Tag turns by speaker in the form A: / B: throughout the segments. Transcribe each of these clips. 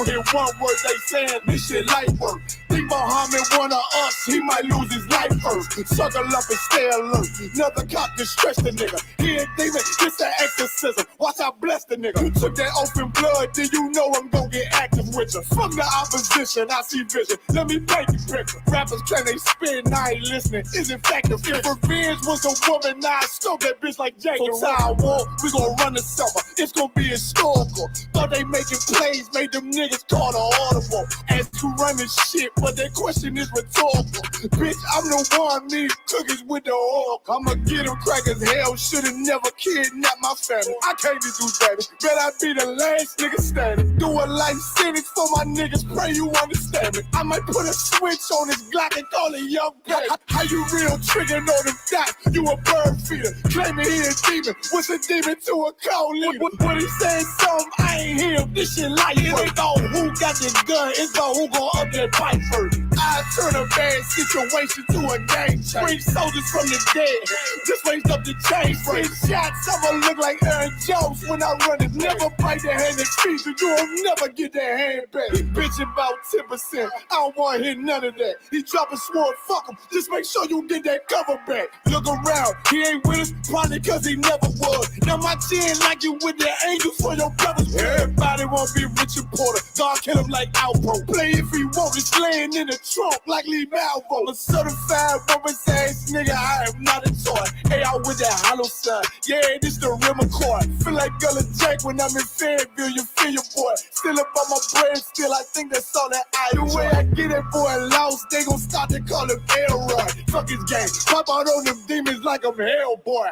A: don't hear one word they saying, this shit light work. Think Muhammad one of us, he might lose his life first. Suckle up and stay alert. Another cop to stretch the nigga. He ain't demon, it's the exorcism. Watch I bless the nigga. You took that open blood, then you know I'm gonna get active with you. From the opposition, I see vision. Let me paint the picture. Rappers claim they spin, I ain't listening. Is in fact if revenge was a woman, now I scope that bitch like Jacob. So I walk, we gon' run the summer. It's gon' be historical. Thought they making plays, made them niggas call the audible. As to run this shit, but their question is rhetorical. Bitch, I'm the one, me cookies with the oil. I'ma get them crackers, hell, should've never kidnapped my family. I can't do that. Bet I be the last nigga standing. Do a life sentence for my niggas, pray you understand me. I might put a switch on this Glock and call it young pay. How you real triggering on them dots? You a bird feeder, claiming he a demon. What's a demon to a cold leader? What he saying something, I ain't hear. This shit like it ain't about who got the gun, it's about who gon' up that pipe first. I turn a bad situation to a game change. Bring soldiers from the dead, just raised up the chain. Free shots, I'ma look like Aaron Jones when I run it. Never bite the hand that's feature, you'll never get that hand back. He bitching about 10%, I don't wanna hear none of that. He dropping sword, fuck him, just make sure you get that cover back. Look around, he ain't with us, probably cause he never was. Now my chin like you with the angels for your brothers. Everybody wanna be Richard Porter, God kill him like Alpo. Play if he want, it's laying in the trunk like Lee Malvo. A certified woman's ass nigga, I am not a toy. Hey, out with that hollow sign, yeah, this the real McCoy. Feel like Gullah Jack when I'm in Fayetteville, you feel your boy. Still up on my brain, still I think that's all that I do. The way I get that boy lost, they gon' start to call him Elroy. Fuck his game, pop out on them demons like I'm Hellboy.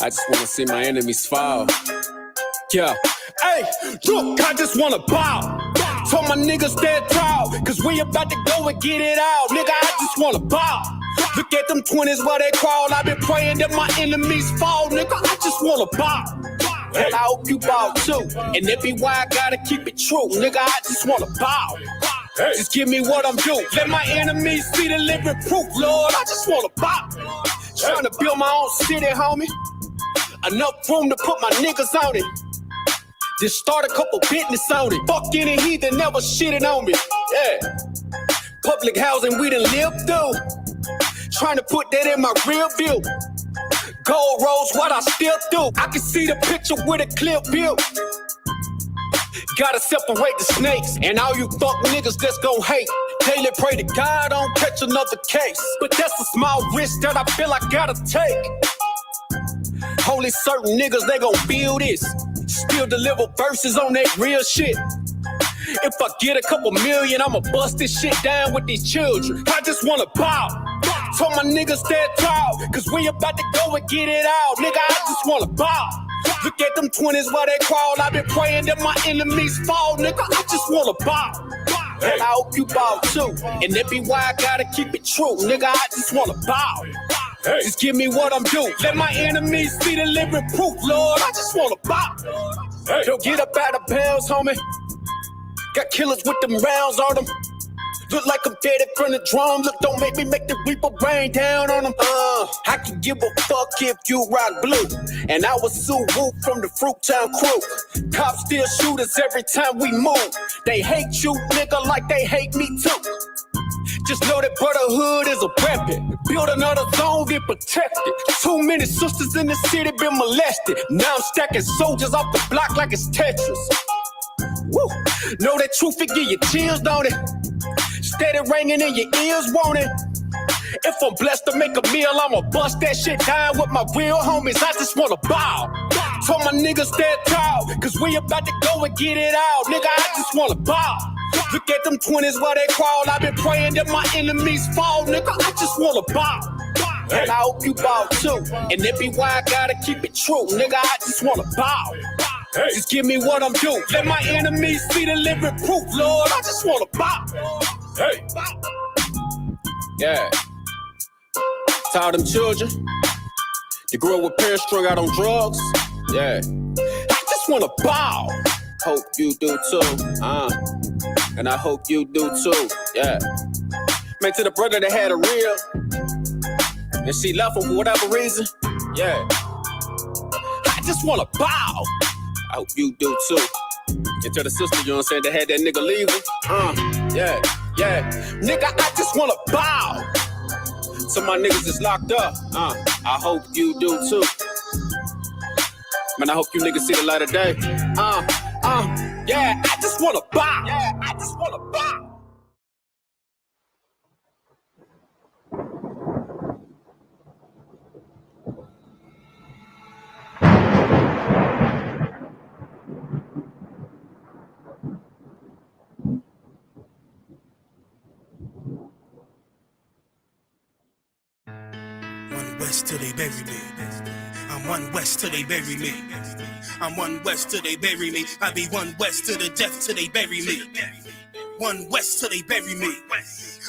B: I just wanna see my enemies fall. Yeah, hey, look, I just wanna bow. Told my niggas stand tall, cause we about to go and get it out. Nigga, I just wanna bow. Look at them 20s where they crawl. I've been praying that my enemies fall. Nigga, I just wanna bow. And I hope you bow too. And that be why I gotta keep it true. Nigga, I just wanna bow. Just give me what I'm due. Let my enemies see the living proof, Lord. I just wanna bow. Trying to build my own city, homie. Enough room to put my niggas on it. Just start a couple business on it. Fuck any heathen, never shitting on me. Yeah. Public housing we done lived through. Trying to put that in my real view. Gold rolls, what I still do. I can see the picture with a clear view. Gotta separate the snakes and all you fuck niggas that's gon' hate. Daily pray to God I don't catch another case. But that's a small risk that I feel I gotta take. Only certain niggas, they gon' feel this. Still deliver verses on that real shit. If I get a couple million, I'ma bust this shit down with these children. I just wanna bow. Told my niggas stand tall, cause we about to go and get it out. Nigga, I just wanna bow. Look at them 20s where they crawl. I've been praying that my enemies fall. Nigga, I just wanna bow. And I hope you bow too. And that be why I gotta keep it true. Nigga, I just wanna bow. Just give me what I'm due. Let my enemies see the living proof, Lord. I just wanna bow. Don't get up out of bounds, homie. Got killers with them rounds on them. Look like I'm dead from the drum. Look, don't make me make the reaper rain down on them. I can give a fuck if you rock blue. And I was Sue Woo from the Fruittown crew. Cops still shoot us every time we move. They hate you, nigga, like they hate me too. Just know that brotherhood is a weapon. Build another zone, get protected. Too many sisters in the city been molested. Now I'm stacking soldiers off the block like it's Tetris. Woo! Know that truth, it give you chills, don't it? Steady ringing in your ears, won't it? If I'm blessed to make a meal, I'ma bust that shit down with my real homies. I just wanna bow. Told my niggas stand tall, cause we about to go and get it out. Nigga, I just wanna bow. Look at them 20s where they crawl. I've been praying that my enemies fall. Nigga, I just wanna bow. And I hope you bow too. And that be why I gotta keep it true. Nigga, I just wanna bow. Hey. Just give me what I'm due. Let my enemies see the living proof, Lord. I just wanna pop. Hey. Yeah. Tired of them children. They grew up with parents strung out on drugs. Yeah. I just wanna ball. Hope you do too. And I hope you do too. Yeah. Man, to the brother that had a real, and she left him for whatever reason. Yeah. I just wanna bow. I hope you do too. And to the sister, you know what I'm saying, that had that nigga leaving. Yeah. Nigga, I just wanna bow. So my niggas is locked up. I hope you do too. Man, I hope you niggas see the light of day. Yeah, I just wanna bow. Yeah, I just wanna bow.
C: One West till they bury me. I'm one West till they bury me. I'm one West till they bury me. I be one West to the death till they bury me. One West till they bury me.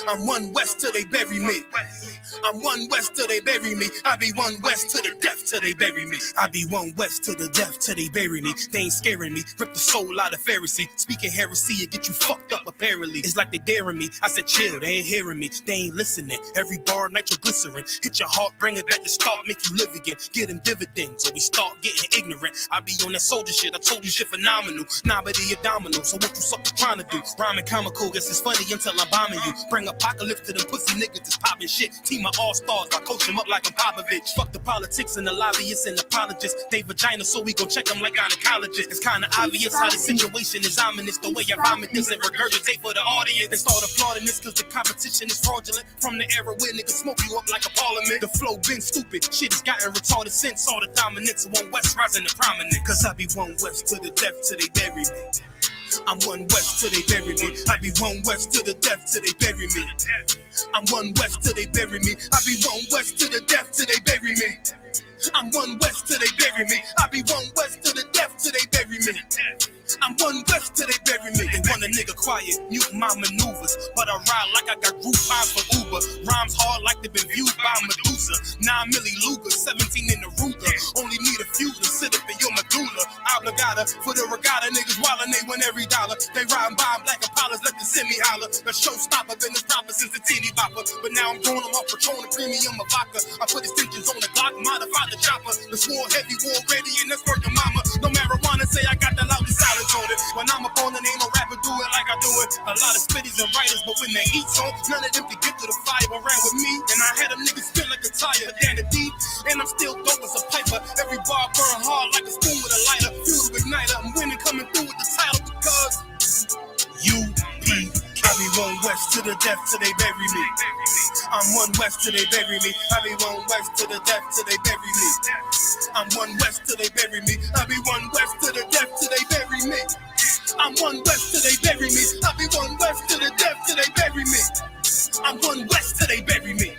C: I'm one West till they bury me. I'm one West till they bury me. I be one West to the death till they bury me. I be one West to the death till they bury me. They ain't scaring me. Rip the soul out of Pharisee. Speaking heresy and get you fucked up apparently. It's like they daring me. I said chill, they ain't hearing me. They ain't listening. Every bar nitroglycerin. Hit your heart, bring it back to start, make you live again. Get them dividends or we start getting ignorant. I be on that soldier shit. I told you shit phenomenal. Nah, but they abdominal. So what you suckers trying to do? Rhyming comical. Guess it's funny until I'm bombing you. Bring apocalypse to them pussy niggas that's popping shit. Team of all-stars, I coach them up like I'm Popovich. Fuck the politics and the lobbyists and apologists. They vagina, so we gon' check them like gynecologists. It's kinda obvious how the situation is ominous. The way I vomit this and regurgitate for the audience. They start applauding this cause the competition is fraudulent. From the era where niggas smoke you up like a parliament. The flow been stupid, shit has gotten retarded since. All the dominance of one West rising to prominent. Cause I be one West to the death till they bury me. I'm one West till they bury me. I be one West to the death till they bury me. I'm one West till they bury me. I be one West to the death till they bury me. I'm one West till they bury me. I be one West to the death till they bury me. I'm one West till they bury me. They want a nigga quiet, mute my maneuvers. But I ride like I got group vibes for Uber. Rhymes hard like they've been viewed by Medusa. 9 milli Luger, 17 in the Ruger. Only need a few to sit up in your medulla. Obligata for the regatta, niggas wildin', they win every dollar. They riding by black Impalas, let the semi holler. The showstopper been the stopper since the teeny bopper. But now I'm growing them off Patron, premium of vodka. I put extensions on the Glock, modify the chopper. The swore heavy, war ready, and that's working mama. No marijuana, say I got the loudest silence on it. When I'm up on it, ain't no rapper do it like I do it. A lot of spitties and writers, but when they eat on, none of them can get to the fire around with me. And I had them niggas spin like a tire, down the deep. And I'm still dope as a piper. Every bar burn hard like a spoon with a lighter. Fuel igniter, I'm winning, coming through with the title because UPK. I be one West to the death till they bury me. I'm one West till they bury me. I be one West to the death till they bury me. I'm one West till they bury me. I be one West to the death till they bury me. I'm one West till they bury me. I be one West to the death till they bury me. I'm one West till they bury me.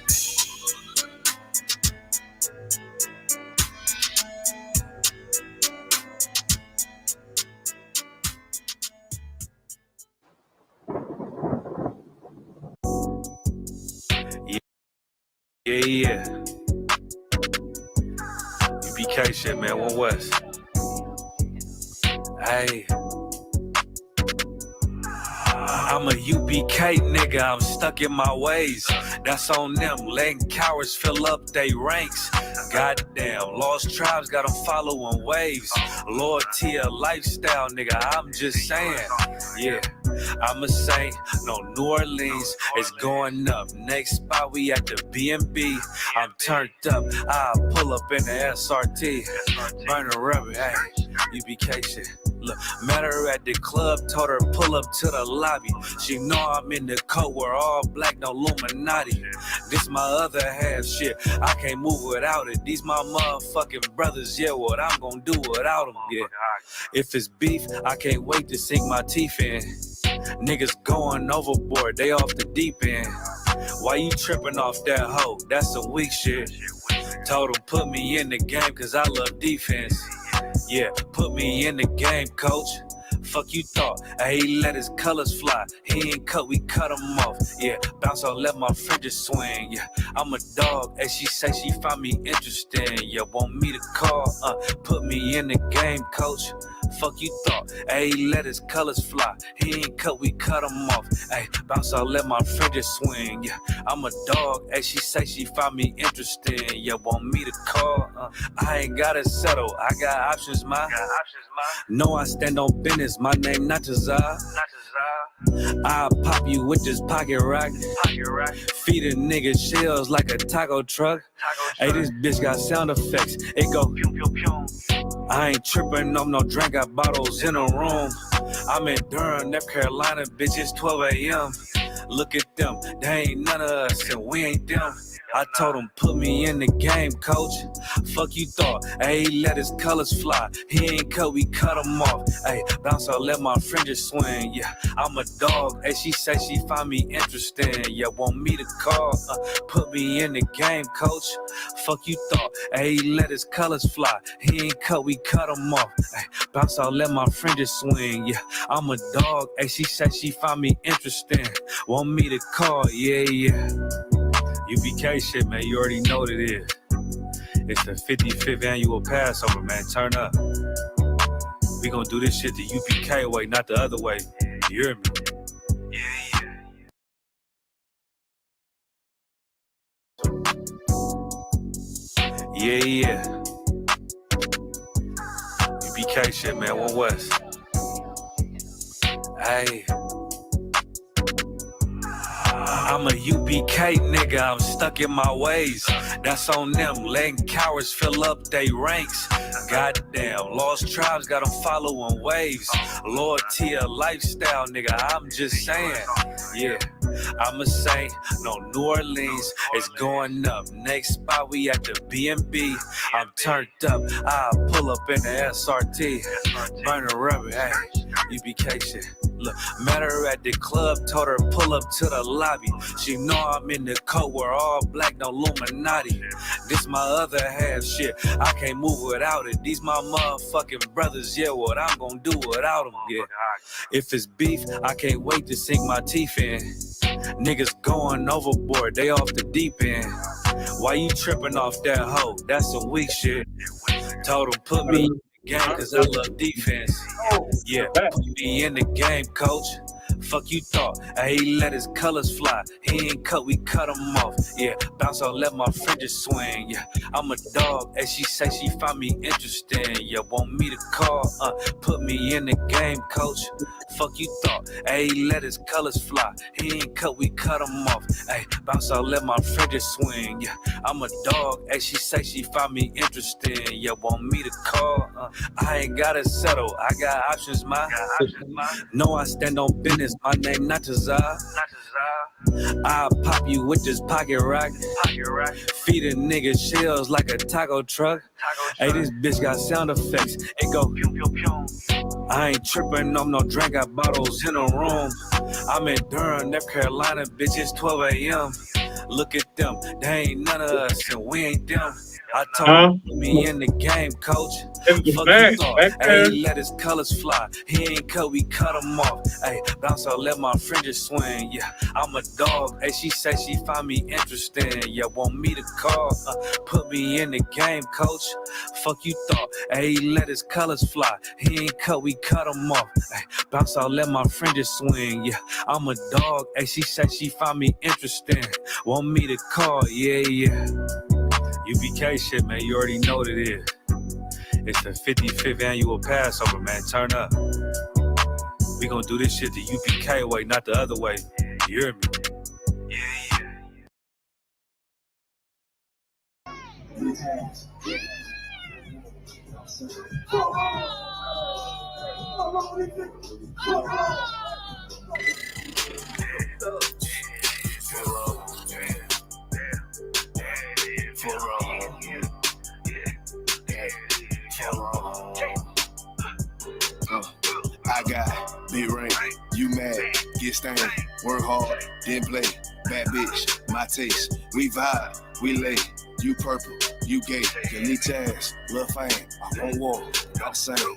D: Yeah. UPK shit, man. One West. Hey. I'm a UPK nigga, I'm stuck in my ways. That's on them, letting cowards fill up they ranks. Goddamn, lost tribes got them following waves. Loyalty a lifestyle, nigga, I'm just saying. Yeah, I'm a saint, no New Orleans, it's going up. Next spot, we at the B&B. I'm turned up, I'll pull up in the SRT. Burn a rubber, hey, UPK shit. Look, met her at the club, told her pull up to the lobby. She know I'm in the coat, we're all black, no Illuminati. This my other half shit, I can't move without it. These my motherfucking brothers, yeah, what I'm gonna do without them, yeah. If it's beef, I can't wait to sink my teeth in. Niggas going overboard, they off the deep end. Why you tripping off that hoe? That's some weak shit. Told him put me in the game cause I love defense. Yeah, put me in the game, coach. Fuck you thought, he let his colors fly. He ain't cut, we cut him off. Yeah, bounce out, let my fringes swing. Yeah, I'm a dog, and she say she find me interesting. Yeah, want me to call, put me in the game, coach. Fuck you thought, he let his colors fly. He ain't cut, we cut him off. Hey, bounce out, let my fringes swing. Yeah, I'm a dog, and she say she find me interesting. Yeah, want me to call, I ain't gotta settle, I got options, ma. No, I stand on business, my name not Tazar. I'll pop you with this pocket rock. Feed a nigga shells like a taco truck. Hey, this bitch got sound effects. It go pew pew pew. I ain't tripping on no drink, got bottles in a room. I'm in Durham, North Carolina, bitch, it's 12 a.m. Look at them, they ain't none of us, and we ain't them. I told him, put me in the game, coach. Fuck you thought, he let his colors fly. He ain't cut, we cut him off. Hey, bounce out, let my fringes swing. Yeah, I'm a dog, and she say she find me interesting. Yeah, want me to call, put me in the game, coach. Fuck you thought, he let his colors fly. He ain't cut, we cut him off. Hey, bounce out, let my fringes swing. Yeah, I'm a dog, and she say she find me interesting. Want me to call, yeah. UPK shit, man, you already know what it is. It's the 55th annual Passover, man. Turn up. We gonna do this shit the UPK way, not the other way. You hear me? Yeah. UPK shit, man. One West. Hey. I'm a UPK nigga, I'm stuck in my ways. That's on them, letting cowards fill up they ranks. Goddamn, lost tribes got them following waves. Loyalty a lifestyle, nigga, I'm just saying. Yeah, I'm a saint, no New Orleans, it's going up. Next spot, we at the B&B. I'm turned up, I'll pull up in the SRT. Burn a rubber, hey, UPK shit. Look, met her at the club, told her pull up to the lobby. She know I'm in the code, we're all black, no Illuminati. This my other half shit, I can't move without it. These my motherfucking brothers, yeah, what I'm gonna do without them, yeah. If it's beef, I can't wait to sink my teeth in. Niggas going overboard, they off the deep end. Why you tripping off that hoe? That's some weak shit. Told him put me in the game cause I love defense. Yeah, put me in the game, coach. Fuck you thought, he let his colors fly. He ain't cut, we cut him off. Yeah, bounce out, let my fringes swing. Yeah, I'm a dog, and she say she find me interesting. Yeah, want me to call, put me in the game, coach. Fuck you thought, he let his colors fly. He ain't cut, we cut him off. Hey, bounce out, let my fringes swing. Yeah, I'm a dog, and she say she find me interesting. Yeah, want me to call, I ain't gotta settle, I got options, ma. No, I stand on business, my name not Tazar. I'll pop you with this pocket rock. Feed a nigga shells like a taco truck. Hey, this bitch got sound effects. It go pew pew pew. I ain't tripping on no drink, got bottles in a room. I'm in Durham, North Carolina, bitch, it's 12 a.m. Look at them, they ain't none of us, and we ain't them. I told him, put me in the game, coach. Fuck you thought, he let his colors fly. He ain't cut, we cut him off. Hey, bounce out, let my fringes swing. Yeah, I'm a dog. Hey, she say she find me interesting. Yeah, want me to call, put me in the game, coach. Fuck you thought, he let his colors fly. He ain't cut, we cut him off. Hey, bounce out, let my fringes swing. Yeah, I'm a dog. Hey, she say she find me interesting. Want me to call, yeah. UPK shit, man, you already know what it is. It's the 55th annual Passover, man. Turn up. We gonna do this shit the UPK way, not the other way. You hear me?
A: I got big ring, you mad, get stained, work hard, then play, bad bitch, my taste, we vibe, we lay, you purple, You gay, you need ass, lil' fame, I'm on wall, got the same, 4-0.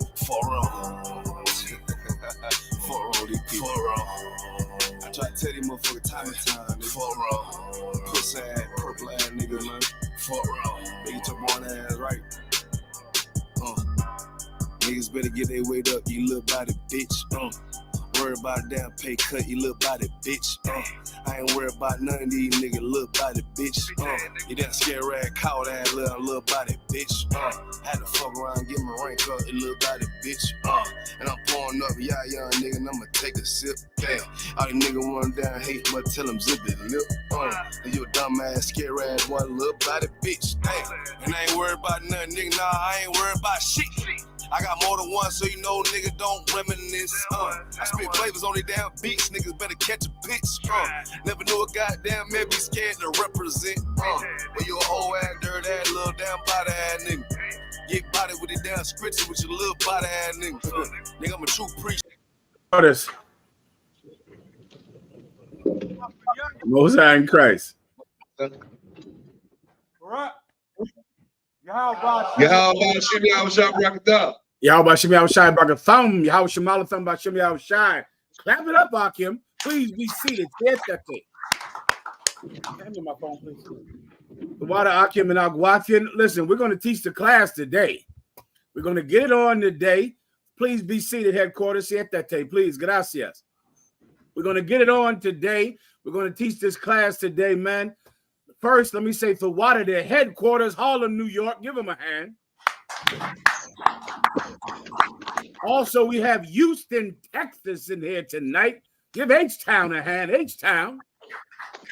A: 4-0, these people. 4-0. I try to tell these motherfuckers time and time, 4-0. Pussy ass, purple ass nigga, man, 4-0. They get your born ass right. Niggas better get their weight up, you little body bitch, Worry about a damn pay cut, you little body bitch, I ain't worried about none of these niggas, little body bitch, You that scare rag, coward ass little body bitch, Had to fuck around, get my rank up, you little body bitch, And I'm pouring up, yeah, young nigga, and I'ma take a sip, All these niggas want down hate, but tell them zip it lip, And you a dumb ass, scare ass, one little body bitch, And I ain't worried about nothing, nigga, nah, I ain't worried about shit. I got more than one, so you know nigga don't reminisce. I spit flavors on these damn beats, niggas better catch a pitch. Never knew a goddamn man be scared to represent. But you a whole ass, dirt ass, little damn body ass nigga. Get body with the damn scripture with your little body ass nigga. Nigga, I'm a true preacher.
E: Notice. Most High in Christ.
F: Yahweh Shimmy Shah Brakatah.
E: Yahweh Shimmy Shai Brakathum. Yahweh Shemala Thumb by Shimmy Shai. Clap it up, Akim. Please be seated. Yes, that's it. Hand me my phone, please. The water Akim and Agwathian. Listen, we're going to teach the class today. We're going to get it on today. Please be seated, headquarters. Siéntate, please. Gracias. We're going to get it on today. We're going to teach this class today, man. First, let me say for water, their headquarters, Harlem, New York. Give them a hand. Also, we have Houston, Texas in here tonight. Give H-Town a hand. H-Town.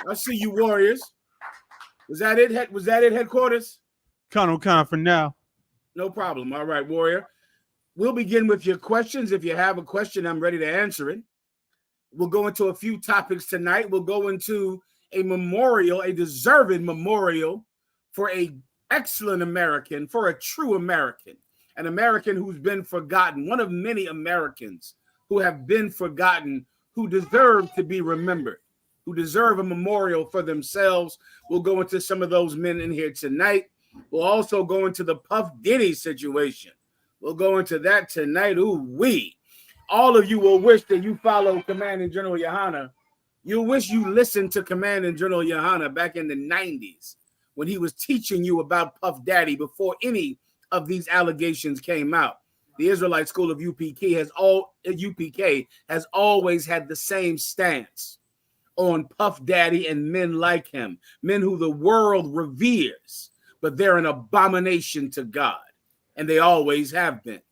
E: I see you, Warriors. Was that it? Was that it, headquarters?
G: Con for now.
E: No problem. All right, Warrior. We'll begin with your questions. If you have a question, I'm ready to answer it. We'll go into a few topics tonight. We'll go into a memorial, a deserved memorial for an excellent American, for a true American, an American who's been forgotten, one of many Americans who have been forgotten, who deserve to be remembered, who deserve a memorial for themselves. We'll go into some of those men in here tonight. We'll also go into the Puff Diddy situation. We'll go into that tonight. Ooh-wee. All of you will wish that you follow Commanding General Yohana. You'll wish you listened to Commanding General Yohana back in the 90s when he was teaching you about Puff Daddy before any of these allegations came out. The Israelite School of UPK has always had the same stance on Puff Daddy and men like him, men who the world reveres, but they're an abomination to God, and they always have been.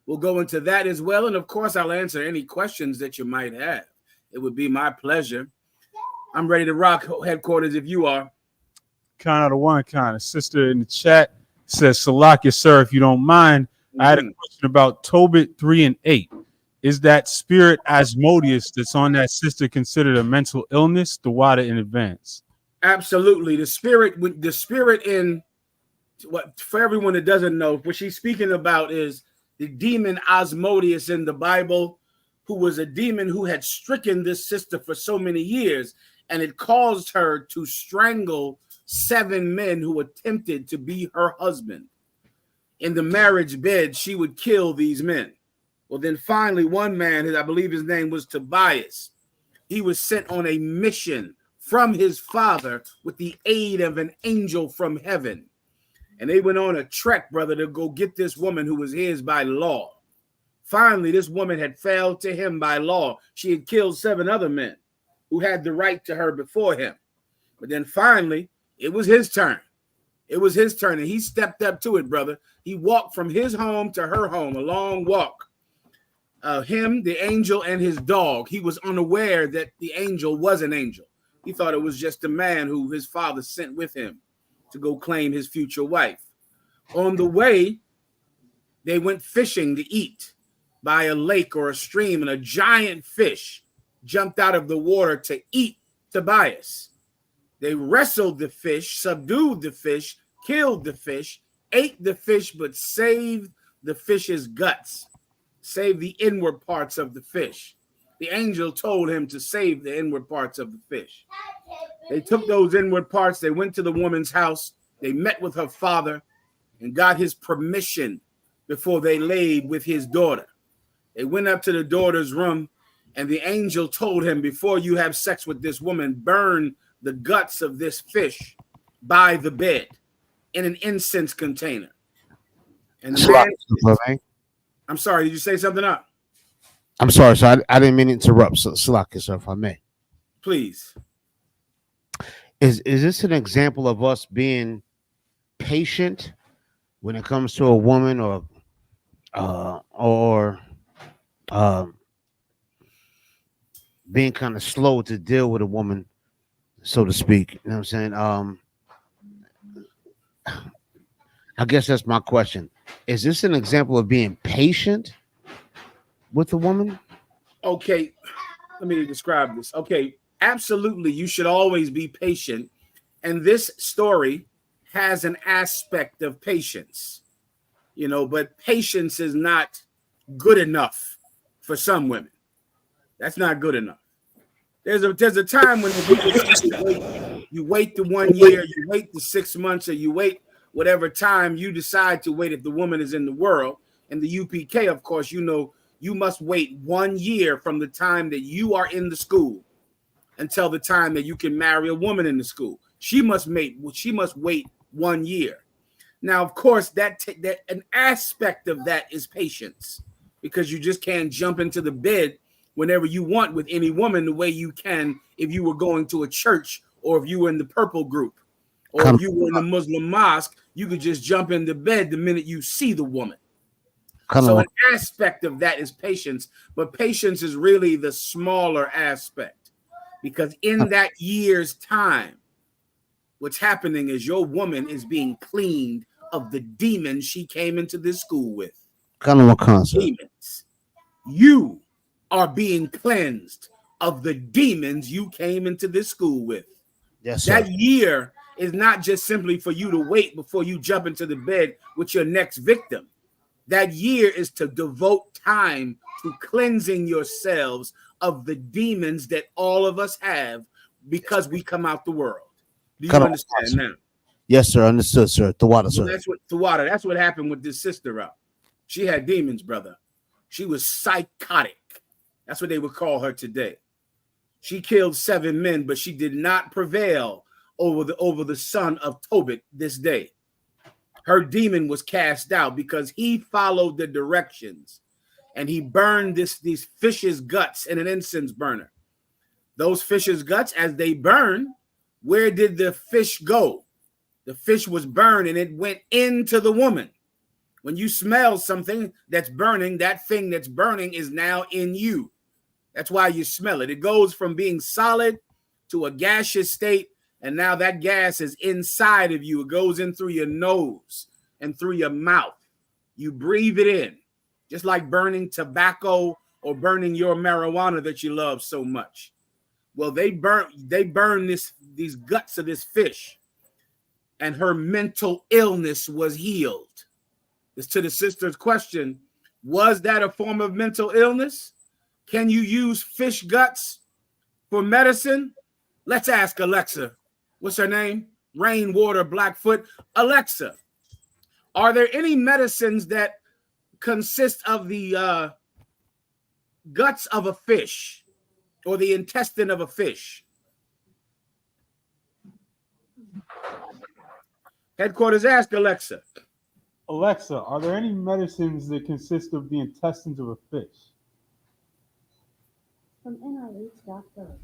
E: We'll go into that as well, and of course, I'll answer any questions that you might have. It would be my pleasure. I'm ready to rock, headquarters, if you are.
G: Kind of the one kind of sister in the chat says, Salakia, sir, if you don't mind, I had a question about Tobit 3 and 8. Is that spirit Asmodeus that's on that sister considered a mental illness? The water in advance.
E: Absolutely. The spirit in what, for everyone that doesn't know, what she's speaking about is the demon Asmodeus in the Bible, who was a demon who had stricken this sister for so many years, and it caused her to strangle 7 men who attempted to be her husband. In the marriage bed, she would kill these men. Well, then finally, one man, I believe his name was Tobias, he was sent on a mission from his father with the aid of an angel from heaven. And they went on a trek, brother, to go get this woman who was his by law. Finally, this woman had failed to him by law. She had killed 7 other men who had the right to her before him. But then finally, it was his turn. It was his turn, and he stepped up to it, brother. He walked from his home to her home, a long walk. Him, the angel, and his dog. He was unaware that the angel was an angel. He thought it was just a man who his father sent with him to go claim his future wife. On the way, they went fishing to eat by a lake or a stream, and a giant fish jumped out of the water to eat Tobias. They wrestled the fish, subdued the fish, killed the fish, ate the fish, but saved the fish's guts, saved the inward parts of the fish. The angel told him to save the inward parts of the fish. They took those inward parts, they went to the woman's house, They met with her father and got his permission before they laid with his daughter. They went up to the daughter's room, and the angel told him, before you have sex with this woman, burn the guts of this fish by the bed in an incense container. And the man, I'm sorry, did you say something up?
H: I'm sorry, so I didn't mean to interrupt. So, Salaki, sir, if I may.
E: Please.
H: Is this an example of us being patient when it comes to a woman, or being kind of slow to deal with a woman, so to speak? You know what I'm saying? I guess that's my question. Is this an example of being patient with a woman?
E: Okay, let me describe this. Okay, absolutely, you should always be patient. And this story has an aspect of patience, you know, but patience is not good enough for some women. That's not good enough. There's a time when you wait the 1 year, you wait the 6 months, or you wait whatever time you decide to wait if the woman is in the world. And the UPK, of course, you know, you must wait 1 year from the time that you are in the school until the time that you can marry a woman in the school. She must wait 1 year. Now, of course, that an aspect of that is patience, because you just can't jump into the bed whenever you want with any woman the way you can if you were going to a church, or if you were in the purple group, or if you were in the Muslim mosque. You could just jump into bed the minute you see the woman. So an aspect of that is patience, but patience is really the smaller aspect, because in that year's time, what's happening is your woman is being cleaned of the demons she came into this school with.
H: Kind of a concept.
E: Demons. You are being cleansed of the demons you came into this school with.
H: Yes, sir.
E: That year is not just simply for you to wait before you jump into the bed with your next victim. That year is to devote time to cleansing yourselves of the demons that all of us have because we come out the world. Do you understand now?
H: Yes, sir. Understood, sir. Tawada, sir.
E: That's what happened with this sister out. She had demons, brother. She was psychotic. That's what they would call her today. She killed 7 men, but she did not prevail over the son of Tobit this day. Her demon was cast out because he followed the directions, and he burned these fish's guts in an incense burner. Those fish's guts, as they burn, where did the fish go? The fish was burned, and it went into the woman. When you smell something that's burning, that thing that's burning is now in you. That's why you smell it. It goes from being solid to a gaseous state, and now that gas is inside of you. It goes in through your nose and through your mouth. You breathe it in, just like burning tobacco or burning your marijuana that you love so much. Well, they burn these guts of this fish, and her mental illness was healed. It's to the sister's question, was that a form of mental illness? Can you use fish guts for medicine? Let's ask Alexa. What's her name? Rainwater Blackfoot. Alexa, are there any medicines that consist of the guts of a fish or the intestine of a fish? Headquarters, ask Alexa.
G: Alexa, are there any medicines that consist of the intestines of a fish?
I: From NIH.gov.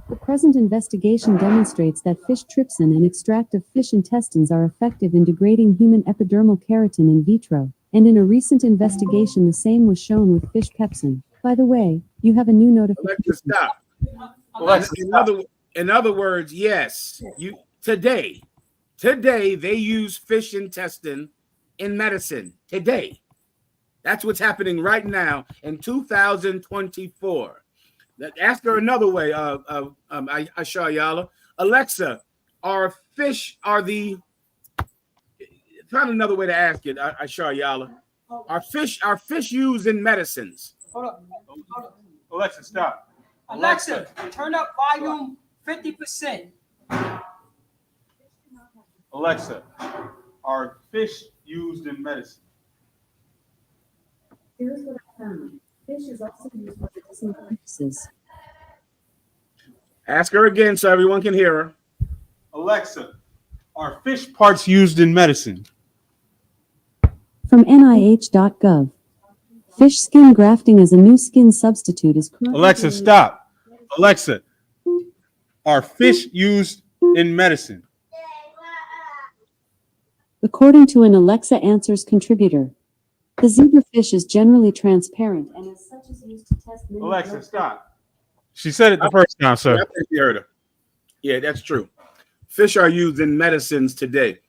I: The present investigation demonstrates that fish trypsin and extract of fish intestines are effective in degrading human epidermal keratin in vitro, and in a recent investigation the same was shown with fish pepsin. By the way, you have a new notification.
E: Alexa, stop. Alexa, in other words, yes, today they use fish intestine in medicine. Today. That's what's happening right now in 2024. Ask her another way, Ashayala. Alexa, find another way to ask it, Ashayala. Are fish used in medicines?
J: Hold up.
G: Alexa, stop.
J: Alexa, turn up volume 50%.
G: Alexa, are fish used in medicine?
I: Here's what I found. Fish is also used for medicinal purposes.
E: Ask her again so everyone can hear her.
G: Alexa, are fish parts used in medicine?
I: From NIH.gov. Fish skin grafting as a new skin substitute is currently...
G: Alexa, stop. Alexa, are fish used in medicine?
I: According to an Alexa Answers contributor, the zebrafish is generally transparent and as such is used to test many
G: Alexa, stop. She said it the first time, sir.
E: I think you heard her. Yeah, that's true. Fish are used in medicines today.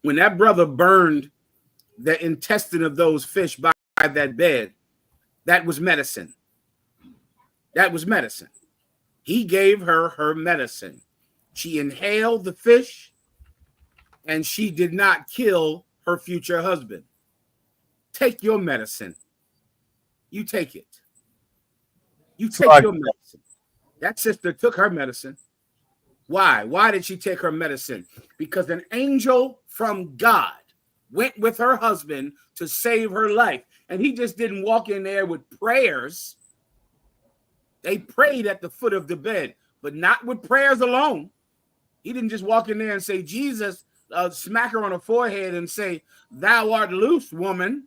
E: When that brother burned the intestine of those fish by that bed, that was medicine. That was medicine. He gave her her medicine. She inhaled the fish, and she did not kill her future husband. Take your medicine. You take it. You take your medicine. That sister took her medicine. Why? Why did she take her medicine? Because an angel from God went with her husband to save her life. And he just didn't walk in there with prayers. They prayed at the foot of the bed, but not with prayers alone. He didn't just walk in there and say, Jesus, smack her on the forehead and say, thou art loose, woman.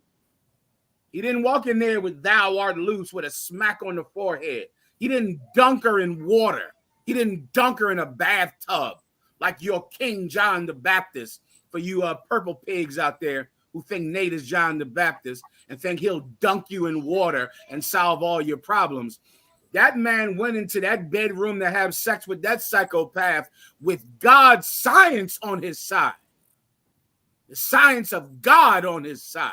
E: He didn't walk in there with thou art loose with a smack on the forehead. He didn't dunk her in water. He didn't dunk her in a bathtub like your King John the Baptist, for you purple pigs out there who think Nate is John the Baptist and think he'll dunk you in water and solve all your problems. That man went into that bedroom to have sex with that psychopath with God's science on his side, the science of God on his side.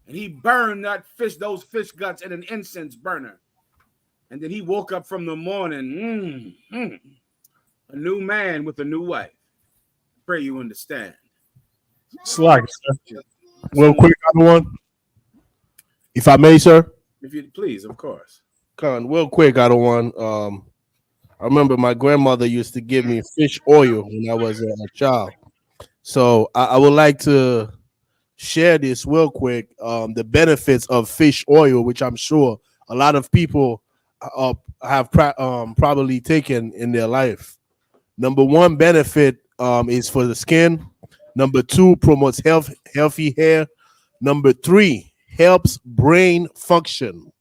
E: And he burned that fish, those fish guts in an incense burner. And then he woke up from the morning, a new man with a new wife. Pray you understand.
J: Slack, sir. Real quick, other one. If I may, sir.
E: If you please, of course.
J: Con, real quick, other one. I remember my grandmother used to give me fish oil when I was a child. So I would like to share this real quick. The benefits of fish oil, which I'm sure a lot of people have probably taken in their life. Number one benefit is for the skin. Number two, promotes healthy hair. Number three, helps brain function.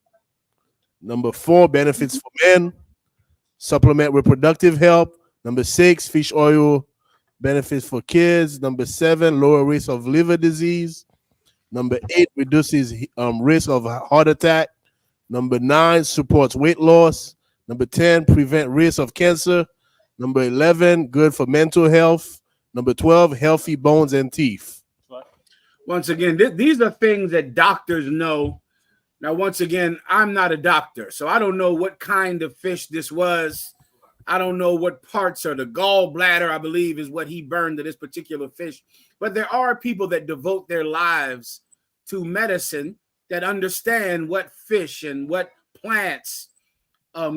J: Number four, benefits for men, supplement reproductive health. Number six, fish oil benefits for kids. Number seven, lower risk of liver disease. Number eight, reduces risk of heart attack. Number nine, supports weight loss. Number 10, prevent risk of cancer. Number 11, good for mental health. Number 12, healthy bones and teeth.
E: Once again, these are things that doctors know. Now, once again, I'm not a doctor, so I don't know what kind of fish this was. I don't know what parts are. The gallbladder, I believe, is what he burned to this particular fish. But there are people that devote their lives to medicine that understand what fish and what plants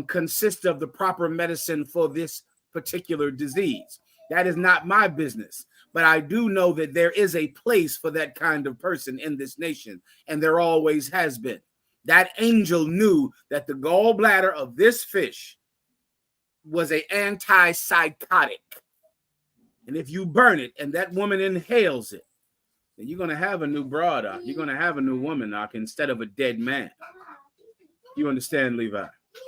E: consist of the proper medicine for this particular disease. That is not my business, but I do know that there is a place for that kind of person in this nation, and there always has been. That angel knew that the gallbladder of this fish was an antipsychotic. And if you burn it and that woman inhales it, then you're going to have a new broad, you're going to have a new woman, instead of a dead man. You understand, Levi?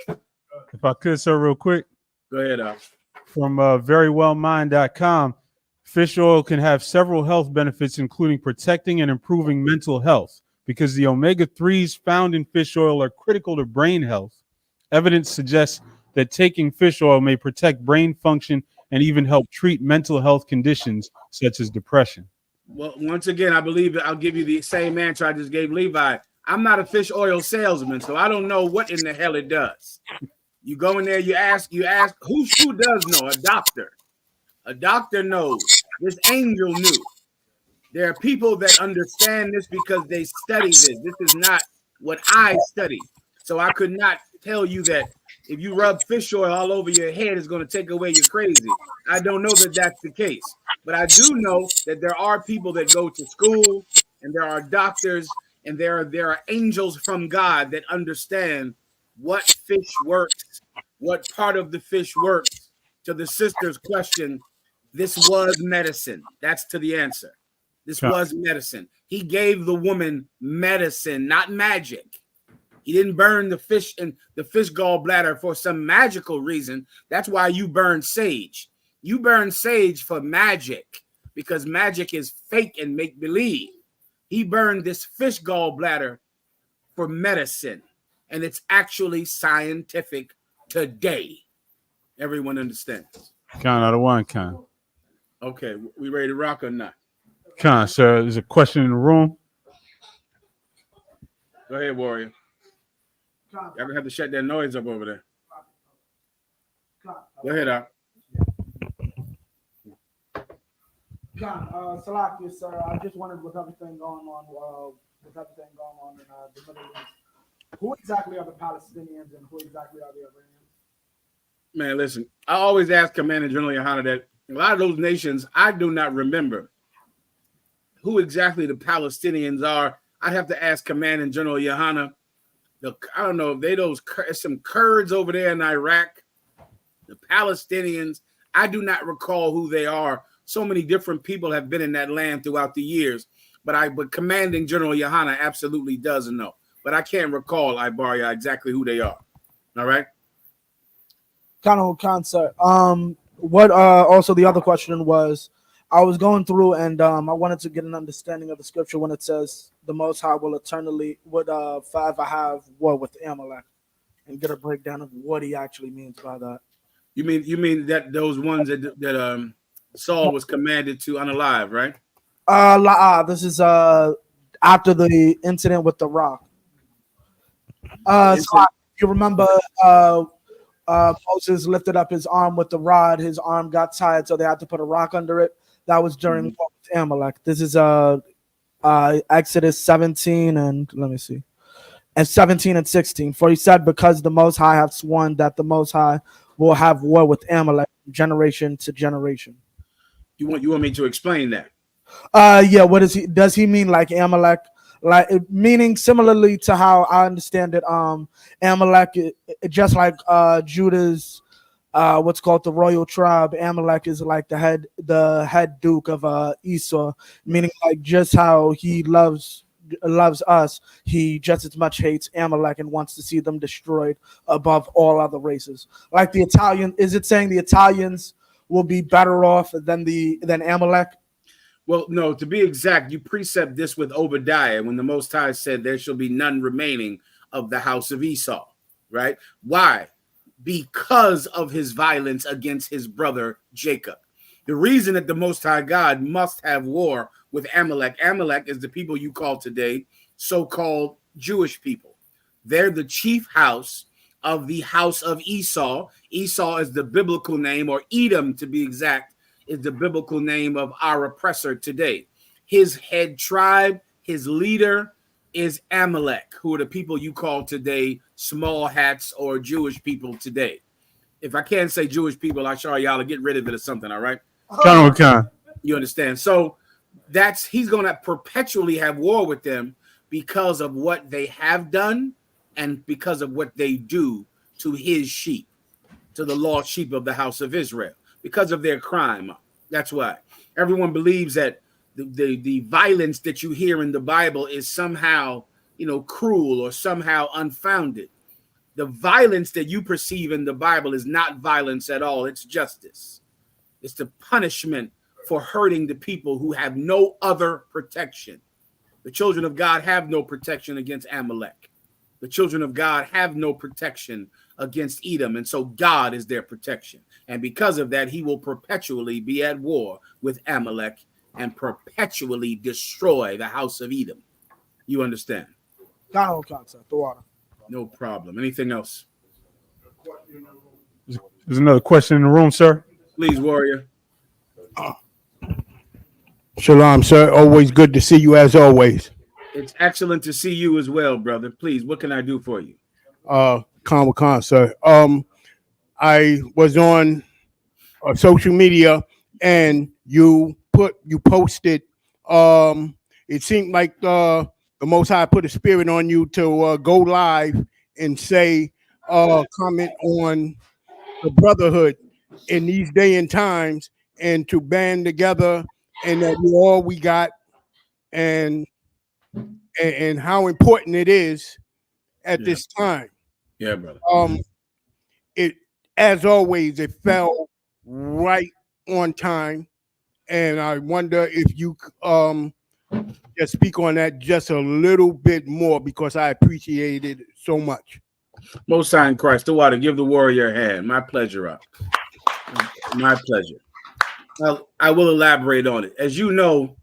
G: If I could, sir, real quick.
E: Go ahead,
G: From verywellmind.com, fish oil can have several health benefits, including protecting and improving mental health. Because the omega-3s found in fish oil are critical to brain health, evidence suggests that taking fish oil may protect brain function and even help treat mental health conditions such as depression.
E: Well, once again, I believe I'll give you the same answer I just gave Levi. I'm not a fish oil salesman, so I don't know what in the hell it does. You go in there, you ask, who does know? A doctor. A doctor knows. This angel knew. There are people that understand this because they study this. This is not what I study. So I could not tell you that if you rub fish oil all over your head, it's going to take away your crazy. I don't know that that's the case. But I do know that there are people that go to school, and there are doctors, and there are angels from God that understand what fish works, what part of the fish works. To the sister's question, this was medicine. That's to the answer. This was medicine. He gave the woman medicine, not magic. He didn't burn the fish in the fish gallbladder for some magical reason. That's why you burn sage. You burn sage for magic, because magic is fake and make believe. He burned this fish gallbladder for medicine, and it's actually scientific today. Everyone understands.
G: Count out of one, kind.
E: Okay, we ready to rock or not?
G: Sir. There's a question in the room.
E: Go ahead, Warrior. Y'all gonna have to shut that noise up over there. Go ahead, Al.
K: Salakia, sir. I just wondered with everything going on, in the Middle East, who exactly are the Palestinians and who exactly are the Iranians?
E: Man, listen, I always ask Commander General Yohana that a lot of those nations, I do not remember who exactly the Palestinians are. I'd have to ask Commander General Yohana. I don't know if they some Kurds over there in Iraq, the Palestinians. I do not recall who they are. So many different people have been in that land throughout the years, but Commanding General Yohana absolutely doesn't know. But I can't recall, Ibaria, exactly who they are. All right.
K: Khan, sir. What also the other question was, I was going through and I wanted to get an understanding of the scripture when it says the Most High will eternally forever have war with Amalek, and get a breakdown of what he actually means by that.
E: You mean that those ones that Saul was commanded to unalive, right?
K: This is after the incident with the rock. So you remember Moses lifted up his arm with the rod. His arm got tired, so they had to put a rock under it. That was during war with Amalek. This is Exodus 17 and let me see. And 17 and 16. For he said, because the Most High have sworn that the Most High will have war with Amalek generation to generation.
E: You want me to explain that?
K: Yeah, what is he? Does he mean like Amalek? Like meaning similarly to how I understand it, Amalek, just like Judah's what's called the royal tribe, Amalek is like the head duke of Esau, meaning like just how he loves us, he just as much hates Amalek and wants to see them destroyed above all other races. Like the Italian, is it saying the Italians will be better off than Amalek?
E: Well, no, to be exact, you precept this with Obadiah when the Most High said there shall be none remaining of the house of Esau, right? Why? Because of his violence against his brother Jacob. The reason that the Most High God must have war with Amalek is the people you call today so-called Jewish people. They're the chief house of the house of Esau. Esau is the biblical name, or Edom to be exact, is the biblical name of our oppressor today. His head tribe, his leader is Amalek, who are the people you call today small hats or Jewish people today. If I can't say Jewish people, I show y'all to get rid of it or something, all right? You understand? So he's going to perpetually have war with them because of what they have done and because of what they do to his sheep, to the lost sheep of the house of Israel, because of their crime. That's why everyone believes that the violence that you hear in the Bible is somehow, cruel or somehow unfounded. The violence that you perceive in the Bible is not violence at all. It's justice. It's the punishment for hurting the people who have no other protection. The children of God have no protection against Amalek. The children of God have no protection against Edom, and so God is their protection. And because of that, he will perpetually be at war with Amalek and perpetually destroy the house of Edom. You understand? No problem. Anything else?
G: There's another question in the room, sir.
E: Please, warrior.
J: Shalom, sir. Always good to see you as always.
E: It's excellent to see you as well, brother. Please, what can I do for you?
J: Khan, sir. I was on social media and you posted. It seemed like the Most High put a spirit on you to go live and say, comment on the brotherhood in these day and times, and to band together, and that we're all we got, and how important it is at this time.
E: Yeah, brother.
J: It, as always, it fell right on time, and I wonder if you just speak on that just a little bit more, because I appreciate it so much.
E: Most High in Christ, the water, give the warrior a hand. My pleasure, up. My pleasure. Well, I will elaborate on it. As you know,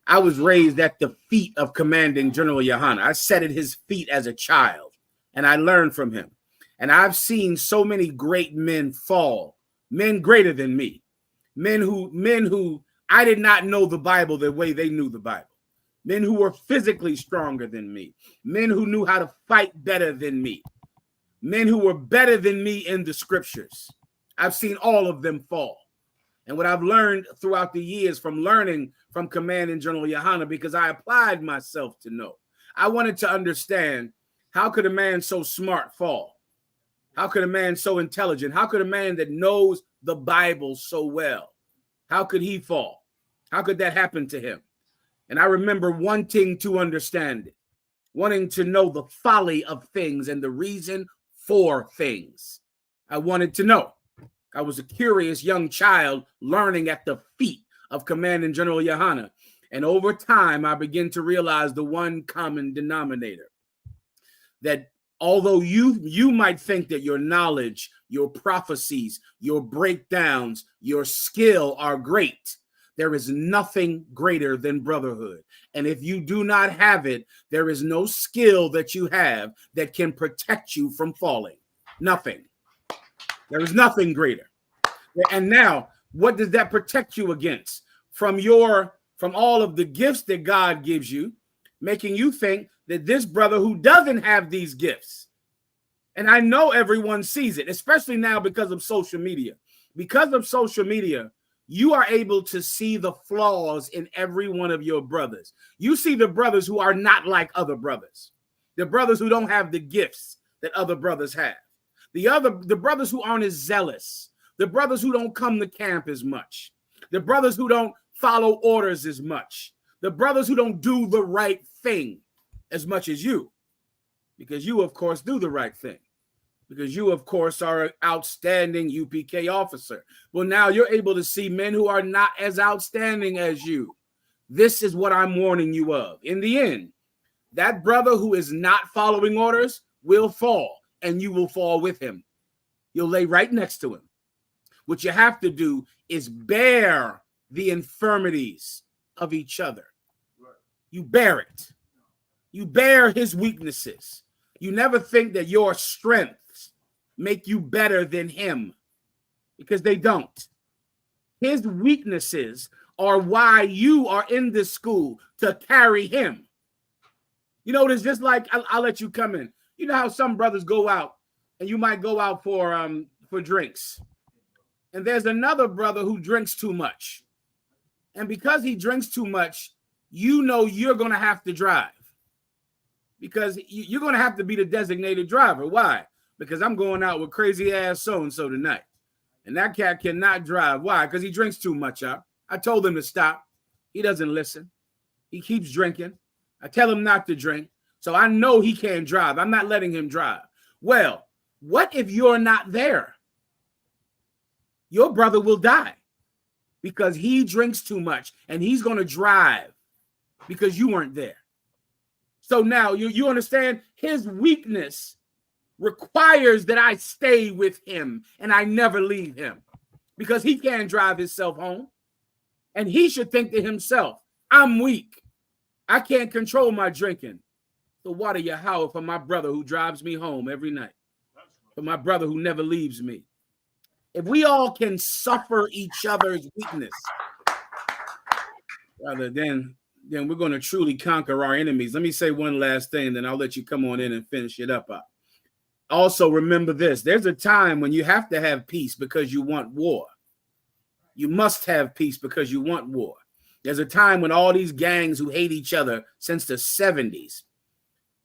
E: I was raised at the feet of Commanding General Yohana. I sat at his feet as a child, and I learned from him. And I've seen so many great men fall, men greater than me, men who I did not know the Bible the way they knew the Bible, men who were physically stronger than me, men who knew how to fight better than me, men who were better than me in the scriptures. I've seen all of them fall. And what I've learned throughout the years from learning from Commanding General Yohana, because I applied myself to know, I wanted to understand, how could a man so smart fall? How could a man so intelligent? How could a man that knows the Bible so well, how could he fall? How could that happen to him? And I remember wanting to understand it, wanting to know the folly of things and the reason for things. I wanted to know. I was a curious young child learning at the feet of Commanding General Yohana. And over time, I began to realize the one common denominator, that although you might think that your knowledge, your prophecies, your breakdowns, your skill are great, there is nothing greater than brotherhood. And if you do not have it, there is no skill that you have that can protect you from falling. Nothing. There is nothing greater. And now, what does that protect you against? From all of the gifts that God gives you, making you think that this brother who doesn't have these gifts, and I know everyone sees it, especially now because of social media. Because of social media, you are able to see the flaws in every one of your brothers. You see the brothers who are not like other brothers, the brothers who don't have the gifts that other brothers have, the brothers who aren't as zealous, the brothers who don't come to camp as much, the brothers who don't follow orders as much, the brothers who don't do the right thing as much as you, because you, of course, do the right thing, because you, of course, are an outstanding UPK officer. Well, now you're able to see men who are not as outstanding as you. This is what I'm warning you of. In the end, that brother who is not following orders will fall, and you will fall with him. You'll lay right next to him. What you have to do is bear the infirmities of each other. You bear it. You bear his weaknesses. You never think that your strengths make you better than him, because they don't. His weaknesses are why you are in this school, to carry him. You know, it's just like, I'll let you come in. You know how some brothers go out, and you might go out for drinks. And there's another brother who drinks too much. And because he drinks too much, you know you're going to have to drive, because you're going to have to be the designated driver. Why? Because I'm going out with crazy ass so-and-so tonight. And that cat cannot drive. Why? Because he drinks too much, y'all. I told him to stop. He doesn't listen. He keeps drinking. I tell him not to drink. So I know he can't drive. I'm not letting him drive. Well, what if you're not there? Your brother will die because he drinks too much, and he's going to drive because you weren't there. So now you understand, his weakness requires that I stay with him and I never leave him, because he can't drive himself home. And he should think to himself, I'm weak. I can't control my drinking. So water your howl for my brother who drives me home every night, for my brother who never leaves me. If we all can suffer each other's weakness, brother, then we're going to truly conquer our enemies. Let me say one last thing, then I'll let you come on in and finish it up. Also, remember this. There's a time when you have to have peace because you want war. You must have peace because you want war. There's a time when all these gangs who hate each other since the 70s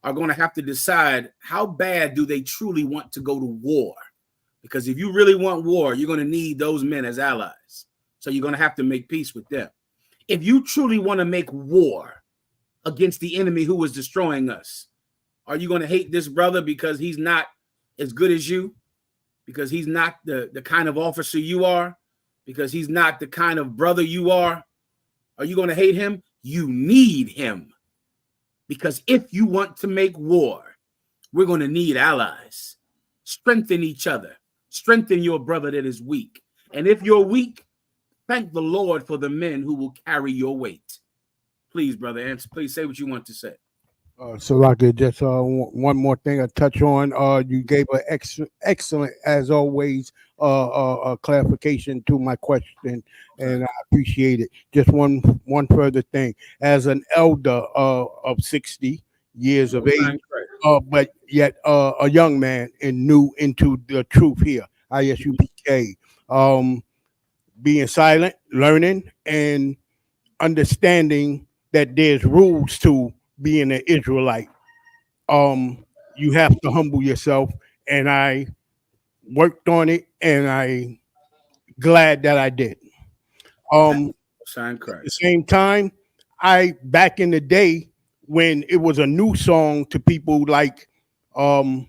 E: are going to have to decide how bad do they truly want to go to war. Because if you really want war, you're going to need those men as allies. So you're going to have to make peace with them. If you truly want to make war against the enemy who is destroying us, are you going to hate this brother because he's not as good as you? Because he's not the kind of officer you are? Because he's not the kind of brother you are? Are you going to hate him? You need him. Because if you want to make war, we're going to need allies. Strengthen each other. Strengthen your brother that is weak. And if you're weak, thank the Lord for the men who will carry your weight. Please, brother, answer. Please say what you want to say.
L: So, like, just one more thing I touch on. You gave an excellent, as always, clarification to my question, and I appreciate it. Just one further thing. As an elder of 60 years of age, but yet a young man and new into the truth here, ISUPK, being silent, learning, and understanding that there's rules to being an Israelite. You have to humble yourself, and I worked on it, and I glad that I did. At the same time, back in the day when it was a new song to people like No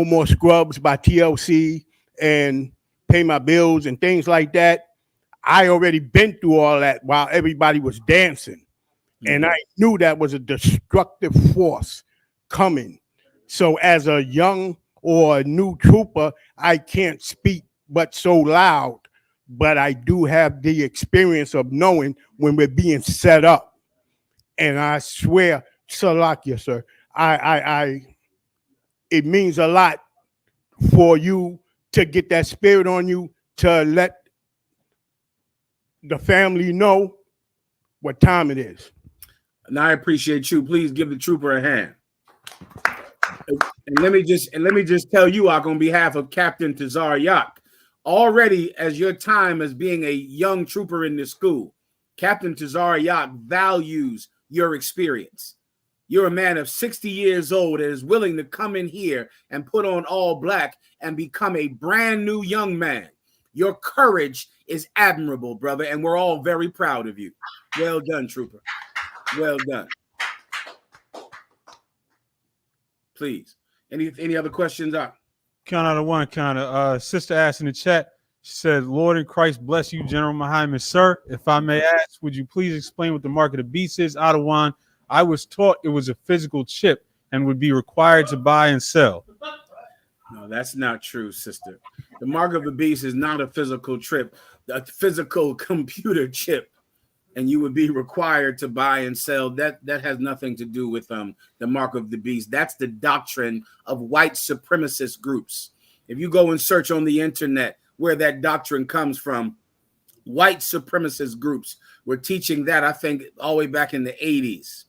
L: More Scrubs by TLC and Pay My Bills and things like that, I already been through all that while everybody was dancing. And I knew that was a destructive force coming. So as a young or a new trooper, I can't speak but so loud, but I do have the experience of knowing when we're being set up. And I swear, Salakia, sir, it means a lot for you to get that spirit on you, to let the family know what time it is.
E: And I appreciate you. Please give the trooper a hand. And let me just tell you, on behalf of Captain Tazar Yak, already as your time as being a young trooper in this school, Captain Tazar Yak values your experience. You're a man of 60 years old that is willing to come in here and put on all black and become a brand new young man. Your courage is admirable, brother, and we're all very proud of you. Well done, trooper. Well done. Please. Any other questions?
G: Count out of one. Sister asked in the chat. She said, "Lord in Christ bless you, General Mahayaman, sir. If I may ask, would you please explain what the mark of the beast is?" Adawan, I was taught it was a physical chip and would be required to buy and sell.
E: No, that's not true, sister. The mark of the beast is not a physical chip, a physical computer chip. And you would be required to buy and sell. That has nothing to do with the mark of the beast. That's the doctrine of white supremacist groups. If you go and search on the internet where that doctrine comes from, white supremacist groups were teaching that, I think, all the way back in the 80s.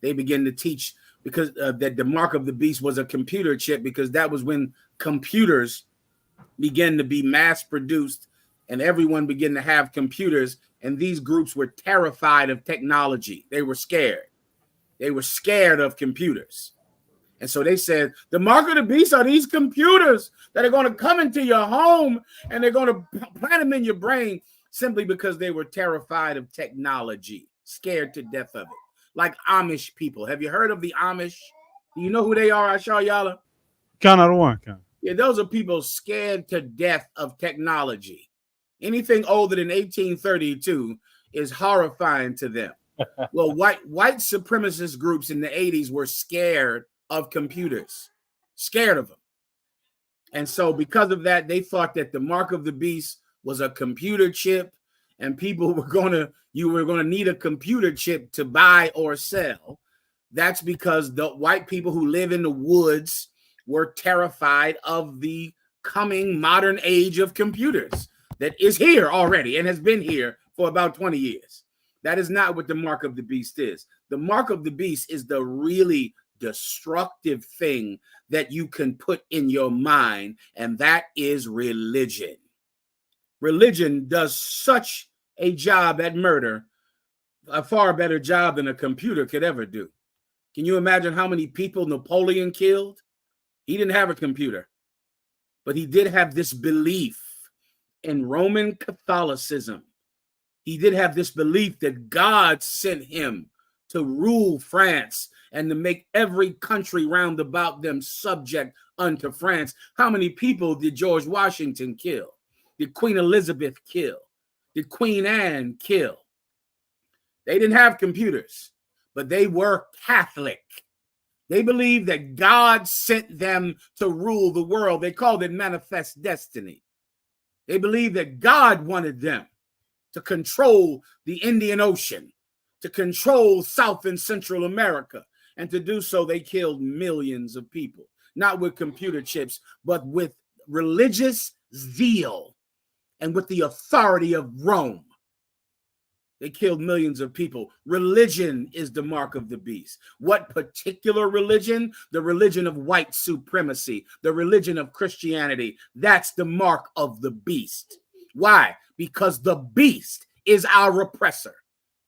E: They began to teach because that the mark of the beast was a computer chip, because that was when computers began to be mass produced and everyone began to have computers. And these groups were terrified of technology. They were scared. They were scared of computers. And so they said, the mark of the beast are these computers that are going to come into your home and they're going to plant them in your brain, simply because they were terrified of technology, scared to death of it. Like Amish people. Have you heard of the Amish? Do you know who they are, Ashar Yala?
G: Count out of one.
E: Yeah, those are people scared to death of technology. Anything older than 1832 is horrifying to them. Well, white supremacist groups in the 80s were scared of computers, scared of them. And so because of that, they thought that the mark of the beast was a computer chip, and people you were going to need a computer chip to buy or sell. That's because the white people who live in the woods were terrified of the coming modern age of computers that is here already and has been here for about 20 years. That is not what the mark of the beast is. The mark of the beast is the really destructive thing that you can put in your mind, and that is religion. Religion does such a job at murder, a far better job than a computer could ever do. Can you imagine how many people Napoleon killed? He didn't have a computer, but he did have this belief in Roman Catholicism. He did have this belief that God sent him to rule France and to make every country round about them subject unto France. How many people did George Washington kill? Did Queen Elizabeth kill? Did Queen Anne kill? They didn't have computers, but they were Catholic. They believed that God sent them to rule the world. They called it manifest destiny. They believed that God wanted them to control the Indian Ocean, to control South and Central America. And to do so, they killed millions of people, not with computer chips, but with religious zeal and with the authority of Rome. They killed millions of people. Religion is the mark of the beast. What particular religion? The religion of white supremacy, the religion of Christianity. That's the mark of the beast. Why? Because the beast is our oppressor.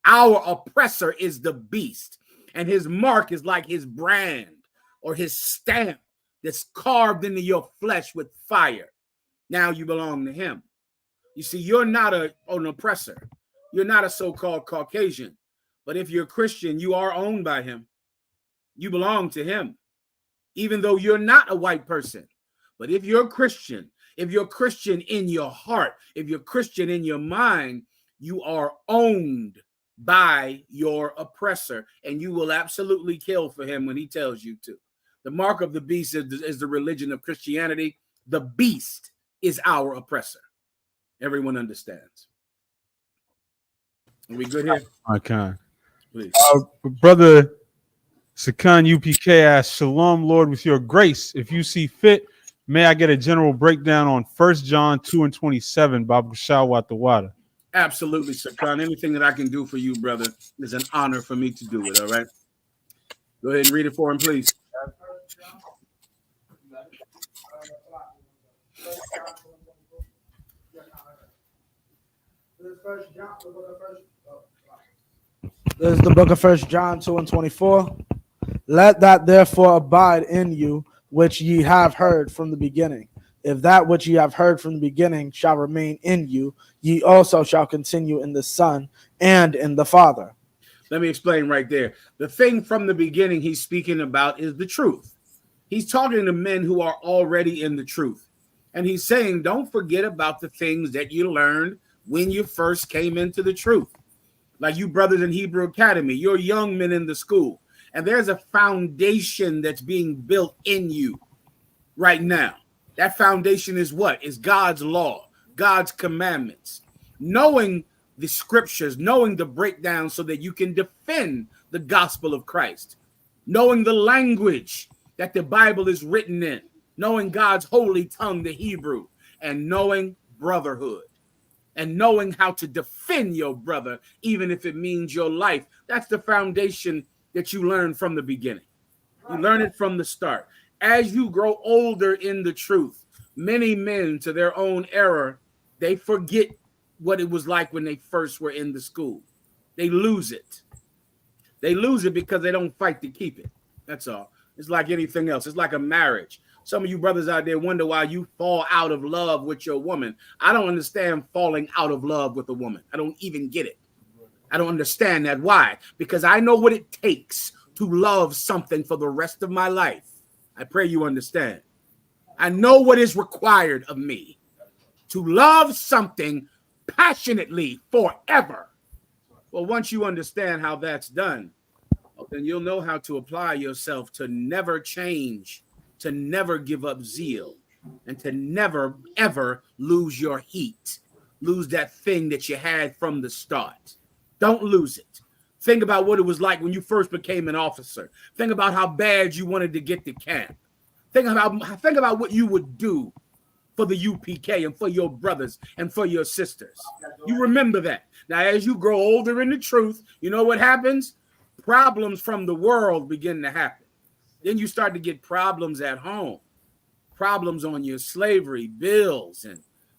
E: Our oppressor is the beast. And his mark is like his brand or his stamp that's carved into your flesh with fire. Now you belong to him. You see, you're not an oppressor. You're not a so-called Caucasian. But if you're Christian, you are owned by him. You belong to him, even though you're not a white person. But if you're Christian in your heart, if you're Christian in your mind, you are owned by your oppressor, and you will absolutely kill for him when he tells you to. The mark of the beast is the religion of Christianity. The beast is our oppressor. Everyone understands. Are we good here?
G: Okay.
E: Please.
G: Brother Sakan UPK asks, Shalom, Lord, with your grace, if you see fit, may I get a general breakdown on 1 John 2:27, Babu Shawatawada?
E: Absolutely, Sakan. Anything that I can do for you, brother, is an honor for me to do it, all right? Go ahead and read it for him, please.
K: This is the book of 1 John 2:24. Let that therefore abide in you, which ye have heard from the beginning. If that which ye have heard from the beginning shall remain in you, ye also shall continue in the Son and in the Father.
E: Let me explain right there. The thing from the beginning he's speaking about is the truth. He's talking to men who are already in the truth. And he's saying, don't forget about the things that you learned when you first came into the truth. Like you brothers in Hebrew Academy, you're young men in the school. And there's a foundation that's being built in you right now. That foundation is what? Is God's law, God's commandments. Knowing the scriptures, knowing the breakdown so that you can defend the gospel of Christ. Knowing the language that the Bible is written in. Knowing God's holy tongue, the Hebrew. And knowing brotherhood. And knowing how to defend your brother, even if it means your life. That's the foundation that you learn from the beginning. You learn it from the start. As you grow older in the truth, many men, to their own error, they forget what it was like when they first were in the school. They lose it. They lose it because they don't fight to keep it. That's all. It's like anything else. It's like a marriage. Some of you brothers out there wonder why you fall out of love with your woman. I don't understand falling out of love with a woman. I don't even get it. I don't understand that. Why? Because I know what it takes to love something for the rest of my life. I pray you understand. I know what is required of me to love something passionately forever. Well, once you understand how that's done, then you'll know how to apply yourself to never change, to never give up zeal, and to never, ever lose your heat. Lose that thing that you had from the start. Don't lose it. Think about what it was like when you first became an officer. Think about how bad you wanted to get to camp. Think about what you would do for the UPK and for your brothers and for your sisters. You remember that. Now, as you grow older in the truth, you know what happens? Problems from the world begin to happen. Then you start to get problems at home, problems on your slavery, bills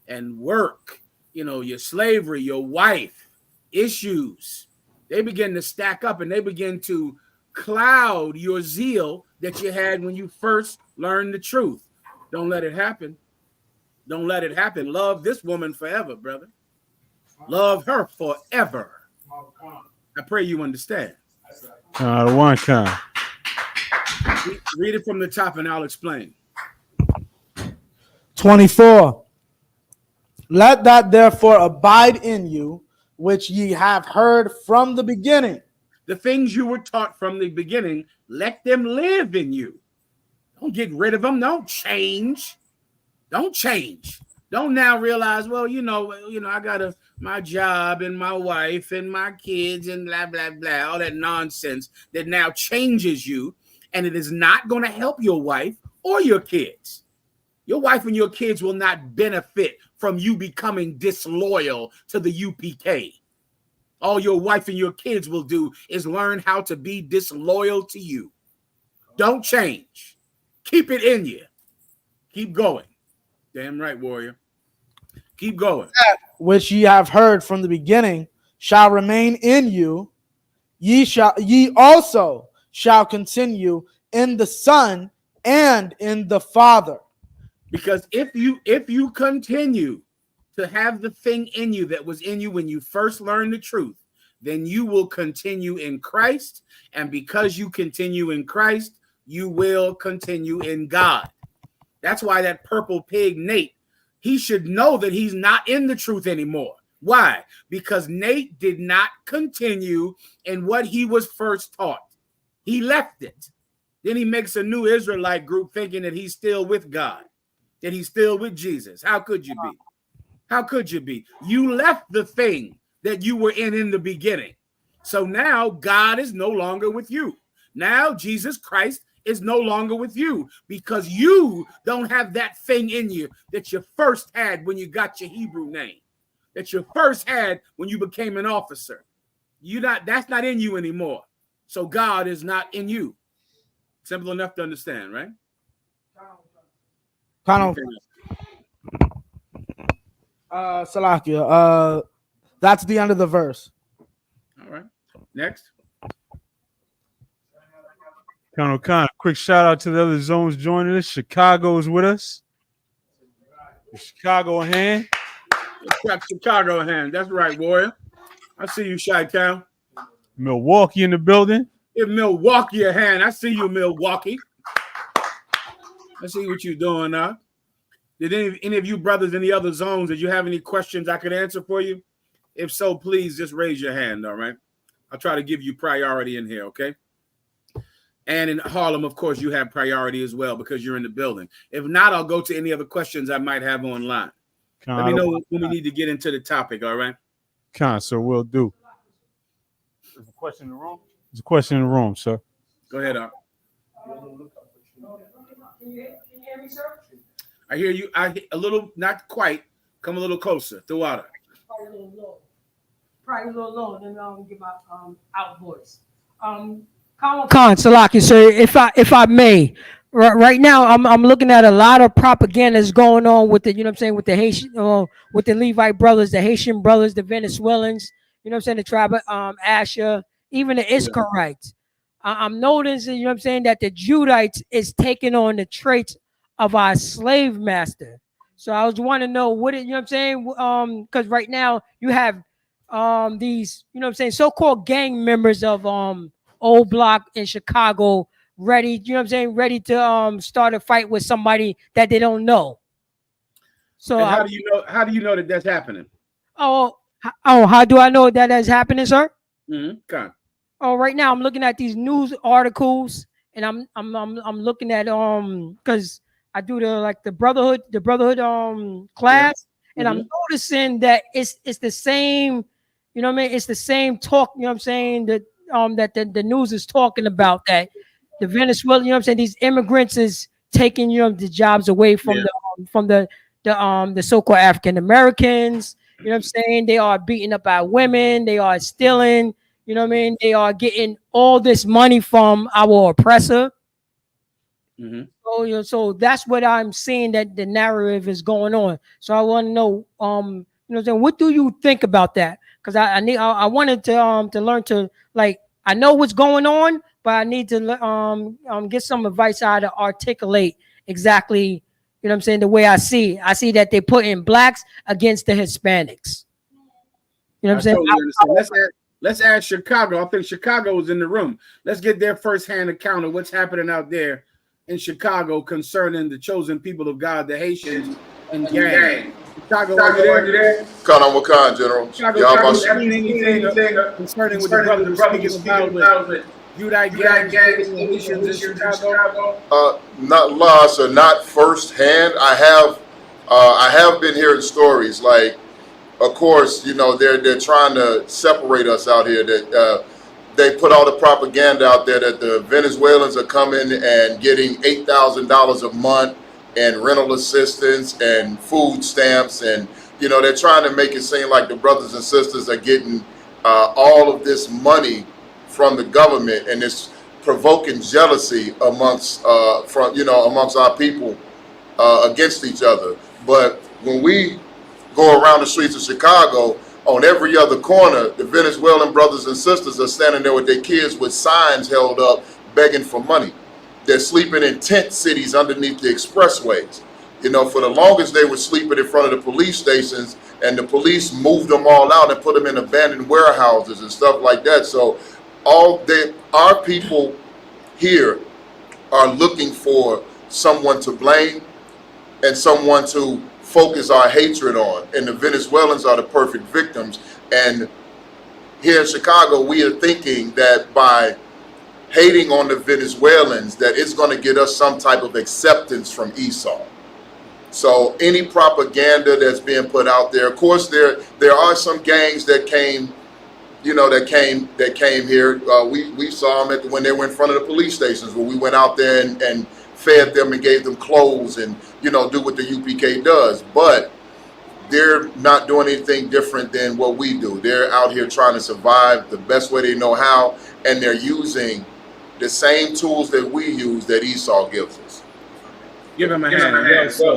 E: and work. your slavery, your wife, issues, they begin to stack up and they begin to cloud your zeal that you had when you first learned the truth. Don't let it happen. Don't let it happen. Love this woman forever, brother. Love her forever. I pray you understand.
G: The one kind.
E: Read it from the top and I'll explain.
K: 24. Let that therefore abide in you, which ye have heard from the beginning.
E: The things you were taught from the beginning, let them live in you. Don't get rid of them. Don't change. Don't change. Don't now realize, well, I got my job and my wife and my kids and blah, blah, blah, all that nonsense that now changes you. And it is not going to help your wife or your kids. Your wife and your kids will not benefit from you becoming disloyal to the UPK. All your wife and your kids will do is learn how to be disloyal to you. Don't change. Keep it in you. Keep going. Damn right, warrior. Keep going.
K: That which ye have heard from the beginning shall remain in you. Ye also shall continue in the Son and in the Father.
E: Because if you continue to have the thing in you that was in you when you first learned the truth, then you will continue in Christ. And because you continue in Christ, you will continue in God. That's why that purple pig, Nate, he should know that he's not in the truth anymore. Why? Because Nate did not continue in what he was first taught. He left it. Then he makes a new Israelite group thinking that he's still with God, that he's still with Jesus. How could you be? How could you be? You left the thing that you were in the beginning. So now God is no longer with you. Now Jesus Christ is no longer with you because you don't have that thing in you that you first had when you got your Hebrew name, that you first had when you became an officer. That's not in you anymore. So God is not in you. Simple enough to understand, right?
K: Kind of. Salakia. That's the end of the verse.
E: All right. Next.
G: Kind of quick shout out to the other zones joining us. Chicago's with us. Chicago hand.
E: Chicago hand. That's right, warrior. I see you, Chi-Town.
G: Milwaukee in the building.
E: In Milwaukee, a hand. I see you, Milwaukee. I see what you're doing now. Did any of you brothers in the other zones, did you have any questions I could answer for you? If so, please just raise your hand, all right? I'll try to give you priority in here, okay? And in Harlem, of course, you have priority as well because you're in the building. If not, I'll go to any other questions I might have online. Let me know when we need to get into the topic, all right?
G: So we'll do. There's a question in the room? There's a question in the room, sir.
E: Go ahead, Art. Can you hear me, sir? I hear you. A little, not quite. Come a little closer. The water.
M: Probably a little low. Then I'll get my out voice. Khan Salaki, sir, if I may, right now I'm looking at a lot of propagandas going on with the, with the Haitian, with the Levite brothers, the Haitian brothers, the Venezuelans, the tribe of Asher, even the Israelites. I'm noticing, that the Judites is taking on the traits of our slave master. So I was wanting to know what it, because right now you have these, so-called gang members of Old Block in Chicago ready, ready to start a fight with somebody that they don't know. So
E: and how do you know that that's happening?
M: How do I know that that's happening, sir?
E: Okay.
M: Oh, right now I'm looking at these news articles and I'm looking at because I do the brotherhood class, and I'm noticing that it's the same, it's the same talk, that that the news is talking about, that the Venezuela, these immigrants is taking the jobs away from the so-called African Americans. They are beating up our women, they are stealing, they are getting all this money from our oppressor. So that's what I'm seeing, that the narrative is going on. So I want to know You know what I'm saying? What do you think about that? Because I wanted to learn to, like, I know what's going on, but I need to get some advice how to articulate exactly, you know what I'm saying, the way I see. I see that they put in blacks against the Hispanics. You know what I'm saying?
E: Totally understand. Let's ask Chicago. I think Chicago is in the room. Let's get their firsthand account of what's happening out there in Chicago concerning the chosen people of God, the Haitians and gang. Chicago, are you there?
N: Khan on Wakan, General.
E: Chicago,
N: Y'all
E: have
N: about
E: you seen anything concerning what the brother was speaking about with Udite gangs, Haitians in Chicago?
N: Not lost or not firsthand. I have been hearing stories like, of course, you know, they're trying to separate us out here. That they put all the propaganda out there that the Venezuelans are coming and getting $8,000 a month and rental assistance and food stamps, and you know, they're trying to make it seem like the brothers and sisters are getting all of this money from the government, and it's provoking jealousy amongst amongst our people against each other. But when we go around the streets of Chicago, on every other corner, the Venezuelan brothers and sisters are standing there with their kids with signs held up begging for money. They're sleeping in tent cities underneath the expressways. You know, for the longest they were sleeping in front of the police stations, and the police moved them all out and put them in abandoned warehouses and stuff like that. So our people here are looking for someone to blame and someone to focus our hatred on, and the Venezuelans are the perfect victims. And here in Chicago, we are thinking that by hating on the Venezuelans, that it's going to get us some type of acceptance from Esau. So any propaganda that's being put out there, of course, there are some gangs that came, you know, that came here. We saw them when they were in front of the police stations, where we went out there and fed them and gave them clothes and, you know, do what the UPK does. But they're not doing anything different than what we do. They're out here trying to survive the best way they know how, and they're using the same tools that we use that Esau gives us.
E: Give him a hand. So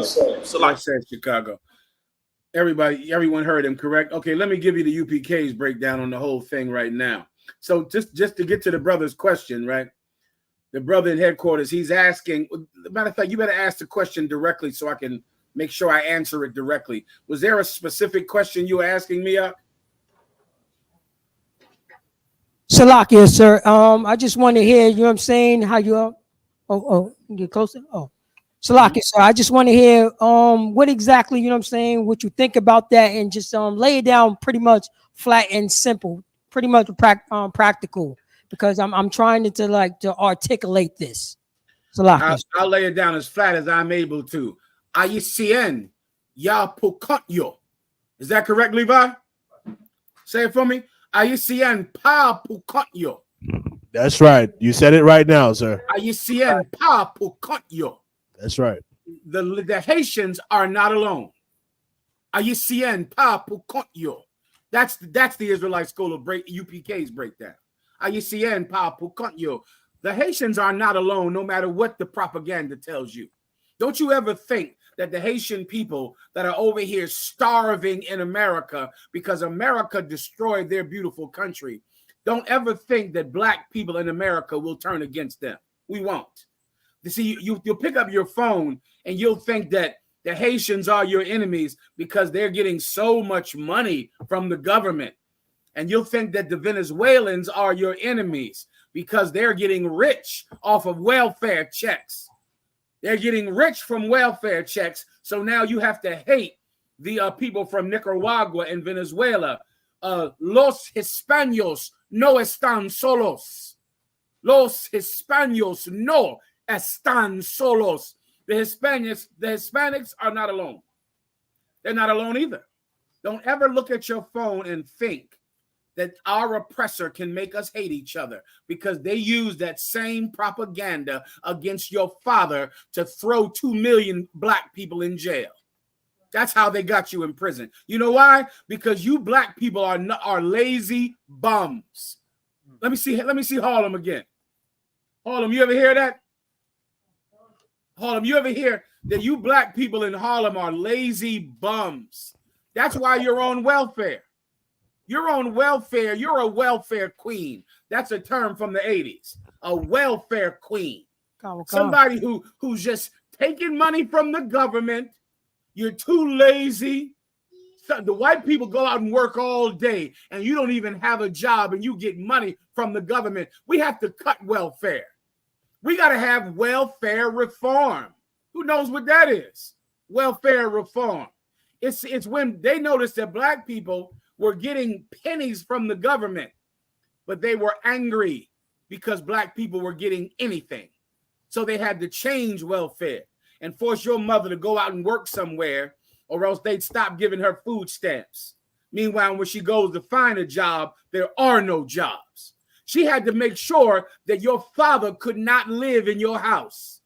E: like I said, Chicago. Everyone heard him, correct? Okay, let me give you the UPK's breakdown on the whole thing right now. So just to get to the brother's question, right? The brother in headquarters, he's asking, matter of fact, you better ask the question directly so I can make sure I answer it directly. Was there a specific question you were asking me,
M: Salakia, sir. I just want to hear, you know what I'm saying, how you get closer. Salakia, sir. I just want to hear what exactly, you know what I'm saying, what you think about that, and just lay it down pretty much flat and simple, pretty much practical, because I'm trying to articulate this. Salakia.
E: I'll lay it down as flat as I'm able to. Ayicien ya pukatyo. Is that correct, Levi? Say it for me. Ayicien pa pukatyo.
J: That's right. You said it right now, sir.
E: Ayicien pa pukatyo.
J: That's right.
E: The Haitians are not alone. Ayicien pa pukatyo. That's the Israelite school of UPK's breakdown. Ayicien pa pukatyo. The Haitians are not alone, no matter what the propaganda tells you. Don't you ever think that the Haitian people that are over here starving in America because America destroyed their beautiful country, don't ever think that black people in America will turn against them. We won't. You see, you'll pick up your phone and you'll think that the Haitians are your enemies because they're getting so much money from the government. And you'll think that the Venezuelans are your enemies because they're getting rich off of welfare checks. They're getting rich from welfare checks. So now you have to hate the people from Nicaragua and Venezuela. Los Hispanos no están solos. Los Hispanos no están solos. The Hispanics are not alone. They're not alone either. Don't ever look at your phone and think that our oppressor can make us hate each other, because they use that same propaganda against your father to throw 2 million black people in jail. That's how they got you in prison. You know why? Because you black people are lazy bums. Let me see Harlem again. Harlem, you ever hear that? Harlem, you ever hear that you black people in Harlem are lazy bums? That's why you're on welfare. You're on welfare. You're a welfare queen. That's a term from the 80s. A welfare queen. Somebody who's just taking money from the government. You're too lazy. So the white people go out and work all day, and you don't even have a job, and you get money from the government. We have to cut welfare. We got to have welfare reform. Who knows what that is? Welfare reform. It's when they noticed that black people were getting pennies from the government, but they were angry because black people were getting anything. So they had to change welfare and force your mother to go out and work somewhere, or else they'd stop giving her food stamps. Meanwhile, when she goes to find a job, there are no jobs. She had to make sure that your father could not live in your house.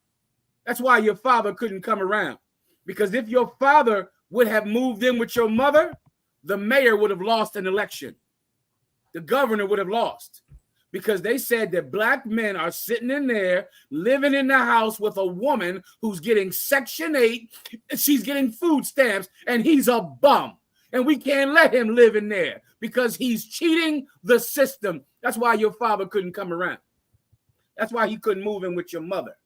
E: That's why your father couldn't come around. Because if your father would have moved in with your mother, the mayor would have lost an election. The governor would have lost. Because they said that black men are sitting in there, living in the house with a woman who's getting Section 8, she's getting food stamps, and he's a bum. And we can't let him live in there because he's cheating the system. That's why your father couldn't come around. That's why he couldn't move in with your mother.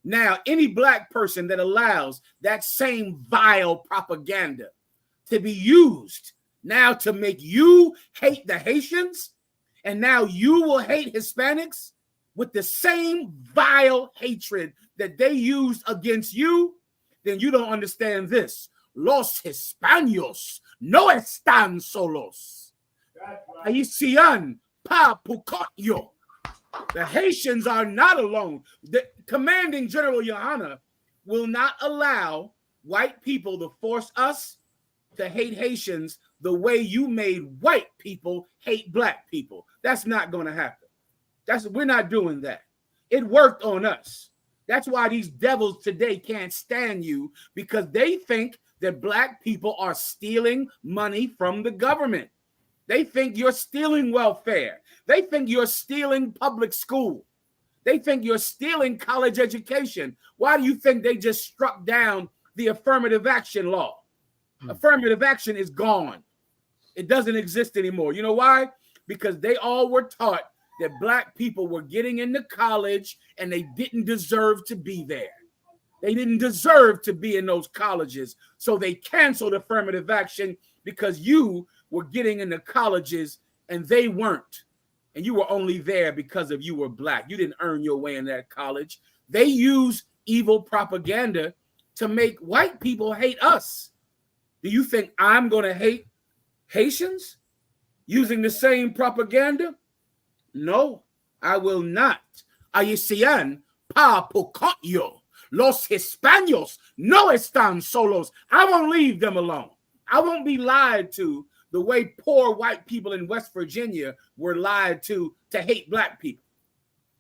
E: Now, any black person that allows that same vile propaganda to be used now to make you hate the Haitians, and now you will hate Hispanics with the same vile hatred that they used against you, then you don't understand this. Los Hispanos no están solos. Haitian pa pucotyo. The Haitians are not alone. The commanding General Yohana will not allow white people to force us to hate Haitians the way you made white people hate black people. That's not going to happen. We're not doing that. It worked on us. That's why these devils today can't stand you, because they think that black people are stealing money from the government. They think you're stealing welfare. They think you're stealing public school. They think you're stealing college education. Why do you think they just struck down the affirmative action law? Affirmative action is gone. It doesn't exist anymore. You know why? Because they all were taught that black people were getting into college and they didn't deserve to be there. They didn't deserve to be in those colleges. So they canceled affirmative action because you were getting into colleges and they weren't. And you were only there because of you were black. You didn't earn your way in that college. They use evil propaganda to make white people hate us. Do you think I'm going to hate Haitians using the same propaganda? No, I will not. Haitian pa pucotyo. Los Hispanos no están solos. I won't leave them alone. I won't be lied to the way poor white people in West Virginia were lied to hate black people.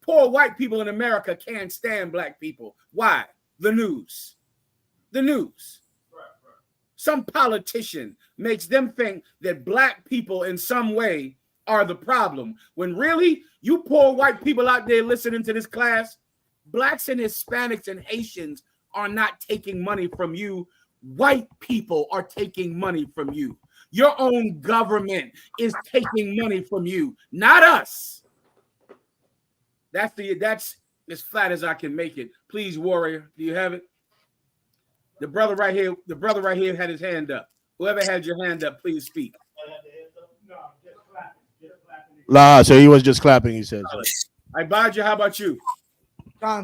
E: Poor white people in America can't stand black people. Why? The news. The news. Some politician makes them think that black people in some way are the problem, when really, you poor white people out there listening to this class, blacks and Hispanics and Haitians are not taking money from you. White people are taking money from you. Your own government is taking money from you, not us. That's as flat as I can make it. Please, Warrior, do you have it? The brother right here had his hand up. Whoever had your hand up, please speak.
J: So he was just clapping, he said.
E: Ibadja, how about you?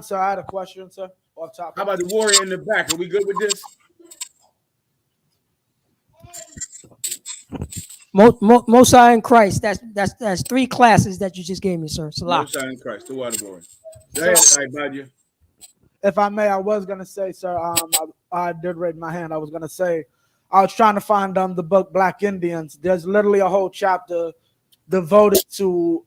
K: Sir, I had a question, sir. Off top.
E: How about the warrior in the back? Are we good with this?
M: Most High in Christ. That's 3 classes that you just gave me, sir. Salah.
E: Most High in Christ, the water warrior. Go ahead, Ibadja.
K: If I may, I was gonna say, sir. I did raise my hand. I was gonna say, I was trying to find the book Black Indians. There's literally a whole chapter devoted to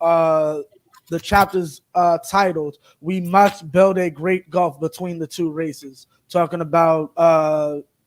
K: the chapter's titled "We Must Build a Great Gulf Between the Two Races," talking about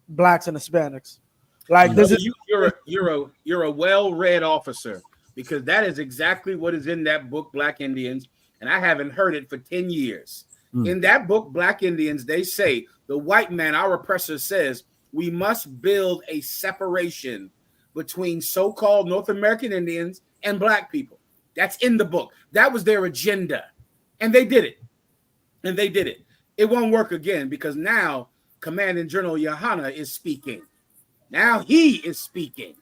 K: blacks and Hispanics. Like this is
E: you're a well-read officer, because that is exactly what is in that book, Black Indians, and I haven't heard it for 10 years. In that book, Black Indians, they say the white man, our oppressor, says we must build a separation between so-called North American Indians and black people. That's in the book. That was their agenda. And they did it. And they did it. It won't work again because now Commanding General Yohana is speaking. Now he is speaking.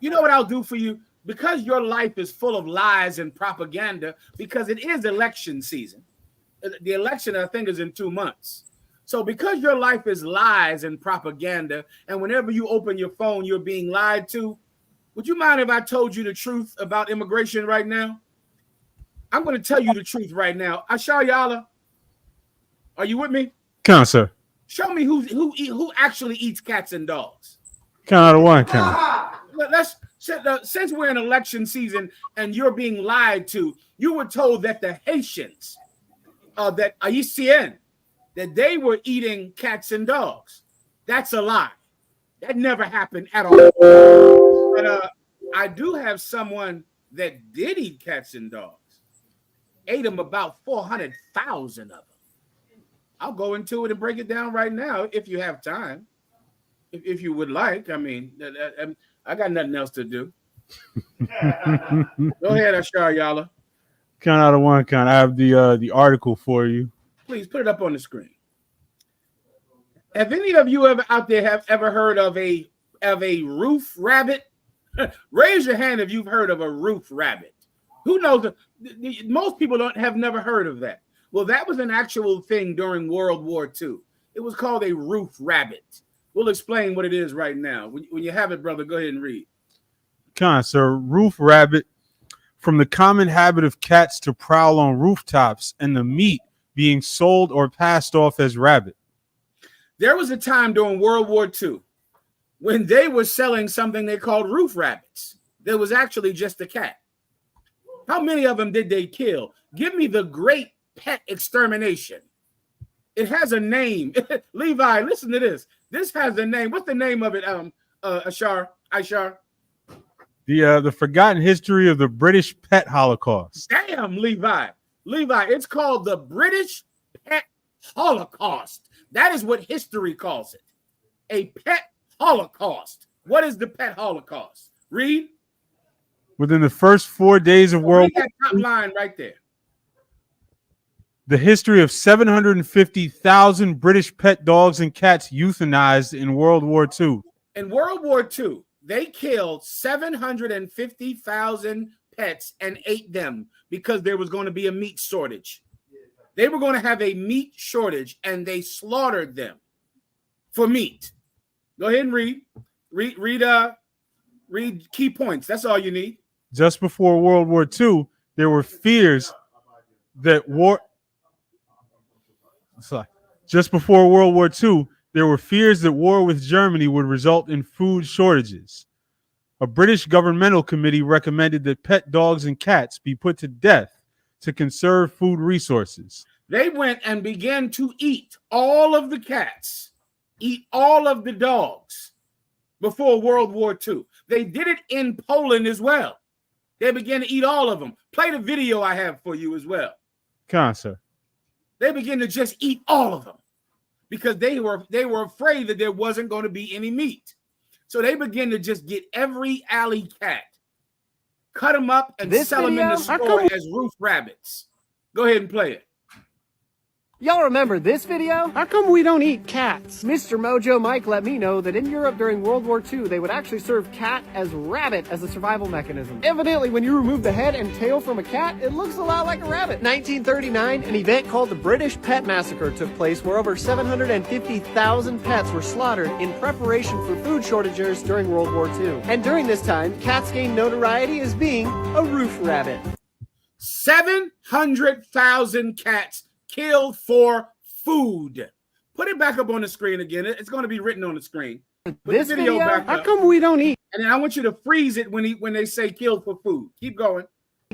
E: You know what I'll do for you? Because your life is full of lies and propaganda, because it is election season. The election, I think, is in 2 months. So because your life is lies and propaganda, and whenever you open your phone, you're being lied to, would you mind if I told you the truth about immigration right now? I'm going to tell you the truth right now. Ashar Yala, are you with me?
G: Come on, sir.
E: Show me who actually eats cats and dogs.
G: Count out of one count.
E: Let's since we're in election season and you're being lied to, you were told that the Haitians, that ISUPK, that they were eating cats and dogs. That's a lie. That never happened at all. But I do have someone that did eat cats and dogs. Ate them about 400,000 of them. I'll go into it and break it down right now if you have time. If you would like. I mean, I got nothing else to do. Go ahead, Ashar Yala.
G: Count out of one count. I have the article for you.
E: Please put it up on the screen. Have any of you out there have ever heard of a roof rabbit? Raise your hand if you've heard of a roof rabbit. Who knows? Most people have never heard of that. Well, that was an actual thing during World War II. It was called a roof rabbit. We'll explain what it is right now. When you have it, brother, go ahead and read.
G: Come on, sir. Roof rabbit, from the common habit of cats to prowl on rooftops and the meat being sold or passed off as rabbit.
E: There was a time during World War II when they were selling something they called roof rabbits. There was actually just a cat. How many of them did they kill? Give me the great pet extermination. It has a name. Levi, listen to this. This has a name. What's the name of it, Ashar?
G: The forgotten history of the British pet Holocaust.
E: Damn, Levi, it's called the British Pet Holocaust. That is what history calls it. A pet Holocaust. What is the pet Holocaust? Read.
G: Within the first 4 days of World War
E: II, top line right there.
G: The history of 750,000 British pet dogs and cats euthanized in World War II.
E: In World War II, they killed 750,000 pets and ate them because there was going to be a meat shortage. They were going to have a meat shortage and they slaughtered them for meat. Go ahead and read key points. That's all you need.
G: Just before World War II, there were fears that war. Just before World War II, there were fears that war with Germany would result in food shortages. A British governmental committee recommended that pet dogs and cats be put to death to conserve food resources.
E: They went and began to eat all of the cats, eat all of the dogs before World War II. They did it in Poland as well. They began to eat all of them. Play the video I have for you as well.
G: Come on, sir.
E: They began to just eat all of them because they were afraid that there wasn't going to be any meat. So they began to just get every alley cat, cut them up, and sell them in the store as roof rabbits. Go ahead and play it.
O: Y'all remember this video? How come we don't eat cats? Mr. Mojo Mike let me know that in Europe during World War II, they would actually serve cat as rabbit as a survival mechanism. Evidently, when you remove the head and tail from a cat, it looks a lot like a rabbit. 1939, an event called the British Pet Massacre took place where over 750,000 pets were slaughtered in preparation for food shortages during World War II. And during this time, cats gained notoriety as being a roof rabbit.
E: 700,000 cats killed for food. Put it back up on the screen again. It's going to be written on the screen. Put
O: this
E: the video back
O: how
E: up.
O: come we don't eat?
E: And then I want you to freeze it when they say killed for food. Keep going.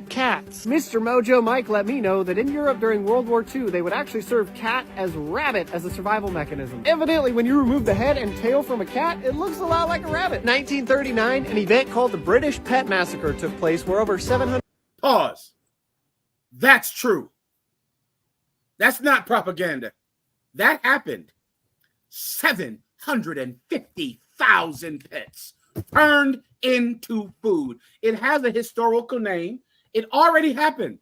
O: Cats. Mr. Mojo Mike let me know that in Europe during World War II, they would actually serve cat as rabbit as a survival mechanism. Evidently, when you remove the head and tail from a cat, it looks a lot like a rabbit. 1939, an event called the British Pet Massacre took place where over 700...
E: Pause. That's true. That's not propaganda. That happened. 750,000 100,000 pets turned into food. It has a historical name. It already happened.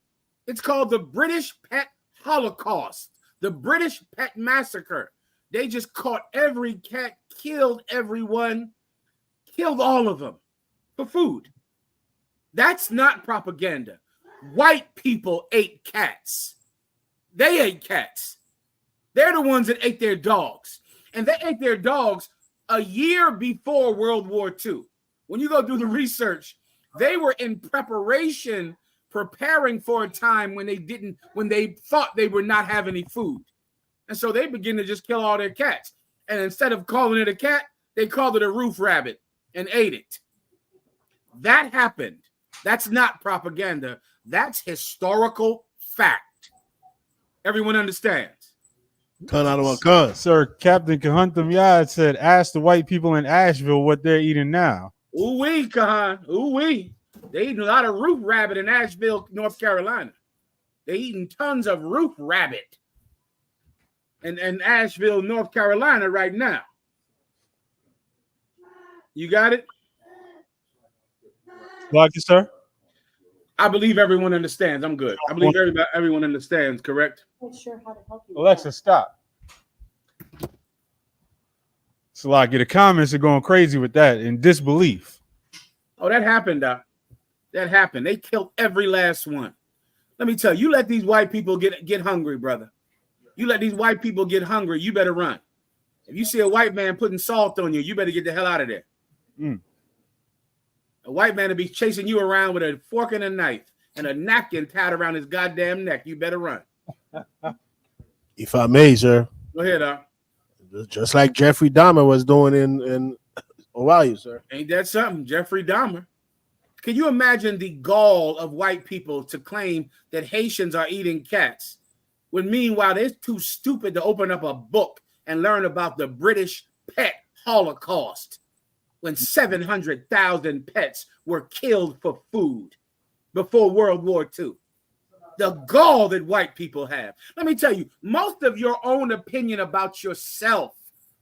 E: It's called the British Pet Holocaust, the British Pet Massacre. They just caught every cat, killed everyone, killed all of them for food. That's not propaganda. White people ate cats. They ate cats. They're the ones that ate their dogs. And they ate their dogs a year before World War II. When you go do the research, they were in preparation, preparing for a time when they thought they would not have any food. And so they begin to just kill all their cats. And instead of calling it a cat, they called it a roof rabbit and ate it. That happened. That's not propaganda. That's historical fact. Everyone understands.
G: Sir, Captain Kahuntham Yad said, ask the white people in Asheville what they're eating now.
E: Ooh-wee, Kahan. Ooh-wee. They eating a lot of roof rabbit in Asheville, North Carolina. They eating tons of roof rabbit in Asheville, North Carolina right now. You got it?
G: Like it, sir?
E: I believe everyone understands. I'm good. I believe everyone understands, correct?
I: Not sure how to help you.
G: Alexa, stop. Salaki, the comments are going crazy with that in disbelief.
E: Oh, that happened, Doc. That happened. They killed every last one. Let me tell you, you let these white people get hungry, brother. You let these white people get hungry, you better run. If you see a white man putting salt on you, you better get the hell out of there. A white man will be chasing you around with a fork and a knife and a napkin tied around his goddamn neck. You better run.
J: If I may, sir.
E: Go ahead, Doc.
J: Just like Jeffrey Dahmer was doing in Ohio, sir.
E: Ain't that something? Jeffrey Dahmer. Can you imagine the gall of white people to claim that Haitians are eating cats, when meanwhile they're too stupid to open up a book and learn about the British Pet Holocaust, when 700,000 pets were killed for food before World War II? The gall that white people have. Let me tell you, most of your own opinion about yourself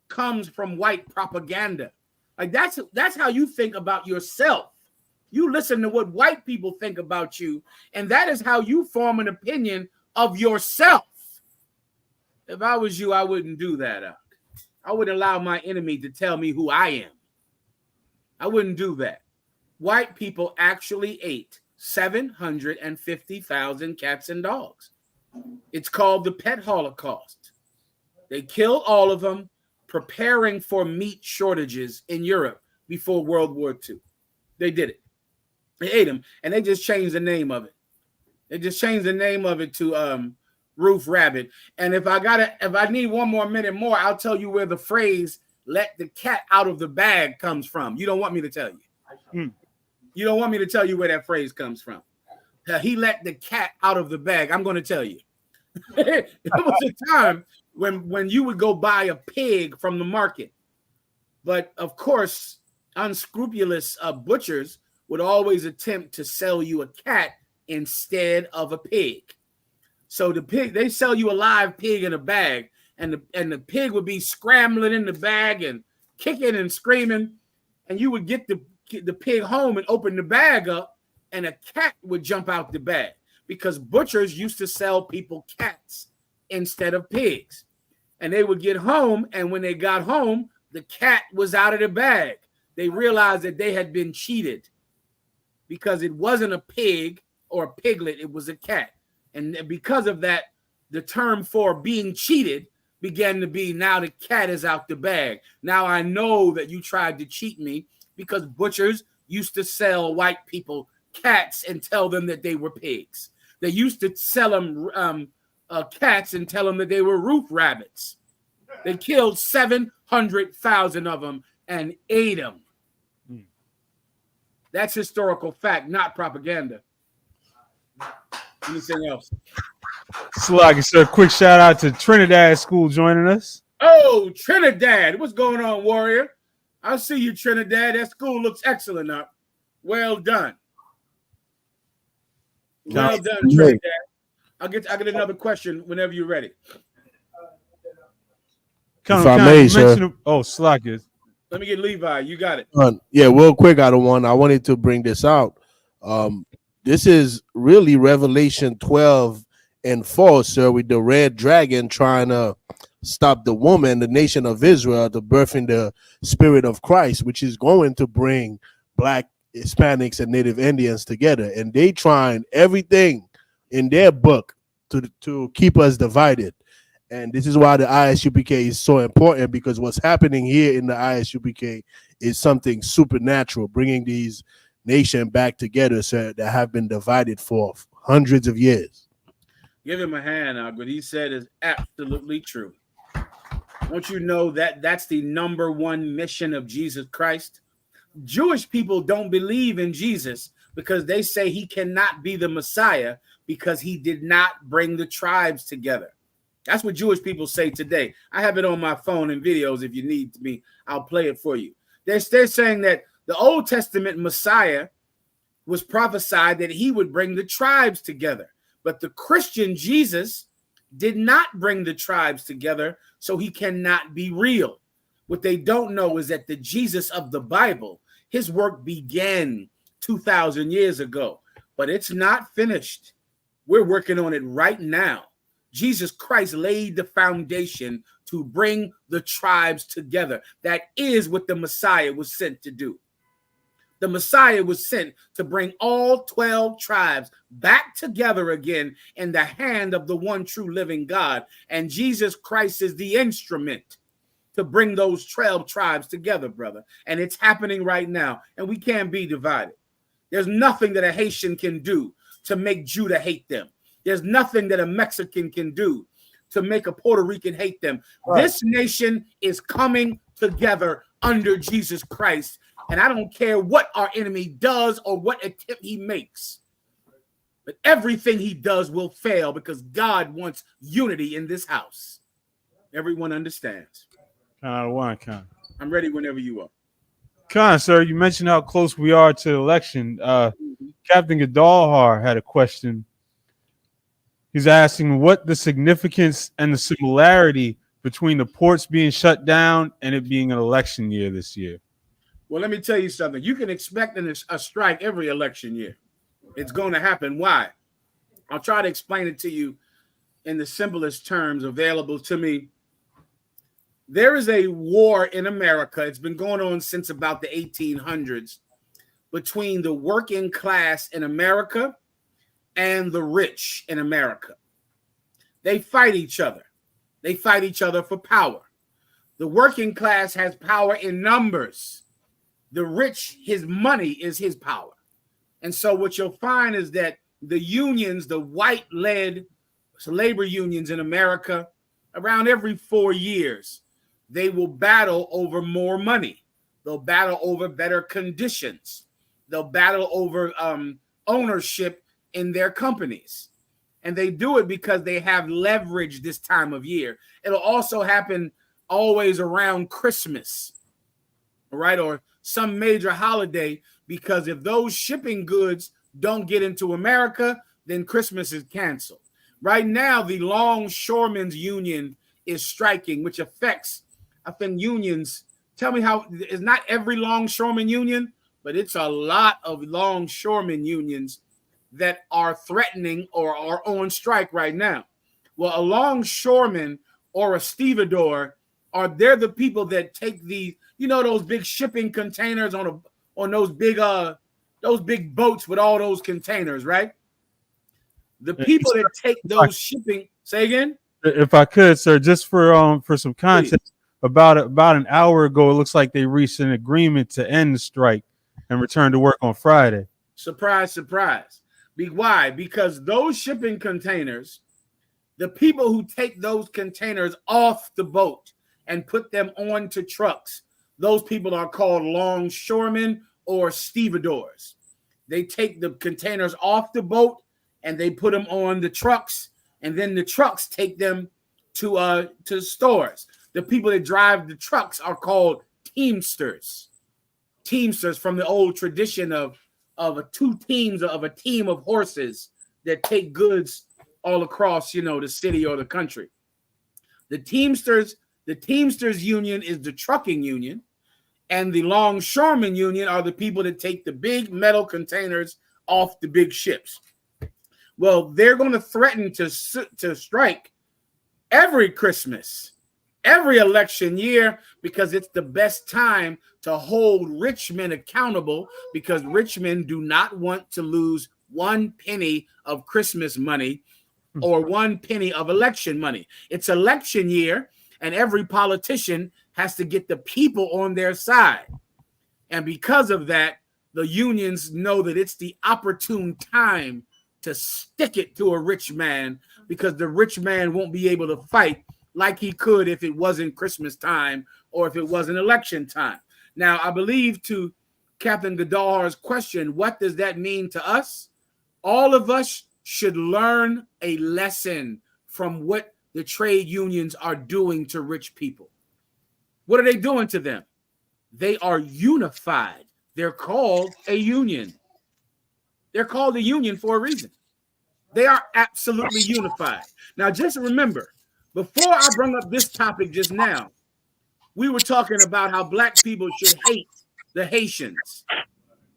E: comes from white propaganda. Like that's how you think about yourself. You listen to what white people think about you, and that is how you form an opinion of yourself. If I was you, I wouldn't do that. I wouldn't allow my enemy to tell me who I am. I wouldn't do that. White people actually ate 750,000 cats and dogs. It's called the Pet Holocaust. They killed all of them, preparing for meat shortages in Europe before World War II. They did it. They ate them, and they just changed the name of it. They just changed the name of it to roof rabbit. And if I need one more minute more, I'll tell you where the phrase "let the cat out of the bag" comes from. You don't want me to tell you. You don't want me to tell you where that phrase comes from. He let the cat out of the bag. I'm going to tell you. There was a time when you would go buy a pig from the market, but of course, unscrupulous butchers would always attempt to sell you a cat instead of a pig. So the pig, they sell you a live pig in a bag, and the pig would be scrambling in the bag and kicking and screaming, and you would get the pig home and open the bag up, and a cat would jump out the bag, because butchers used to sell people cats instead of pigs. And they would get home, and when they got home, the cat was out of the bag. They realized that they had been cheated, because it wasn't a pig or a piglet, it was a cat. And because of that, the term for being cheated began to be, now the cat is out the bag. Now I know that you tried to cheat me, because butchers used to sell white people cats and tell them that they were pigs. They used to sell them cats and tell them that they were roof rabbits. They killed 700,000 of them and ate them. That's historical fact, not propaganda. Anything else?
G: Sluggy, sir. Quick shout out to Trinidad School joining us.
E: Oh, Trinidad. What's going on, Warrior? I see you, Trinidad. That school looks excellent up. Well done. Well done, Trinidad. I'll get another question whenever you're ready.
G: If I may, sir. Oh, Sluggy.
E: Let me get Levi. You got it.
J: Yeah, real quick, I wanted to bring this out. This is really Revelation 12 and 4, sir, with the red dragon trying to stop the woman, the nation of Israel, to birthing the spirit of Christ, which is going to bring black, Hispanics, and Native Indians together. And they trying everything in their book to keep us divided. And this is why the ISUPK is so important, because what's happening here in the ISUPK is something supernatural, bringing these nations back together, sir, that have been divided for hundreds of years.
E: Give him a hand. What he said is absolutely true. Don't you know that that's the number one mission of Jesus Christ? Jewish people don't believe in Jesus because they say he cannot be the Messiah because he did not bring the tribes together. That's what Jewish people say today. I have it on my phone and videos. If you need me, I'll play it for you. They're saying that the Old Testament Messiah was prophesied that he would bring the tribes together. But the Christian Jesus did not bring the tribes together, so he cannot be real. What they don't know is that the Jesus of the Bible, his work began 2,000 years ago, but it's not finished. We're working on it right now. Jesus Christ laid the foundation to bring the tribes together. That is what the Messiah was sent to do. The Messiah was sent to bring all 12 tribes back together again in the hand of the one true living God. And Jesus Christ is the instrument to bring those 12 tribes together, brother. And it's happening right now. And we can't be divided. There's nothing that a Haitian can do to make Judah hate them. There's nothing that a Mexican can do to make a Puerto Rican hate them. Right. This nation is coming together under Jesus Christ. And I don't care what our enemy does or what attempt he makes. But everything he does will fail because God wants unity in this house. Everyone understands.
G: Con.
E: I'm ready whenever you are.
G: Con, sir, you mentioned how close we are to the election. Captain Gadalhar had a question. He's asking what the significance and the similarity between the ports being shut down and it being an election year this year.
E: Well, let me tell you something. You can expect a strike every election year. It's going to happen. Why? I'll try to explain it to you in the simplest terms available to me. There is a war in America. It's been going on since about the 1800s between the working class in America and the rich in America. They fight each other. They fight each other for power. The working class has power in numbers. The rich, his money is his power. And so what you'll find is that the unions, the white-led labor unions in America, around every 4 years, they will battle over more money. They'll battle over better conditions. They'll battle over ownership in their companies. And they do it because they have leverage this time of year. It'll also happen always around Christmas, right? Or some major holiday, because if those shipping goods don't get into America, then Christmas is canceled. Right now, the Longshoremen's Union is striking, which affects, I think, unions. Tell me how, it's not every longshoreman union, but it's a lot of longshoreman unions that are threatening or are on strike right now. Well, a longshoreman or a stevedore they're the people that take the, those big shipping containers on those big boats with all those containers, right? The people that take those shipping, say again?
G: If I could, sir, just for some context, about an hour ago, it looks like they reached an agreement to end the strike and return to work on Friday.
E: Surprise, surprise. Why? Because those shipping containers, the people who take those containers off the boat and put them onto trucks, those people are called longshoremen or stevedores. They take the containers off the boat and they put them on the trucks, and then the trucks take them to stores. The people that drive the trucks are called teamsters. Teamsters, from the old tradition of a team of horses that take goods all across, the city or the country. The Teamsters union is the trucking union, And the Longshoremen Union are the people that take the big metal containers off the big ships. Well, they're going to threaten to strike every Christmas, every election year, because it's the best time to hold rich men accountable, because rich men do not want to lose 1 penny of Christmas money or 1 penny of election money. It's election year, and every politician has to get the people on their side. And because of that, the unions know that it's the opportune time to stick it to a rich man, because the rich man won't be able to fight like he could if it wasn't Christmas time or if it wasn't election time. Now, I believe to Captain Godar's question, what does that mean to us? All of us should learn a lesson from what the trade unions are doing to rich people. What are they doing to them? They are unified. They're called a union. They're called a union for a reason. They are absolutely unified. Now, just remember, before I brought up this topic just now, we were talking about how black people should hate the Haitians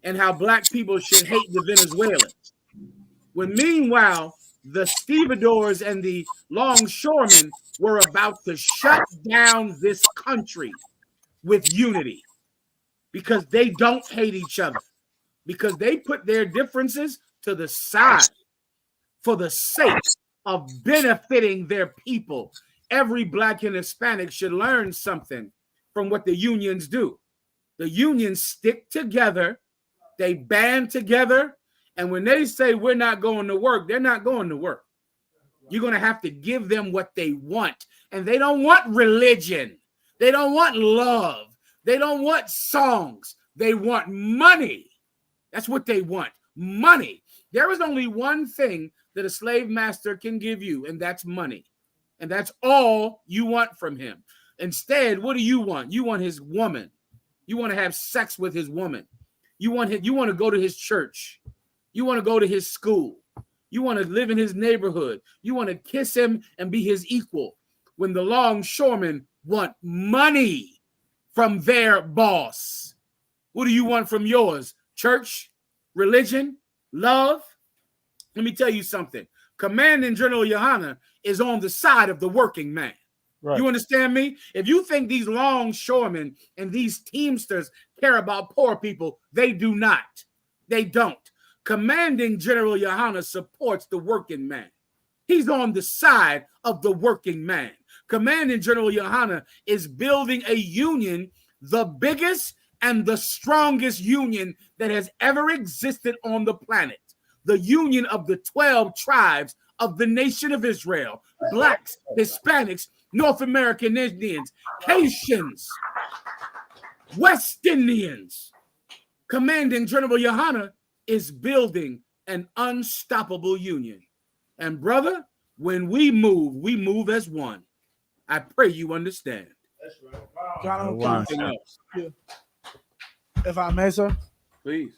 E: and how black people should hate the Venezuelans. When meanwhile, the stevedores and the longshoremen were about to shut down this country with unity, because they don't hate each other, because they put their differences to the side for the sake of benefiting their people. Every black and Hispanic should learn something from what the unions do. The unions stick together, they band together, and when they say we're not going to work, they're not going to work. You're going to have to give them what they want. And they don't want religion. They don't want love. They don't want songs. They want money. That's what they want. Money. There is only one thing that a slave master can give you, and that's money. And that's all you want from him. Instead, what do you want? You want his woman. You want to have sex with his woman. You want to go to his church. You want to go to his school. You want to live in his neighborhood. You want to kiss him and be his equal. When the longshoremen want money from their boss, what do you want from yours? Church, religion, love? Let me tell you something. Commanding General Yohana is on the side of the working man. Right. You understand me? If you think these longshoremen and these teamsters care about poor people, they do not. They don't. Commanding General Yohana supports the working man. He's on the side of the working man. Commanding General Yohana is building a union, the biggest and the strongest union that has ever existed on the planet. The union of the 12 tribes of the nation of Israel: blacks, Hispanics, North American Indians, Haitians, West Indians. Commanding General Yohana is building an unstoppable union. And brother, when we move as one. I pray you understand.
K: That's right. Wow. If I may, sir.
E: Please.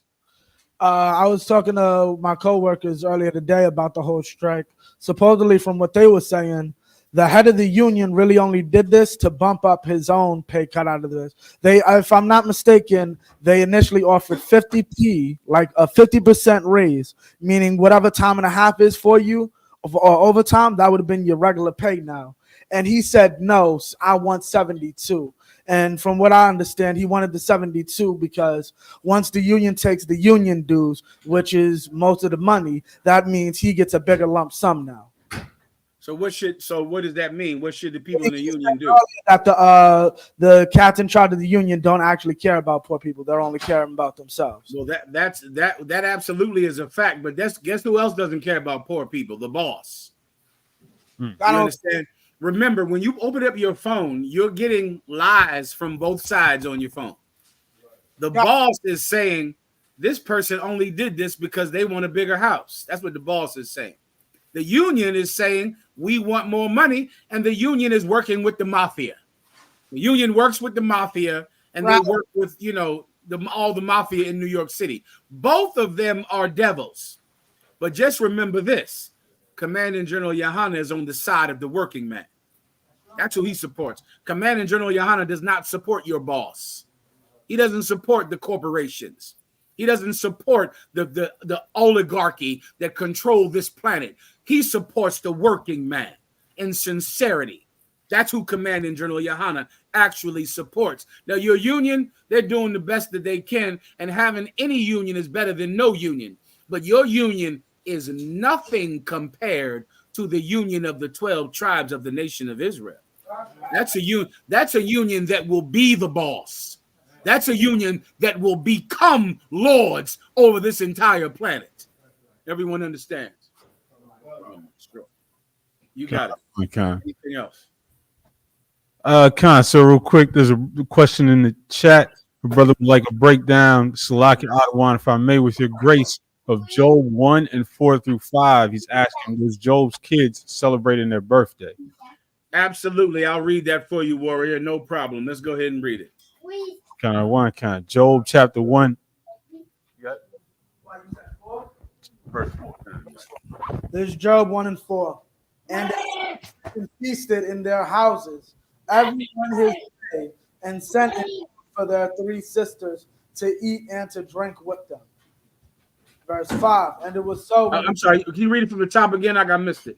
K: I was talking to my coworkers earlier today about the whole strike. Supposedly, from what they were saying, the head of the union really only did this to bump up his own pay cut out of this. They, if I'm not mistaken, they initially offered 50p, like a 50% raise, meaning whatever time and a half is for you or overtime, that would have been your regular pay now. And he said, no, I want 72. And from what I understand, he wanted the 72 because once the union takes the union dues, which is most of the money, that means he gets a bigger lump sum now.
E: So what does that mean? What should the people in the union do?
K: That the cats in charge of the union don't actually care about poor people. They're only caring about themselves.
E: Well, that absolutely is a fact. But guess who else doesn't care about poor people? The boss. You understand? Remember, when you open up your phone, you're getting lies from both sides on your phone. The boss is saying this person only did this because they want a bigger house. That's what the boss is saying. The union is saying we want more money, and the union is working with the mafia. The union works with the mafia, and they work with, all the mafia in New York City. Both of them are devils. But just remember this. Commanding General Yohana is on the side of the working man. That's who he supports. Commanding General Yohana does not support your boss. He doesn't support the corporations. He doesn't support the oligarchy that control this planet. He supports the working man in sincerity. That's who Commanding General Yohana actually supports. Now, your union, they're doing the best that they can, and having any union is better than no union. But your union is nothing compared to the union of the 12 tribes of the nation of Israel. That's a union that will be the boss. That's a union that will become lords over this entire planet. Everyone understands? You got it.
G: Okay.
E: Anything else?
G: So real quick, there's a question in the chat. My brother would like a breakdown, Salaki Adawan, if I may, with your grace, of Job 1 and 4 through 5. He's asking, was Job's kids celebrating their birthday?
E: Absolutely. I'll read that for you, warrior. No problem. Let's go ahead and read it.
G: Job chapter 1.
E: Verse 4.
K: There's Job 1 and 4. And they feasted in their houses, everyone his day, and sent in for their 3 sisters to eat and to drink with them. Verse 5. And it was so.
E: I'm sorry. Can you read it from the top again? I missed it.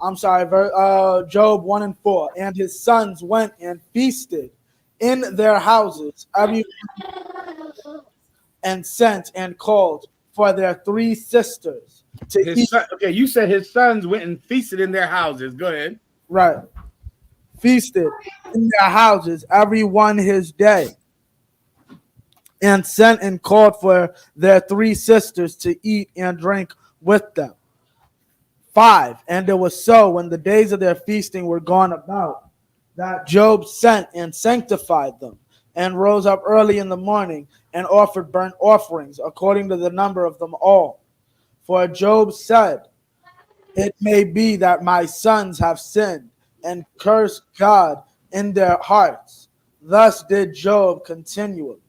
K: I'm sorry. Job 1 and 4. And his sons went and feasted in their houses, everyone, and sent and called for their 3 sisters to eat.
E: Okay, you said his sons went and feasted in their houses. Go ahead.
K: Right. Feasted in their houses, everyone his day, and sent and called for their 3 sisters to eat and drink with them. 5. And it was so, when the days of their feasting were gone about, that Job sent and sanctified them, and rose up early in the morning, and offered burnt offerings according to the number of them all. For Job said, it may be that my sons have sinned, and cursed God in their hearts. Thus did Job continually.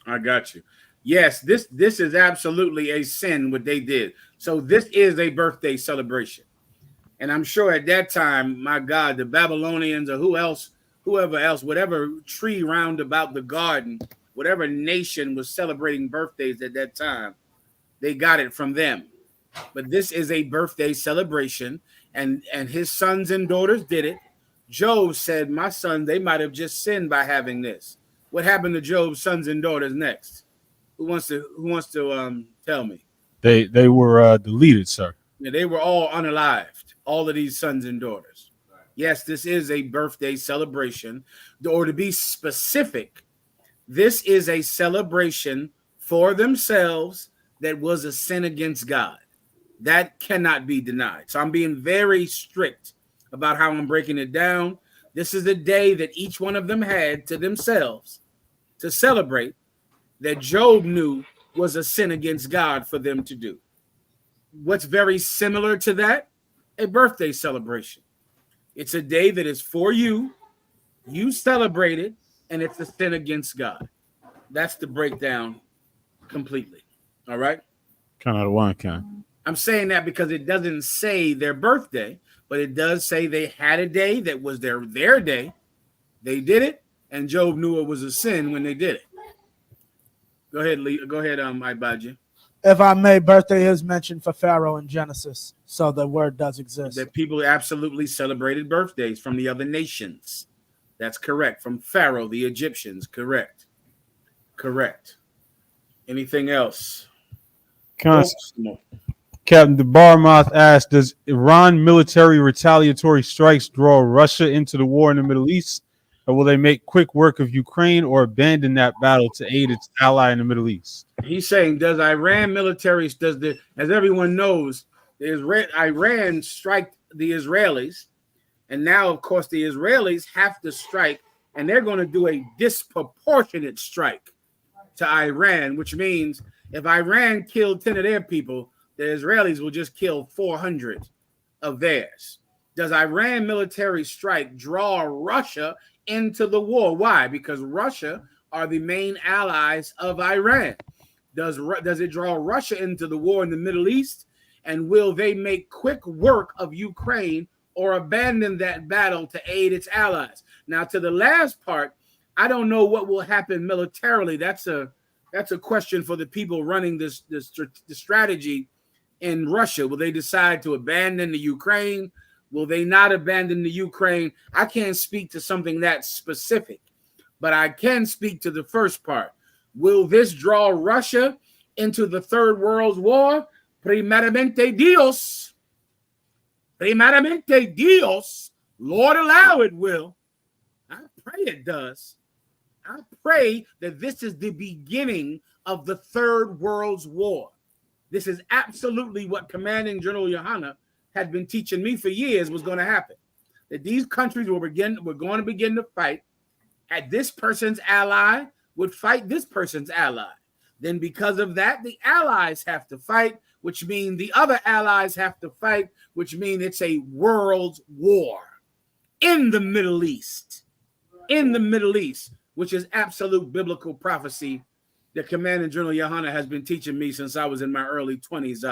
E: I got you. Yes, this is absolutely a sin what they did. So this is a birthday celebration. And I'm sure at that time, my God, the Babylonians or whoever else, whatever tree round about the garden, whatever nation was celebrating birthdays at that time, they got it from them. But this is a birthday celebration, and his sons and daughters did it. Job said, my son, they might have just sinned by having this. What happened to Job's sons and daughters next? Who wants to tell me?
G: They were deleted, sir.
E: Yeah, they were all unalived, all of these sons and daughters. Yes, this is a birthday celebration. Or to be specific, this is a celebration for themselves that was a sin against God. That cannot be denied. So I'm being very strict about how I'm breaking it down. This is a day that each one of them had to themselves to celebrate that Job knew was a sin against God for them to do. What's very similar to that? A birthday celebration. It's a day that is for you. You celebrate it, and it's a sin against God. That's the breakdown completely. All right?
G: Kind of one kind.
E: I'm saying that because it doesn't say their birthday, but it does say they had a day that was their day. They did it, and Job knew it was a sin when they did it. Go ahead, Lee. Go ahead, Ibaji.
K: If I may, birthday is mentioned for Pharaoh in Genesis, so the word does exist.
E: That people absolutely celebrated birthdays from the other nations. That's correct. From Pharaoh, the Egyptians. Correct. Anything else?
G: Captain DeBarmouth asked, does Iran military retaliatory strikes draw Russia into the war in the Middle East? Or will they make quick work of Ukraine or abandon that battle to aid its ally in the Middle East?
E: He's saying, does Iran military, as everyone knows, Iran strike the Israelis, and now, of course, the Israelis have to strike, and they're going to do a disproportionate strike to Iran, which means if Iran killed 10 of their people, the Israelis will just kill 400 of theirs. Does Iran military strike draw Russia into the war? Why? Because Russia are the main allies of Iran. Does it draw Russia into the war in the Middle East? And will they make quick work of Ukraine or abandon that battle to aid its allies? Now, to the last part, I don't know what will happen militarily. That's a question for the people running this strategy in Russia. Will they decide to abandon the Ukraine? Will they not abandon the Ukraine? I can't speak to something that specific, but I can speak to the first part. Will this draw Russia into the Third World War? Primeramente Dios. Primeramente Dios. Lord allow it will. I pray it does. I pray that this is the beginning of the Third World War. This is absolutely what Commanding General Yohana had been teaching me for years was going to happen. That these countries were going to begin to fight, and this person's ally would fight this person's ally. Then because of that, the allies have to fight, which means the other allies have to fight, which means it's a world war in the Middle East. In the Middle East, which is absolute biblical prophecy that Commanding General Yohana has been teaching me since I was in my early 20s.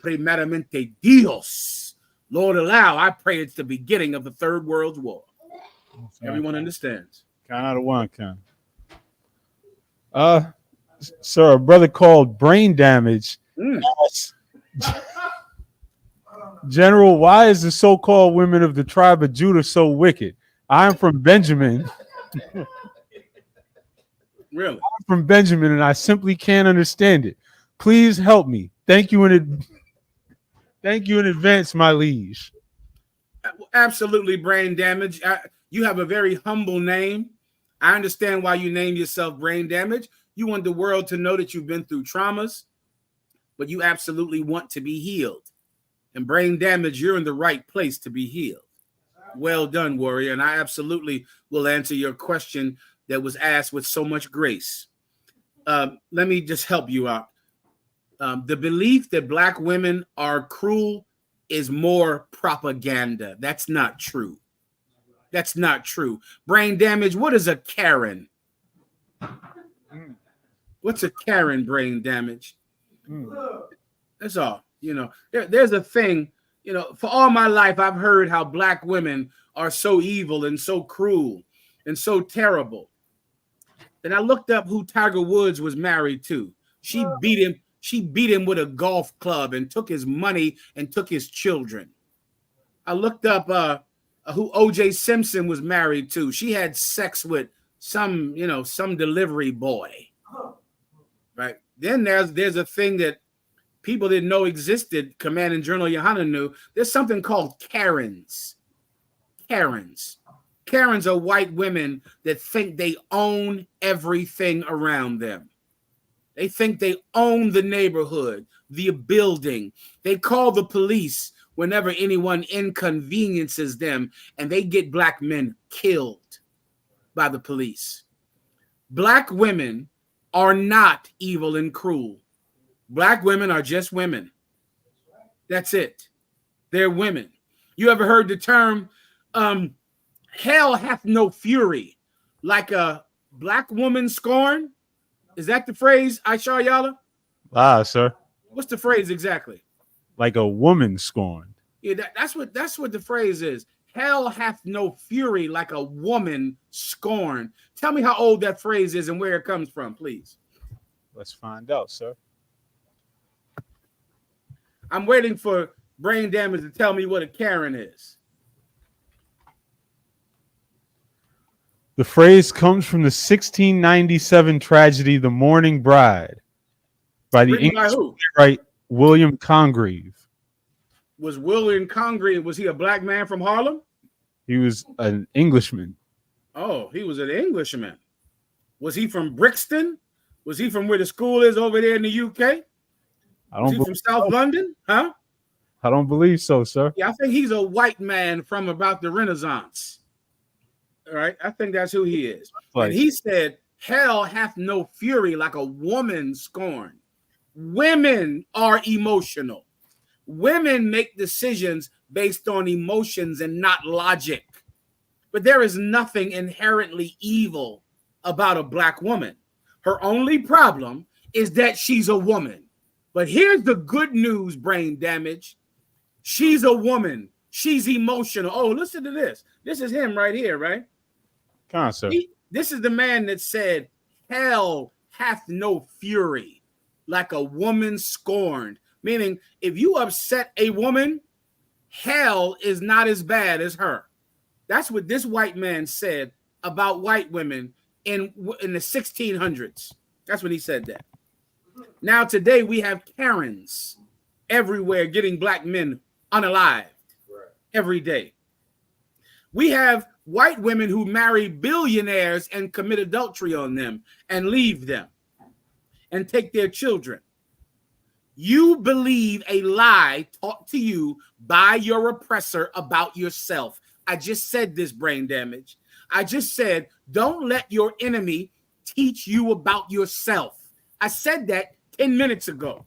E: Primeramente Dios. Lord allow, I pray it's the beginning of the Third World War. Everyone understands.
G: Count out of one, count. Sir, a brother called Brain Damage asks, General, why is the so-called women of the tribe of Judah so wicked? I am from Benjamin.
E: Really?
G: I'm from Benjamin, and I simply can't understand it. Please help me. Thank you in advance, my liege.
E: Absolutely, Brain Damage. You have a very humble name. I understand why you name yourself Brain Damage. You want the world to know that you've been through traumas, but you absolutely want to be healed. And Brain Damage, you're in the right place to be healed. Well done, warrior. And I absolutely will answer your question that was asked with so much grace. Let me just help you out. The belief that Black women are cruel is more propaganda. That's not true. That's not true. Brain Damage, what is a Karen? What's a Karen, Brain Damage? That's all. You know, there's a thing, you know, for all my life, I've heard how Black women are so evil and so cruel and so terrible. And I looked up who Tiger Woods was married to. She beat him with a golf club and took his money and took his children. I looked up who O.J. Simpson was married to. She had sex with some delivery boy. Right. Then there's a thing that people didn't know existed. Commanding General Yohana knew. There's something called Karens. Karens are white women that think they own everything around them. They think they own the neighborhood, the building. They call the police whenever anyone inconveniences them, and they get Black men killed by the police. Black women are not evil and cruel. Black women are just women. That's it. They're women. You ever heard the term, hell hath no fury like a Black woman scorned? Is that the phrase, Aisha Yala?
G: Ah, sir.
E: What's the phrase exactly?
G: Like a woman scorned.
E: Yeah, that's what the phrase is. Hell hath no fury like a woman scorned. Tell me how old that phrase is and where it comes from, please.
G: Let's find out, sir.
E: I'm waiting for Brain Damage to tell me what a Karen is.
G: The phrase comes from the 1697 tragedy, The Mourning Bride, by the English playwright William Congreve.
E: Was William Congreve, was he a Black man from Harlem?
G: He was an Englishman.
E: Oh, he was an Englishman. Was he from Brixton? Was he from where the school is over there in the UK? Was he from South London? Huh?
G: I don't believe so, sir.
E: Yeah, I think he's a white man from about the Renaissance. All right, I think that's who he is. And he said, hell hath no fury like a woman scorned. Women are emotional. Women make decisions based on emotions and not logic. But there is nothing inherently evil about a Black woman. Her only problem is that she's a woman. But here's the good news, Brain Damage. She's a woman. She's emotional. Oh, listen to this. This is him right here, right?
G: Come on, sir.
E: This is the man that said, hell hath no fury like a woman scorned. Meaning, if you upset a woman, hell is not as bad as her. That's what this white man said about white women in the 1600s. That's when he said that. Now today we have Karens everywhere getting black men unalived every day. We have white women who marry billionaires and commit adultery on them and leave them and take their children. You believe a lie taught to you by your oppressor about yourself. I just said this, brain damage. I just said, don't let your enemy teach you about yourself. I said that 10 minutes ago.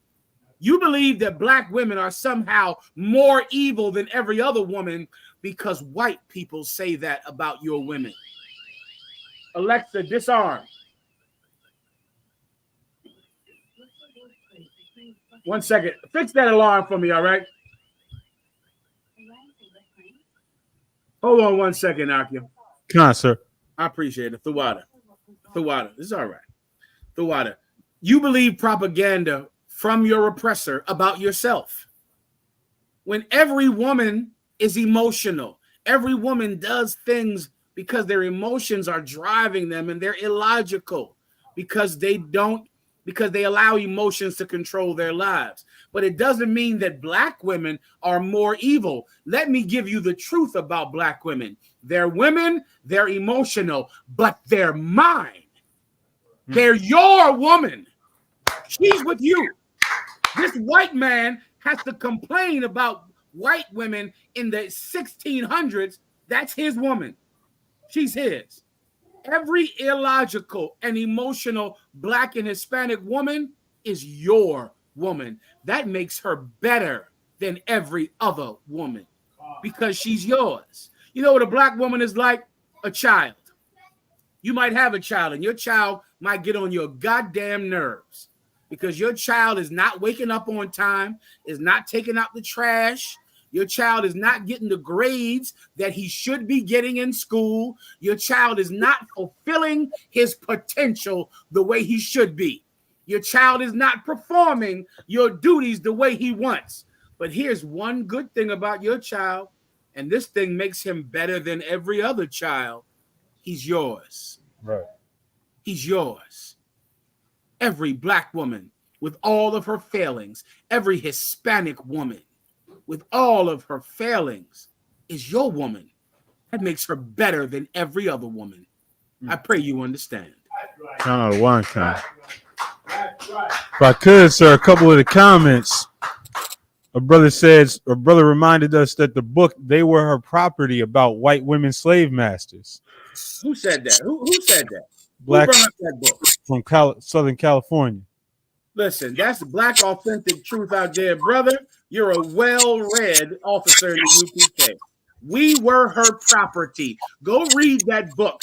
E: You believe that black women are somehow more evil than every other woman because white people say that about your women. Alexa, disarm. 1 second. Fix that alarm for me, all right? Hold on 1 second, Akia.
G: Come on, sir.
E: I appreciate it. Thawada, this is all right. Thawada, you believe propaganda from your oppressor about yourself. When every woman is emotional, every woman does things because their emotions are driving them and they're illogical because they allow emotions to control their lives. But it doesn't mean that black women are more evil. Let me give you the truth about black women. They're women, they're emotional, but they're mine. They're your woman. She's with you. This white man has to complain about white women in the 1600s. That's his woman. She's his. Every illogical and emotional black and Hispanic woman is your woman. That makes her better than every other woman because she's yours. You know what a black woman is like? A child. You might have a child and your child might get on your goddamn nerves because your child is not waking up on time, is not taking out the trash. Your child is not getting the grades that he should be getting in school. Your child is not fulfilling his potential the way he should be. Your child is not performing your duties the way he wants. But here's one good thing about your child, and this thing makes him better than every other child. He's yours.
G: Right.
E: He's yours. Every black woman with all of her failings, every Hispanic woman with all of her failings is your woman. That makes her better than every other woman. I pray you understand.
G: Kind of one kind. If I could, sir, a couple of the comments. A brother reminded us that the book "They Were Her Property" about white women slave masters.
E: Who said that? Who said that?
G: Black
E: Who brought up that book?
G: From Southern California.
E: Listen, that's black authentic truth out there, brother. You're a well-read officer in the UPK. We were her property. Go read that book.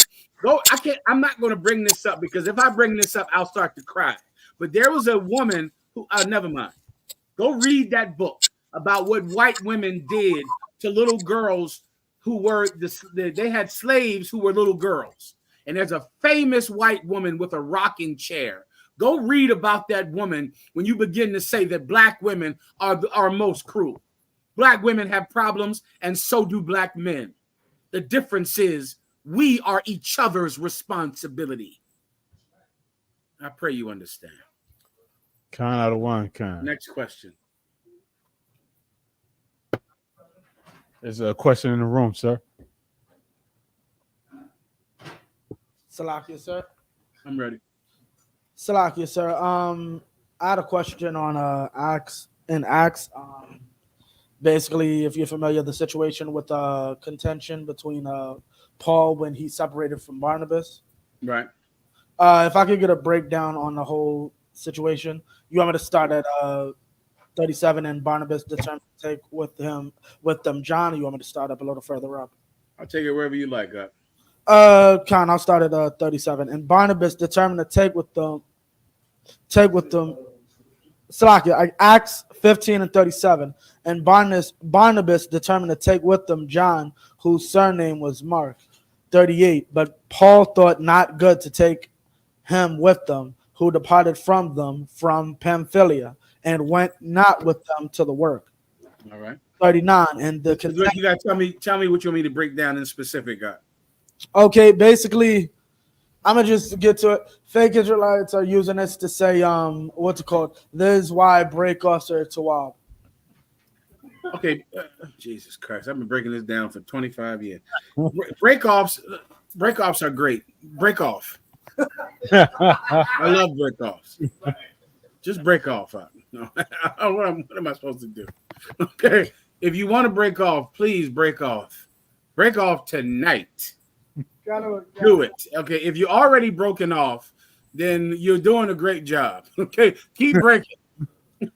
E: I'm not going to bring this up because if I bring this up, I'll start to cry. But there was a woman who, never mind. Go read that book about what white women did to little girls who were, they had slaves who were little girls. And there's a famous white woman with a rocking chair. Go read about that woman when you begin to say that black women are most cruel. Black women have problems, and so do black men. The difference is we are each other's responsibility. I pray you understand.
G: Kind out of one kind.
E: Next question.
G: There's a question in the room, sir.
K: Salakia, sir.
E: I'm ready.
K: Salakia, sir. I had a question on Acts. Basically, if you're familiar, the situation with contention between Paul when he separated from Barnabas.
E: Right.
K: If I could get a breakdown on the whole situation, you want me to start at 37 and Barnabas determined to take with them John, or you want me to start up a little further up?
E: I'll take it wherever you like.
K: I'll start at 37. And Barnabas determined to take with them. Salakia, Acts 15 and 37. And Barnabas determined to take with them John, whose surname was Mark. 38. But Paul thought not good to take him with them, who departed from them from Pamphylia, and went not with them to the work.
E: All right.
K: 39. And the
E: You got to tell me what you want me to break down in specific, God.
K: Okay, basically, I'm gonna just get to it. Fake Israelites are using this to say, what's it called? This is why break-offs are tawab.
E: Okay, Jesus Christ, I've been breaking this down for 25 years. Break-offs are great. Break off. I love break-offs. Just break off. No, what am I supposed to do? Okay, if you want to break off, please break off. Break off tonight. Do it. Okay, if you're already broken off, then you're doing a great job. Okay, keep breaking.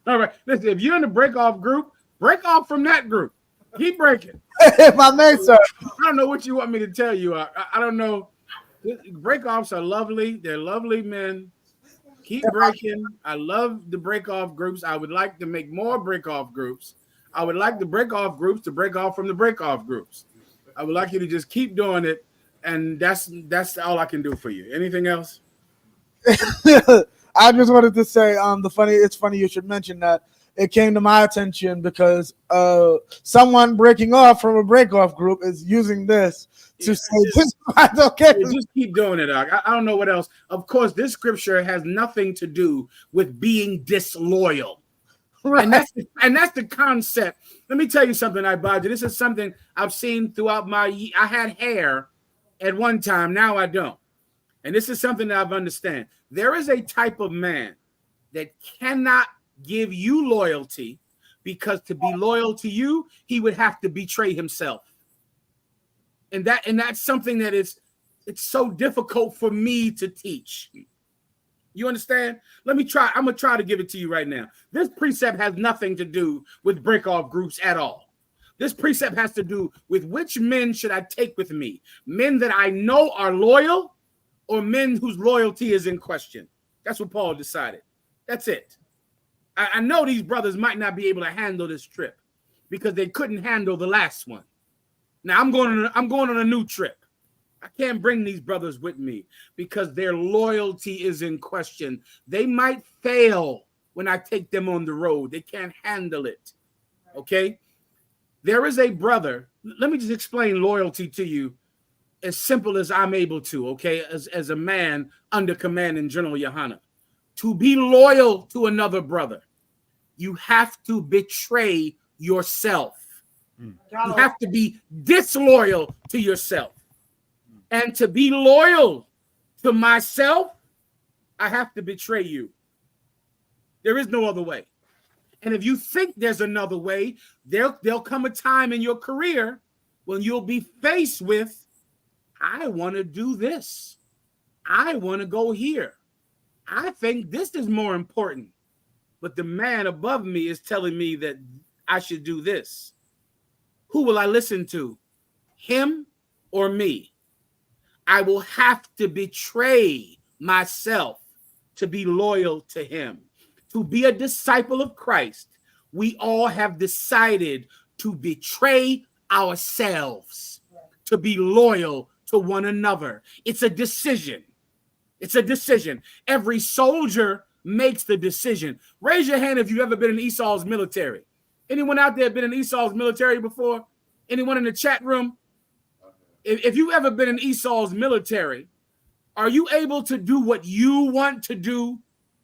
E: All right, listen, if you're in the break off group, break off from that group. Keep breaking.
K: My man, sir.
E: I don't know what you want me to tell you. I don't know. Break offs are lovely. They're lovely men. Keep breaking. I love the break off groups. I would like to make more break off groups. I would like the break off groups to break off from the break off groups. I would like you to just keep doing it. And that's all I can do for you. Anything else?
K: I just wanted to say, it's funny you should mention that. It came to my attention because someone breaking off from a break-off group is using this to say this is okay.
E: Just keep doing it. I don't know what else. Of course, this scripture has nothing to do with being disloyal. Right. And that's the concept. Let me tell you something, Ibaja. This is something I've seen throughout I had hair at one time, now I don't. And this is something that I've understand. There is a type of man that cannot give you loyalty because to be loyal to you, he would have to betray himself. And that's something that it's so difficult for me to teach. You understand? Let me try. I'm going to try to give it to you right now. This precept has nothing to do with break-off groups at all. This precept has to do with which men should I take with me? Men that I know are loyal or men whose loyalty is in question? That's what Paul decided. That's it. I know these brothers might not be able to handle this trip because they couldn't handle the last one. Now I'm going on a new trip. I can't bring these brothers with me because their loyalty is in question. They might fail when I take them on the road. They can't handle it. Okay? There is a brother. Let me just explain loyalty to you as simple as I'm able to, okay? As a man under command in General Yohana. To be loyal to another brother, you have to betray yourself. You have to be disloyal to yourself. And to be loyal to myself, I have to betray you. There is no other way. And if you think there's another way, there'll come a time in your career when you'll be faced with, I want to do this. I want to go here. I think this is more important. But the man above me is telling me that I should do this. Who will I listen to? Him or me? I will have to betray myself to be loyal to him. To be a disciple of Christ, we all have decided to betray ourselves, to be loyal to one another. It's a decision. It's a decision. Every soldier makes the decision. Raise your hand if you've ever been in Esau's military. Anyone out there been in Esau's military before? Anyone in the chat room? If you've ever been in Esau's military, are you able to do what you want to do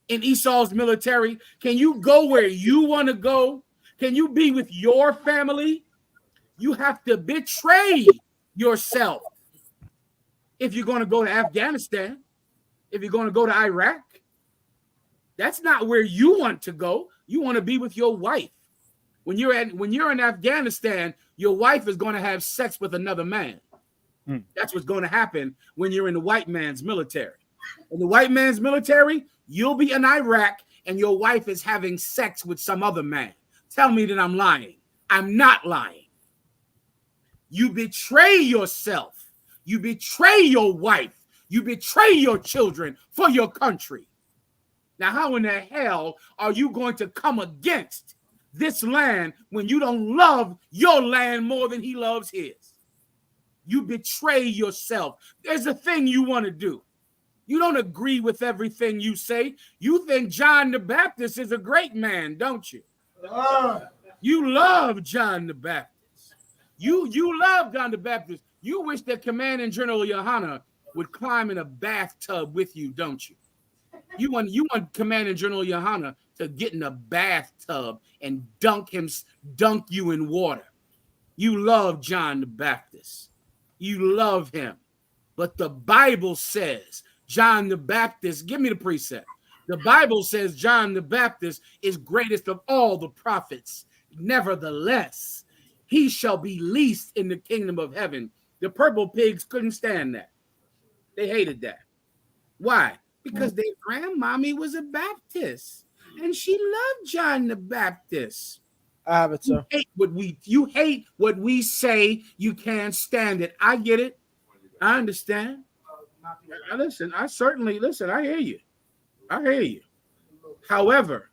E: in Esau's military? Can you go where you want to go? Can you be with your family? You have to betray yourself. If you're going to go to Afghanistan, if you're going to go to Iraq, that's not where you want to go. You want to be with your wife. When you're in Afghanistan, your wife is going to have sex with another man. That's what's going to happen when you're in the white man's military. In the white man's military, you'll be in Iraq and your wife is having sex with some other man. Tell me that I'm lying. I'm not lying. You betray yourself. You betray your wife. You betray your children for your country. Now, how in the hell are you going to come against this land when you don't love your land more than he loves his? you betray yourself. There's a thing you want to do. You don't agree with everything you say. You think John the Baptist is a great man, don't you? You love John the Baptist. You love John the Baptist. You wish that Commanding General Yohana would climb in a bathtub with you, don't you? You want Commanding General Yohana to get in a bathtub and dunk you in water. You love John the Baptist. You love him. But the Bible says John the Baptist, give me the precept. The Bible says John the Baptist is greatest of all the prophets. Nevertheless, he shall be least in the kingdom of heaven. The purple pigs couldn't stand that. They hated that. Why? Because their grandmommy was a Baptist and she loved John the Baptist.
K: I have it, sir.
E: You hate what we say. You can't stand it. I get it. I understand. Listen, I hear you. I hear you. However,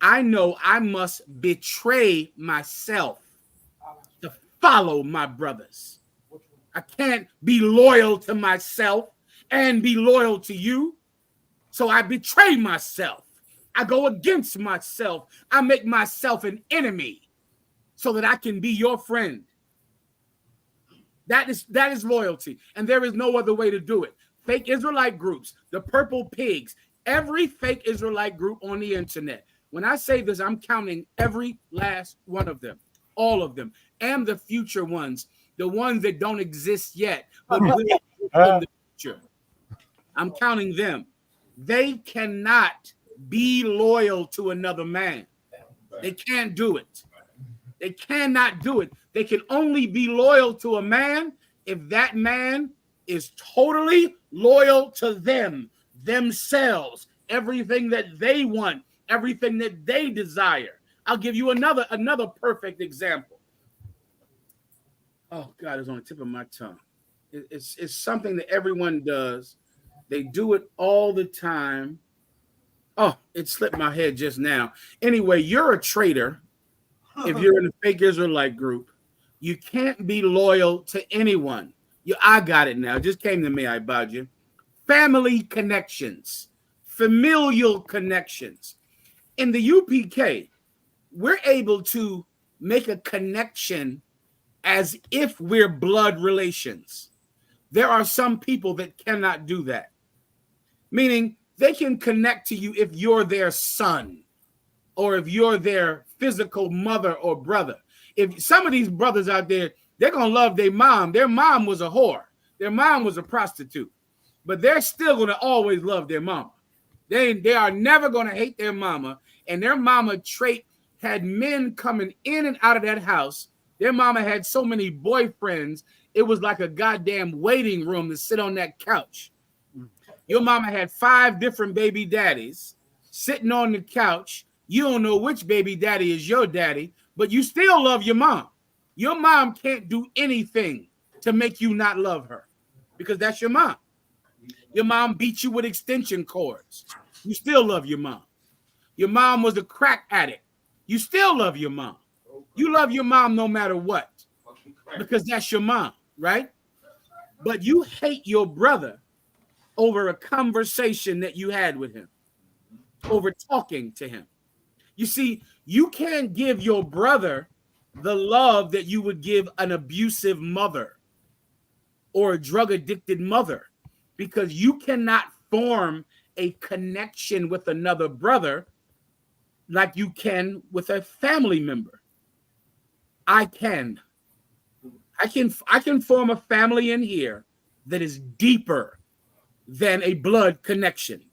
E: I know I must betray myself to follow my brothers. I can't be loyal to myself and be loyal to you. So I betray myself. I go against myself. I make myself an enemy so that I can be your friend. That is loyalty. And there is no other way to do it. Fake Israelite groups, the purple pigs, every fake Israelite group on the internet. When I say this, I'm counting every last one of them, all of them, and the future ones, the ones that don't exist yet, but will in the future. I'm counting them. They cannot be loyal to another man. They can't do it. They cannot do it. They can only be loyal to a man if that man is totally loyal to themselves, everything that they want, everything that they desire. I'll give you another perfect example. Oh God, it's on the tip of my tongue. It's something that everyone does. They do it all the time. Oh, it slipped my head just now. Anyway, you're a traitor if you're in a fake Israelite group. You can't be loyal to anyone. I got it now. It just came to me, I bought you. Family connections, familial connections. In the UPK, we're able to make a connection as if we're blood relations. There are some people that cannot do that. Meaning they can connect to you if you're their son or if you're their physical mother or brother. If some of these brothers out there, they're going to love their mom. Their mom was a whore. Their mom was a prostitute. But they're still going to always love their mama. They are never going to hate their mama. And their mama trait had men coming in and out of that house. Their mama had so many boyfriends, it was like a goddamn waiting room to sit on that couch. Your mama had 5 different baby daddies sitting on the couch. You don't know which baby daddy is your daddy, but you still love your mom. Your mom can't do anything to make you not love her because that's your mom. Your mom beat you with extension cords. You still love your mom. Your mom was a crack addict. You still love your mom. You love your mom no matter what because that's your mom, right? But you hate your brother over a conversation that you had with him, over talking to him. You see, you can't give your brother the love that you would give an abusive mother or a drug-addicted mother because you cannot form a connection with another brother like you can with a family member. I can form a family in here that is deeper than a blood connection,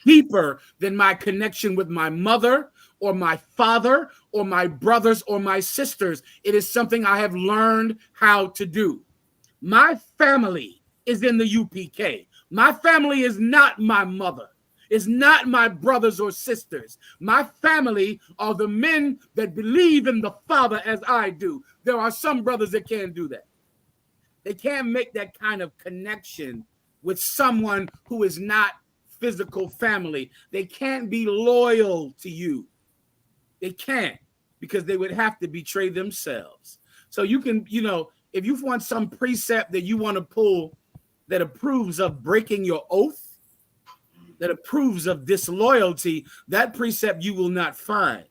E: deeper than my connection with my mother or my father or my brothers or my sisters. It is something I have learned how to do. My family is in the UPK. My family is not my mother. It's not my brothers or sisters. My family are the men that believe in the Father as I do. There are some brothers that can't do that. They can't make that kind of connection with someone who is not physical family. They can't be loyal to you. They can't because they would have to betray themselves. So you can, if you want some precept that you want to pull that approves of breaking your oath, that approves of disloyalty, that precept you will not find.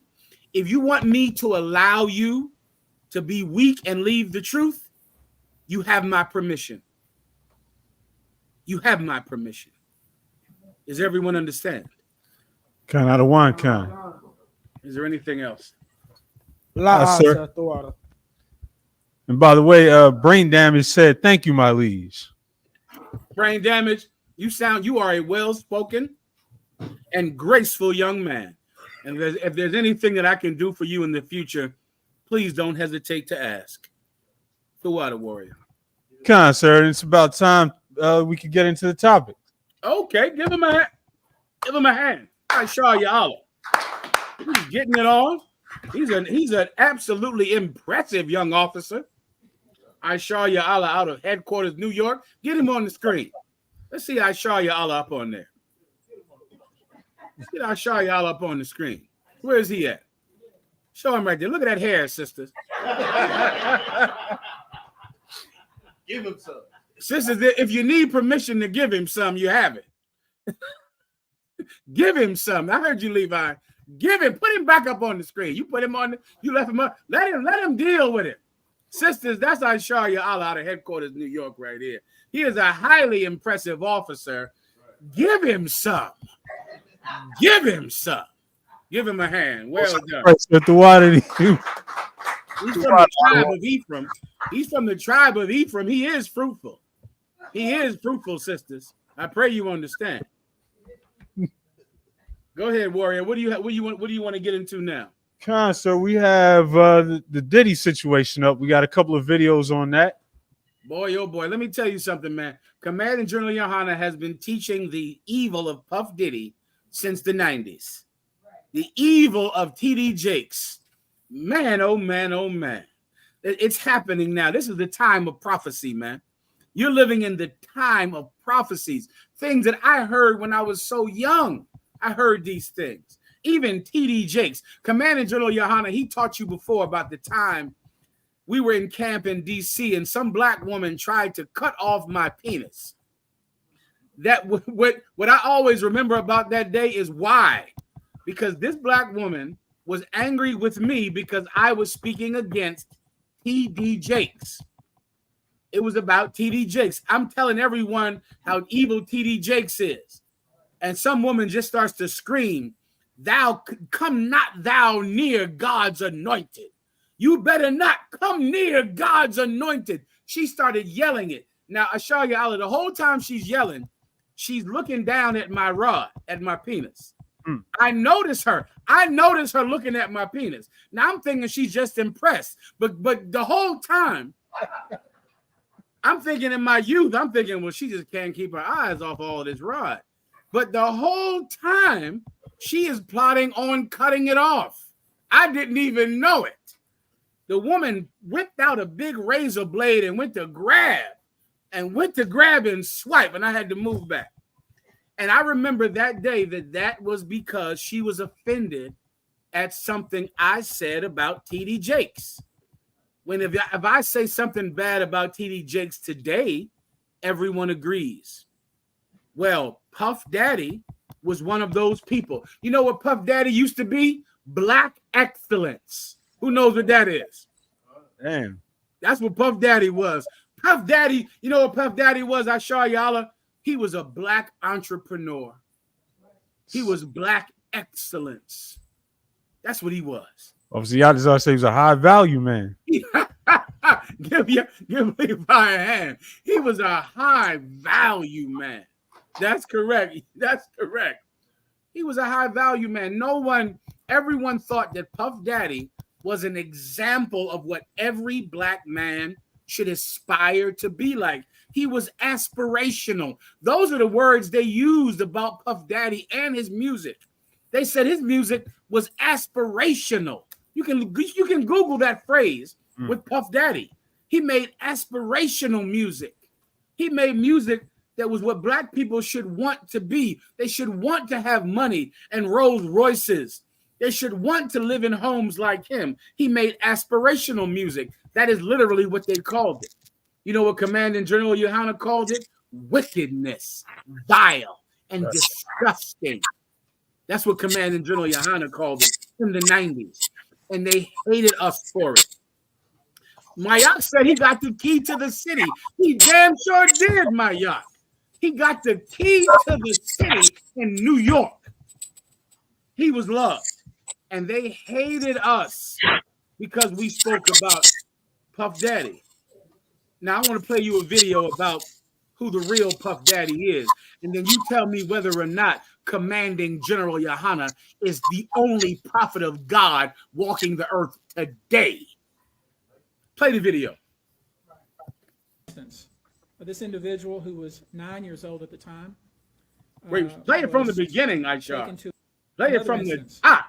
E: If you want me to allow you to be weak and leave the truth, you have my permission. You have my permission. Does everyone understand?
G: Kind out of one kind.
E: Is there anything else?
G: Sir. And by the way, Brain Damage said, "Thank you, my liege."
E: Brain Damage, you are a well-spoken and graceful young man. And if there's anything that I can do for you in the future, please don't hesitate to ask. The Water Warrior.
G: Kind, sir. It's about time we could get into the topic.
E: Okay, give him a hand. Give him a hand. I saw you all. He's getting it on. He's an absolutely impressive young officer. I saw you all out of headquarters, New York. Get him on the screen. Let's see I saw you all up on there. Let's get I saw you all up on the screen. Where is he at? Show him right there. Look at that hair, sisters.
J: Give him some.
E: Sisters, if you need permission to give him some, you have it. Give him some. I heard you, Levi. Give him. Put him back up on the screen. You put him on. You left him up. Let him deal with it. Sisters, that's Aisharia Allah out of headquarters, New York, right here. He is a highly impressive officer. Give him some. Give him some. Give him a hand. Well done.
G: He's from the
E: tribe of Ephraim. He's from the tribe of Ephraim. He is fruitful. He is fruitful, sisters. I pray you understand. Go ahead, Warrior. What do you want to get into now?
G: So we have the Diddy situation up. We got a couple of videos on that.
E: Boy, oh boy. Let me tell you something, man. Command and General Yohana has been teaching the evil of Puff Diddy since the 90s. The evil of TD Jakes. Man, oh man, oh man. It's happening now. This is the time of prophecy, man. You're living in the time of prophecies. Things that I heard when I was so young. I heard these things. Even TD Jakes, Commander General Yohana, he taught you before about the time we were in camp in D.C. and some black woman tried to cut off my penis. That what I always remember about that day is why. Because this black woman was angry with me because I was speaking against TD Jakes. It was about TD Jakes. I'm telling everyone how evil TD Jakes is. And some woman just starts to scream, "Thou come not thou near God's anointed. You better not come near God's anointed." She started yelling it. Now, Asharia Allah, the whole time she's yelling, she's looking down at my rod, at my penis. I notice her. I notice her looking at my penis. Now I'm thinking she's just impressed. But the whole time, I'm thinking in my youth, I'm thinking, well, she just can't keep her eyes off all of this rod. But the whole time, she is plotting on cutting it off. I didn't even know it. The woman whipped out a big razor blade and went to grab and swipe, and I had to move back. And I remember that day that was because she was offended at something I said about TD Jakes. When if I say something bad about TD Jakes today, everyone agrees. Well, Puff Daddy was one of those people. You know what Puff Daddy used to be? Black excellence. Who knows what that is?
G: Damn.
E: That's what Puff Daddy was. Puff Daddy, you know what Puff Daddy was? I saw y'all. He was a black entrepreneur. He was black excellence. That's what he was.
G: Obviously, y'all just say he was a high value man.
E: Give Levi a hand. He was a high value man. That's correct. That's correct. He was a high value man. Everyone thought that Puff Daddy was an example of what every black man should aspire to be like. He was aspirational. Those are the words they used about Puff Daddy and his music. They said his music was aspirational. You can Google that phrase with Puff Daddy. He made aspirational music. He made music that was what black people should want to be. They should want to have money and Rolls Royces. They should want to live in homes like him. He made aspirational music. That is literally what they called it. You know what Commanding General Yohana called it? Wickedness, vile, and disgusting. That's what Commanding General Yohana called it in the 90s. And they hated us for it. Mayak said he got the key to the city. He damn sure did, Mayak. He got the key to the city in New York. He was loved. And they hated us because we spoke about Puff Daddy. Now, I want to play you a video about who the real Puff Daddy is. And then you tell me whether or not Commanding General Yohana is the only prophet of God walking the earth today. Play the video.
P: This individual who was 9 years old at the time.
E: Wait, play it from the beginning, Aisha. Play it from the top.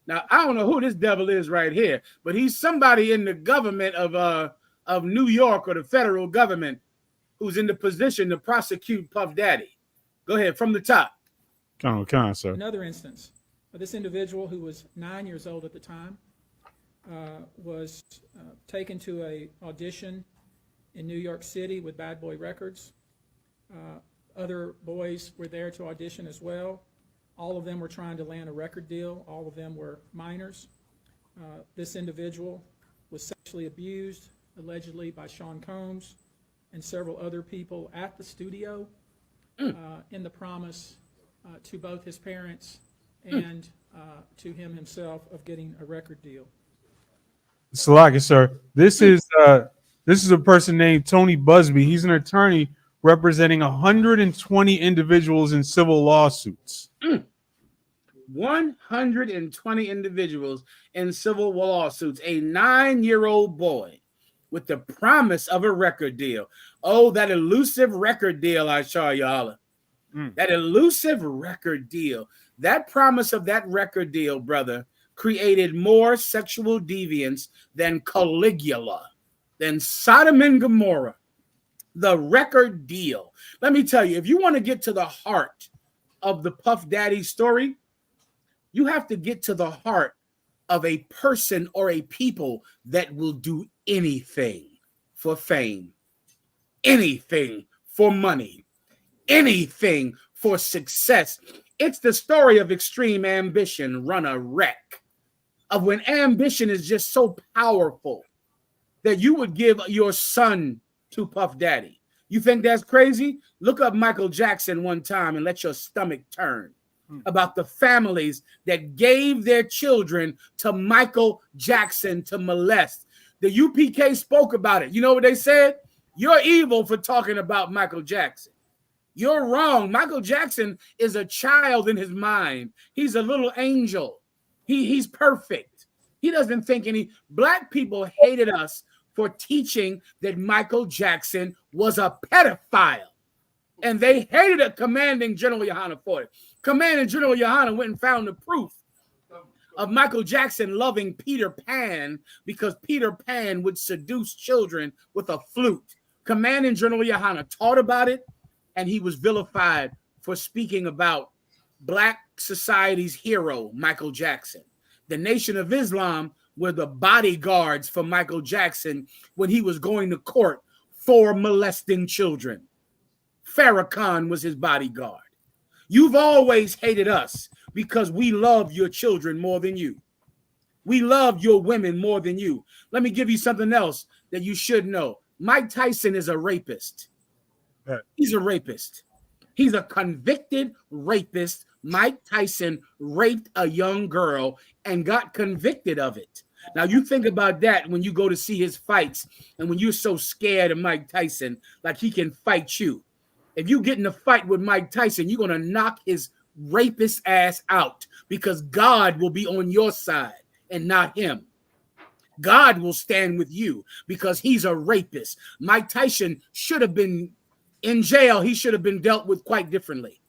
E: Now, I don't know who this devil is right here, but he's somebody in the government of New York or the federal government who's in the position to prosecute Puff Daddy. Go ahead, from the top.
G: Come on, sir.
P: Another instance. This individual who was 9 years old at the time was taken to an audition in New York City with Bad Boy Records. Other boys were there to audition as well. All of them were trying to land a record deal. All of them were minors. This individual was sexually abused, allegedly by Sean Combs and several other people at the studio in the promise to both his parents and to him himself of getting a record deal.
G: Salaki, sir. This is a person named Tony Busby. He's an attorney representing 120 individuals in civil lawsuits.
E: 120 individuals in civil lawsuits. A 9-year-old boy with the promise of a record deal. Oh, that elusive record deal, I saw y'all. That elusive record deal. That promise of that record deal, brother, created more sexual deviance than Caligula, than Sodom and Gomorrah. The record deal. Let me tell you, if you want to get to the heart of the Puff Daddy story, you have to get to the heart of a person or a people that will do anything for fame, anything for money, anything for success. It's the story of extreme ambition run a wreck, of when ambition is just so powerful that you would give your son to Puff Daddy. You think that's crazy? Look up Michael Jackson one time and let your stomach turn about the families that gave their children to Michael Jackson to molest. The UPK spoke about it. You know what they said? You're evil for talking about Michael Jackson. You're wrong. Michael Jackson is a child in his mind. He's a little angel. He's perfect. He doesn't think any. Black people hated us for teaching that Michael Jackson was a pedophile. And they hated a Commanding General Yohana for it. Commanding General Yohana went and found the proof of Michael Jackson loving Peter Pan because Peter Pan would seduce children with a flute. Commanding General Yohana taught about it, and he was vilified for speaking about Black society's hero, Michael Jackson. The Nation of Islam were the bodyguards for Michael Jackson when he was going to court for molesting children. Farrakhan was his bodyguard. You've always hated us because we love your children more than you. We love your women more than you. Let me give you something else that you should know. Mike Tyson is a rapist. He's a rapist. He's a convicted rapist. Mike Tyson raped a young girl and got convicted of it. Now, you think about that when you go to see his fights and when you're so scared of Mike Tyson, like he can fight you. If you get in a fight with Mike Tyson, you're going to knock his rapist ass out because God will be on your side and not him. God will stand with you because he's a rapist. Mike Tyson should have been in jail. He should have been dealt with quite differently.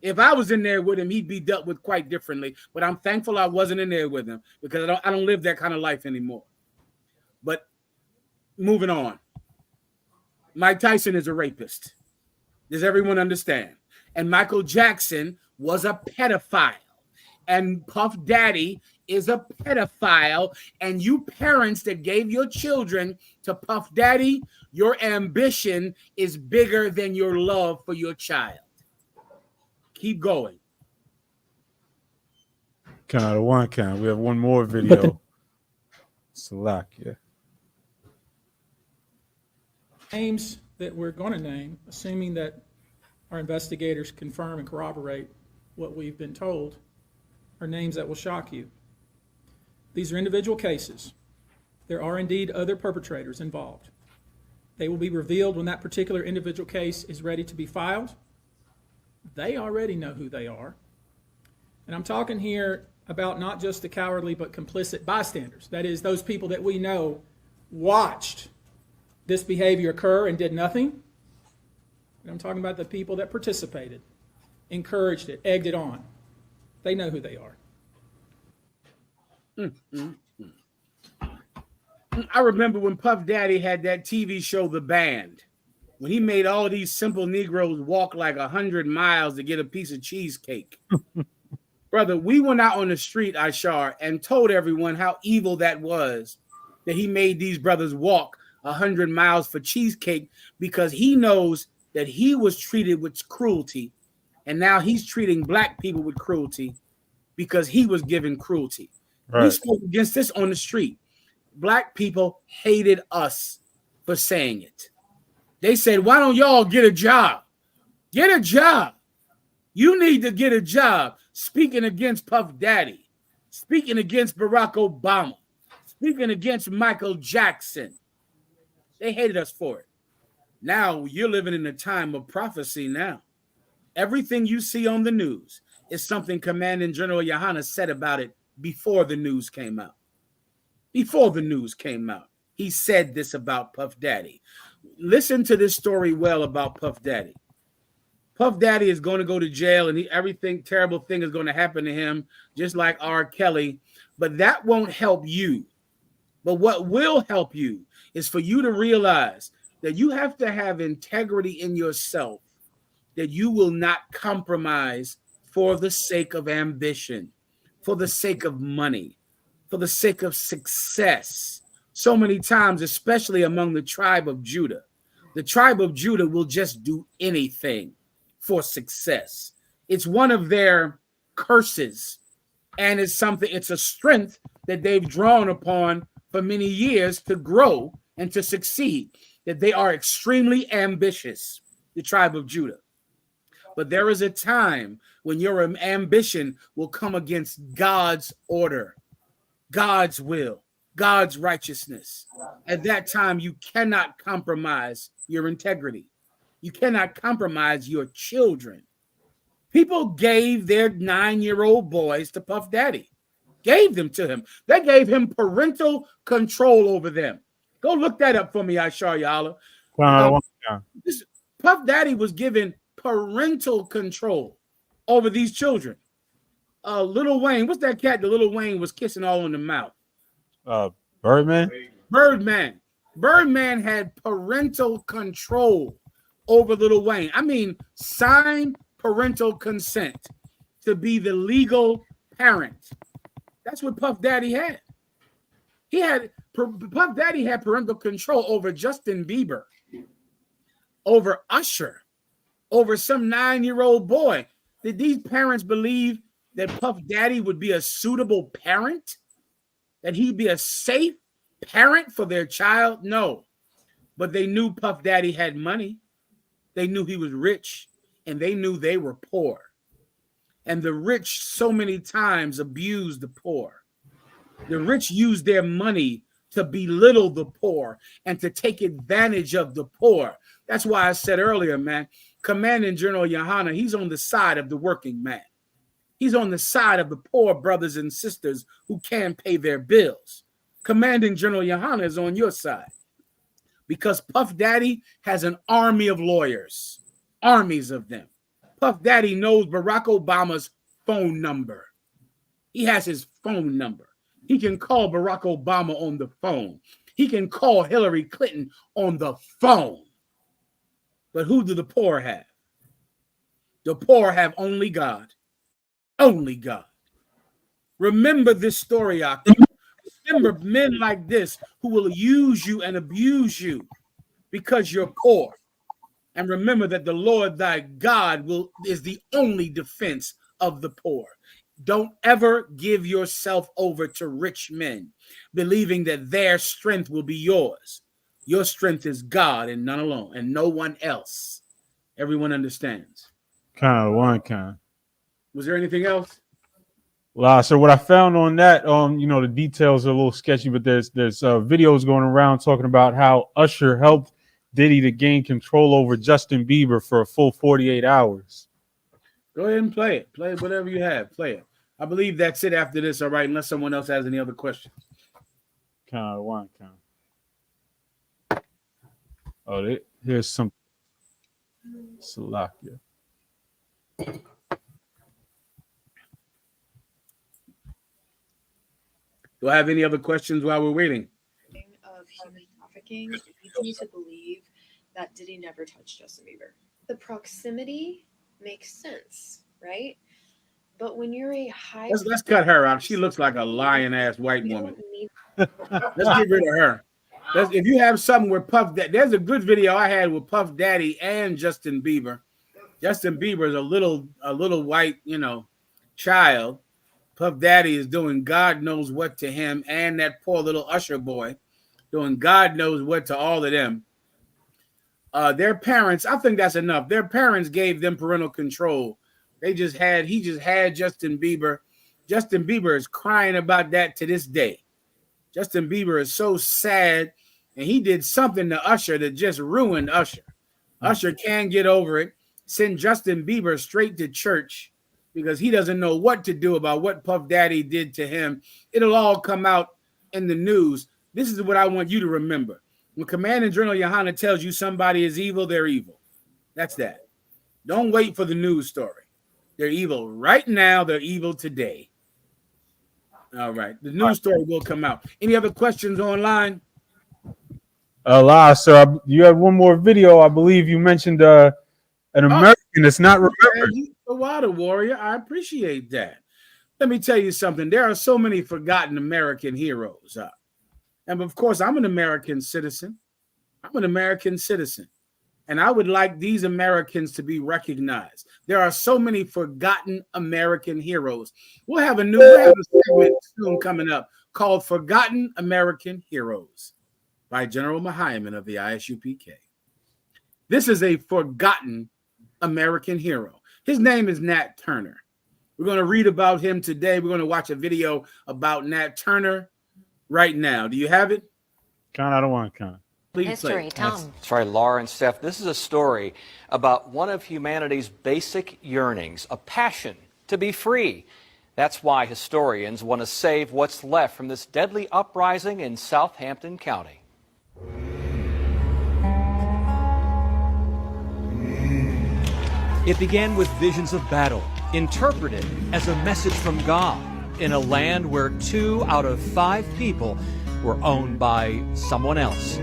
E: If I was in there with him, he'd be dealt with quite differently. But I'm thankful I wasn't in there with him because I don't live that kind of life anymore. But moving on. Mike Tyson is a rapist. Does everyone understand? And Michael Jackson was a pedophile. And Puff Daddy is a pedophile, and you parents that gave your children to Puff Daddy, your ambition is bigger than your love for your child. Keep going.
G: Count out of one count. We have one more video. Salakia.
P: Names that we're going to name, assuming that our investigators confirm and corroborate what we've been told, are names that will shock you. These are individual cases. There are indeed other perpetrators involved. They will be revealed when that particular individual case is ready to be filed. They already know who they are. And I'm talking here about not just the cowardly but complicit bystanders. That is, those people that we know watched this behavior occur and did nothing. And I'm talking about the people that participated, encouraged it, egged it on. They know who they are.
E: I remember when Puff Daddy had that TV show, The Band, when he made all these simple Negroes walk like 100 miles to get a piece of cheesecake. Brother, we went out on the street, Ishar, and told everyone how evil that was, that he made these brothers walk 100 miles for cheesecake, because he knows that he was treated with cruelty, and now he's treating black people with cruelty because he was given cruelty.
G: Right.
E: We spoke against this on the street. Black people hated us for saying it. They said, why don't y'all get a job? Get a job. You need to get a job. Speaking against Puff Daddy, speaking against Barack Obama, speaking against Michael Jackson. They hated us for it. Now you're living in a time of prophecy now. Everything you see on the news is something Commanding General Yohana said about it before the news came out. Before the news came out, he said this about Puff Daddy. Listen to this story well about Puff Daddy. Puff Daddy is going to go to jail, and everything terrible thing is going to happen to him, just like R. Kelly. But that won't help you. But what will help you is for you to realize that you have to have integrity in yourself, that you will not compromise for the sake of ambition, for the sake of money, for the sake of success. So many times, especially among the tribe of Judah, the tribe of Judah will just do anything for success. It's one of their curses, and it's a strength that they've drawn upon for many years to grow and to succeed, that they are extremely ambitious, the tribe of Judah. But there is a time when your ambition will come against God's order, God's will, God's righteousness. At that time, you cannot compromise your integrity. You cannot compromise your children. People gave their 9-year-old boys to Puff Daddy, gave them to him. They gave him parental control over them. Go look that up for me, Ishar Yala. Puff Daddy was given parental control over these children. Lil Wayne, what's that cat that Lil Wayne was kissing all in the mouth?
G: Birdman?
E: Birdman had parental control over Lil Wayne. I mean, signed parental consent to be the legal parent. That's what Puff Daddy had. Puff Daddy had parental control over Justin Bieber, over Usher, over some 9-year-old boy. Did these parents believe that Puff Daddy would be a suitable parent? That he'd be a safe parent for their child? No. But they knew Puff Daddy had money. They knew he was rich, and they knew they were poor. And the rich so many times abused the poor. The rich used their money to belittle the poor and to take advantage of the poor. That's why I said earlier, man, Commanding General Yohana, he's on the side of the working man. He's on the side of the poor brothers and sisters who can't pay their bills. Commanding General Yohana is on your side because Puff Daddy has an army of lawyers, armies of them. Puff Daddy knows Barack Obama's phone number. He has his phone number. He can call Barack Obama on the phone. He can call Hillary Clinton on the phone. But who do the poor have? The poor have only God. Only God. Remember this story, Aki. Remember men like this who will use you and abuse you because you're poor. And remember that the Lord thy God is the only defense of the poor. Don't ever give yourself over to rich men, believing that their strength will be yours. Your strength is God and none alone, and no one else. Everyone understands.
G: Kind of one kind.
E: Was there anything else?
G: Well, so what I found on that, the details are a little sketchy, but there's videos going around talking about how Usher helped Diddy to gain control over Justin Bieber for a full 48 hours.
E: Go ahead and play it. Play whatever you have. Play it. I believe that's it after this, all right, unless someone else has any other questions.
G: Kind of one kind. Oh, here's some. Salakia.
E: Do I have any other questions while we're waiting?
Q: Of human trafficking, it leads me to believe that Diddy never touched Justin Bieber. The proximity makes sense, right? But when you're a high...
E: Let's cut her out. She looks like a lion-ass white woman. Let's get rid of her. If you have something with Puff Daddy, there's a good video I had with Puff Daddy and Justin Bieber. Justin Bieber is a little white, child. Puff Daddy is doing God knows what to him and that poor little Usher boy doing God knows what to all of them. Their parents, I think that's enough. Their parents gave them parental control. He just had Justin Bieber. Justin Bieber is crying about that to this day. Justin Bieber is so sad, and he did something to Usher that just ruined Usher. Usher can't get over it. Send Justin Bieber straight to church because he doesn't know what to do about what Puff Daddy did to him. It'll all come out in the news. This is what I want you to remember. When Commanding General Yohana tells you somebody is evil, they're evil. That's that. Don't wait for the news story. They're evil right now. They're evil today. All right. The news story will come out. Any other questions online?
G: So you have one more video. I believe you mentioned an American that's not remembered.
E: The Water Warrior. I appreciate that. Let me tell you something. There are so many forgotten American heroes. And of course, I'm an American citizen. And I would like these Americans to be recognized. There are so many forgotten American heroes. We'll have a segment soon coming up called Forgotten American Heroes by General Mahayaman of the ISUPK. This is a forgotten American hero. His name is Nat Turner. We're going to read about him today. We're going to watch a video about Nat Turner right now. Do you have it?
G: I don't want to.
R: History, Tom. Sorry, Laura and Steph. This is a story about one of humanity's basic yearnings, a passion to be free. That's why historians want to save what's left from this deadly uprising in Southampton County. It began with visions of battle, interpreted as a message from God, in a land where 2 out of 5 people were owned by someone else.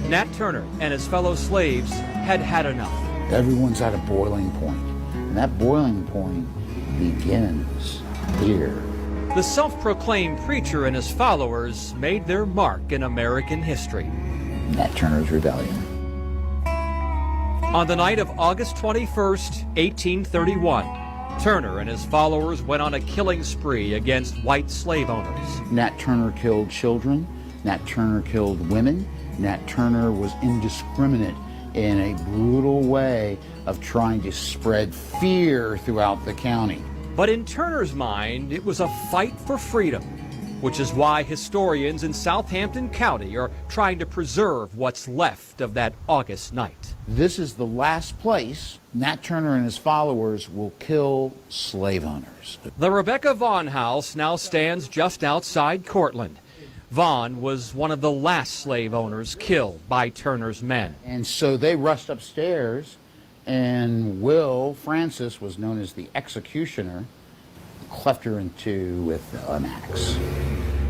R: Nat Turner and his fellow slaves had had enough.
S: Everyone's at a boiling point, and that boiling point begins here.
R: The self-proclaimed preacher and his followers made their mark in American history.
S: Nat Turner's Rebellion.
R: On the night of August 21st, 1831, Turner and his followers went on a killing spree against white slave owners.
S: Nat Turner killed children. Nat Turner killed women. Nat Turner was indiscriminate in a brutal way of trying to spread fear throughout the county.
R: But in Turner's mind, it was a fight for freedom, which is why historians in Southampton County are trying to preserve what's left of that August night.
S: This is the last place Nat Turner and his followers will kill slave owners.
R: The Rebecca Vaughn house now stands just outside Cortland. Vaughn was one of the last slave owners killed by Turner's men.
S: And so they rushed upstairs, and Will Francis was known as the executioner, cleft her in two with an axe.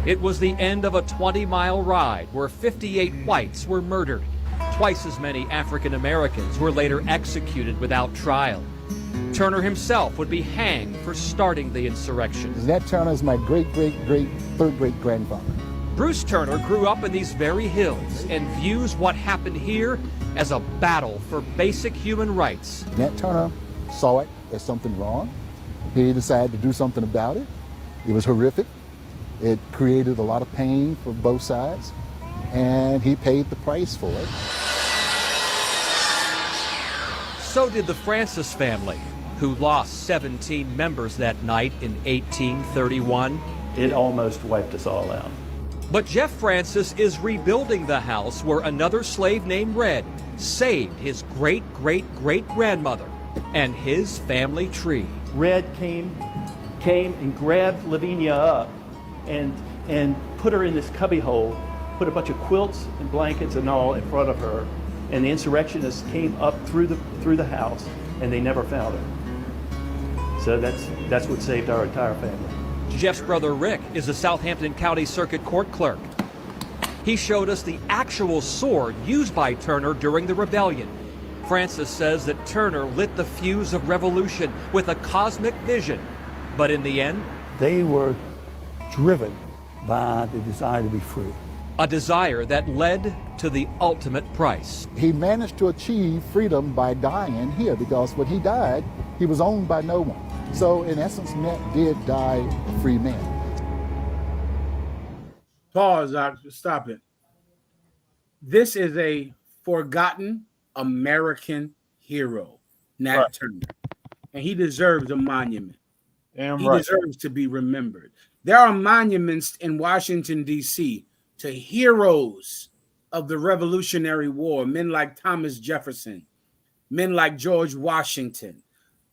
R: It was the end of a 20-mile ride where 58 whites were murdered. Twice as many African Americans were later executed without trial. Turner himself would be hanged for starting the insurrection.
T: Nat Turner is my third-great-grandfather.
R: Bruce Turner grew up in these very hills and views what happened here as a battle for basic human rights.
T: Nat Turner saw it as something wrong. He decided to do something about it. It was horrific. It created a lot of pain for both sides, and he paid the price for it.
R: So did the Francis family, who lost 17 members that night in 1831.
U: It almost wiped us all out.
R: But Jeff Francis is rebuilding the house where another slave named Red saved his great-great-great-grandmother and his family tree.
U: Red came and grabbed Lavinia up and put her in this cubby hole, put a bunch of quilts and blankets and all in front of her, and the insurrectionists came up through the house, and they never found her. So that's what saved our entire family.
R: Jeff's brother Rick is a Southampton County Circuit Court clerk. He showed us the actual sword used by Turner during the rebellion. Francis says that Turner lit the fuse of revolution with a cosmic vision, but in the end,
U: They were driven by the desire to be free.
R: a desire that led to the ultimate price.
T: He managed to achieve freedom by dying here, because when he died, he was owned by no one. So in essence, Nat did die a free man.
E: Pause, stop it. This is a forgotten American hero, Nat Turner. And he deserves a monument. He deserves to be remembered. There are monuments in Washington, D.C. to heroes of the Revolutionary War, men like Thomas Jefferson, men like George Washington.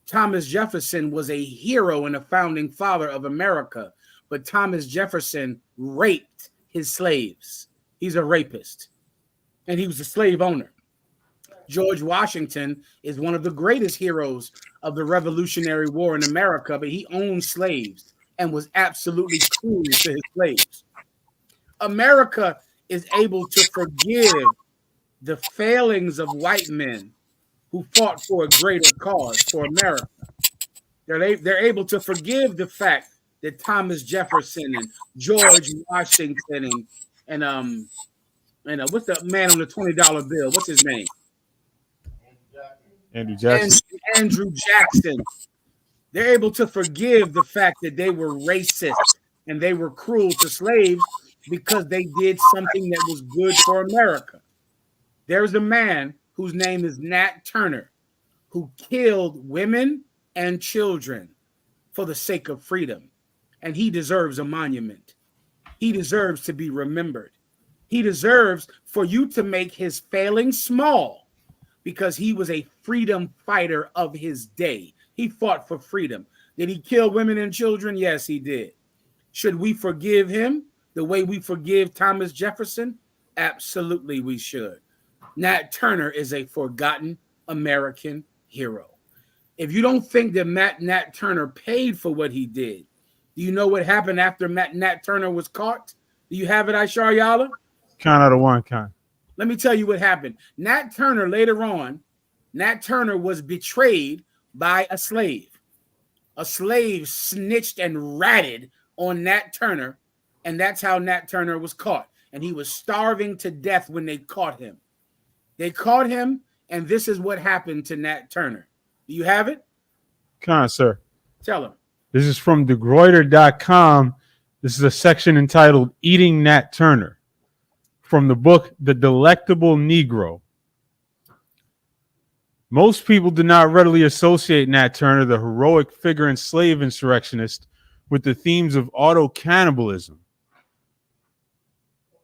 E: Thomas Jefferson was a hero and a founding father of America, but Thomas Jefferson raped his slaves. He's a rapist, and he was a slave owner. George Washington is one of the greatest heroes of the Revolutionary War in America, but he owned slaves and was absolutely cruel to his slaves. America is able to forgive the failings of white men who fought for a greater cause for America. They're able to forgive the fact that Thomas Jefferson and George Washington and what's the man on the $20 bill? What's his name?
G: Andrew Jackson.
E: Andrew Jackson. They're able to forgive the fact that they were racist and they were cruel to slaves because they did something that was good for America. There's a man whose name is Nat Turner, who killed women and children for the sake of freedom. And he deserves a monument. He deserves to be remembered. He deserves for you to make his failings small, because he was a freedom fighter of his day. He fought for freedom. Did he kill women and children? Yes, he did. Should we forgive him the way we forgive Thomas Jefferson? Absolutely, we should. Nat Turner is a forgotten American hero. If you don't think that Nat Turner paid for what he did, do you know what happened after Nat Turner was caught? Do you have it, Ishar Yala?
G: Kind out of one kind.
E: Let me tell you what happened. Nat Turner, later on, Nat Turner was betrayed by a slave. A slave snitched and ratted on Nat Turner, and that's how Nat Turner was caught. And he was starving to death when they caught him. They caught him, and this is what happened to Nat Turner. Do you have it?
G: Kind, sir.
E: Tell him.
G: This is from DeGruyter.com. This is a section entitled Eating Nat Turner from the book The Delectable Negro. Most people do not readily associate Nat Turner, the heroic figure and slave insurrectionist, with the themes of auto-cannibalism.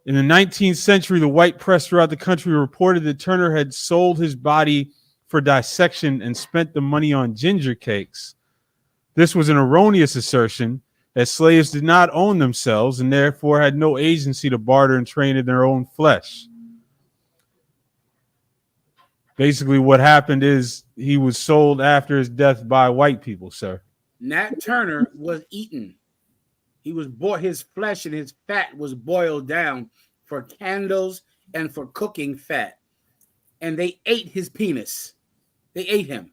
G: In the 19th century, the white press throughout the country reported that Turner had sold his body for dissection and spent the money on ginger cakes. This was an erroneous assertion, as slaves did not own themselves and therefore had no agency to barter and trade in their own flesh. Basically, what happened is he was sold after his death by white people, sir.
E: Nat Turner was eaten. He was bought, his flesh and his fat was boiled down for candles and for cooking fat. And they ate his penis. They ate him.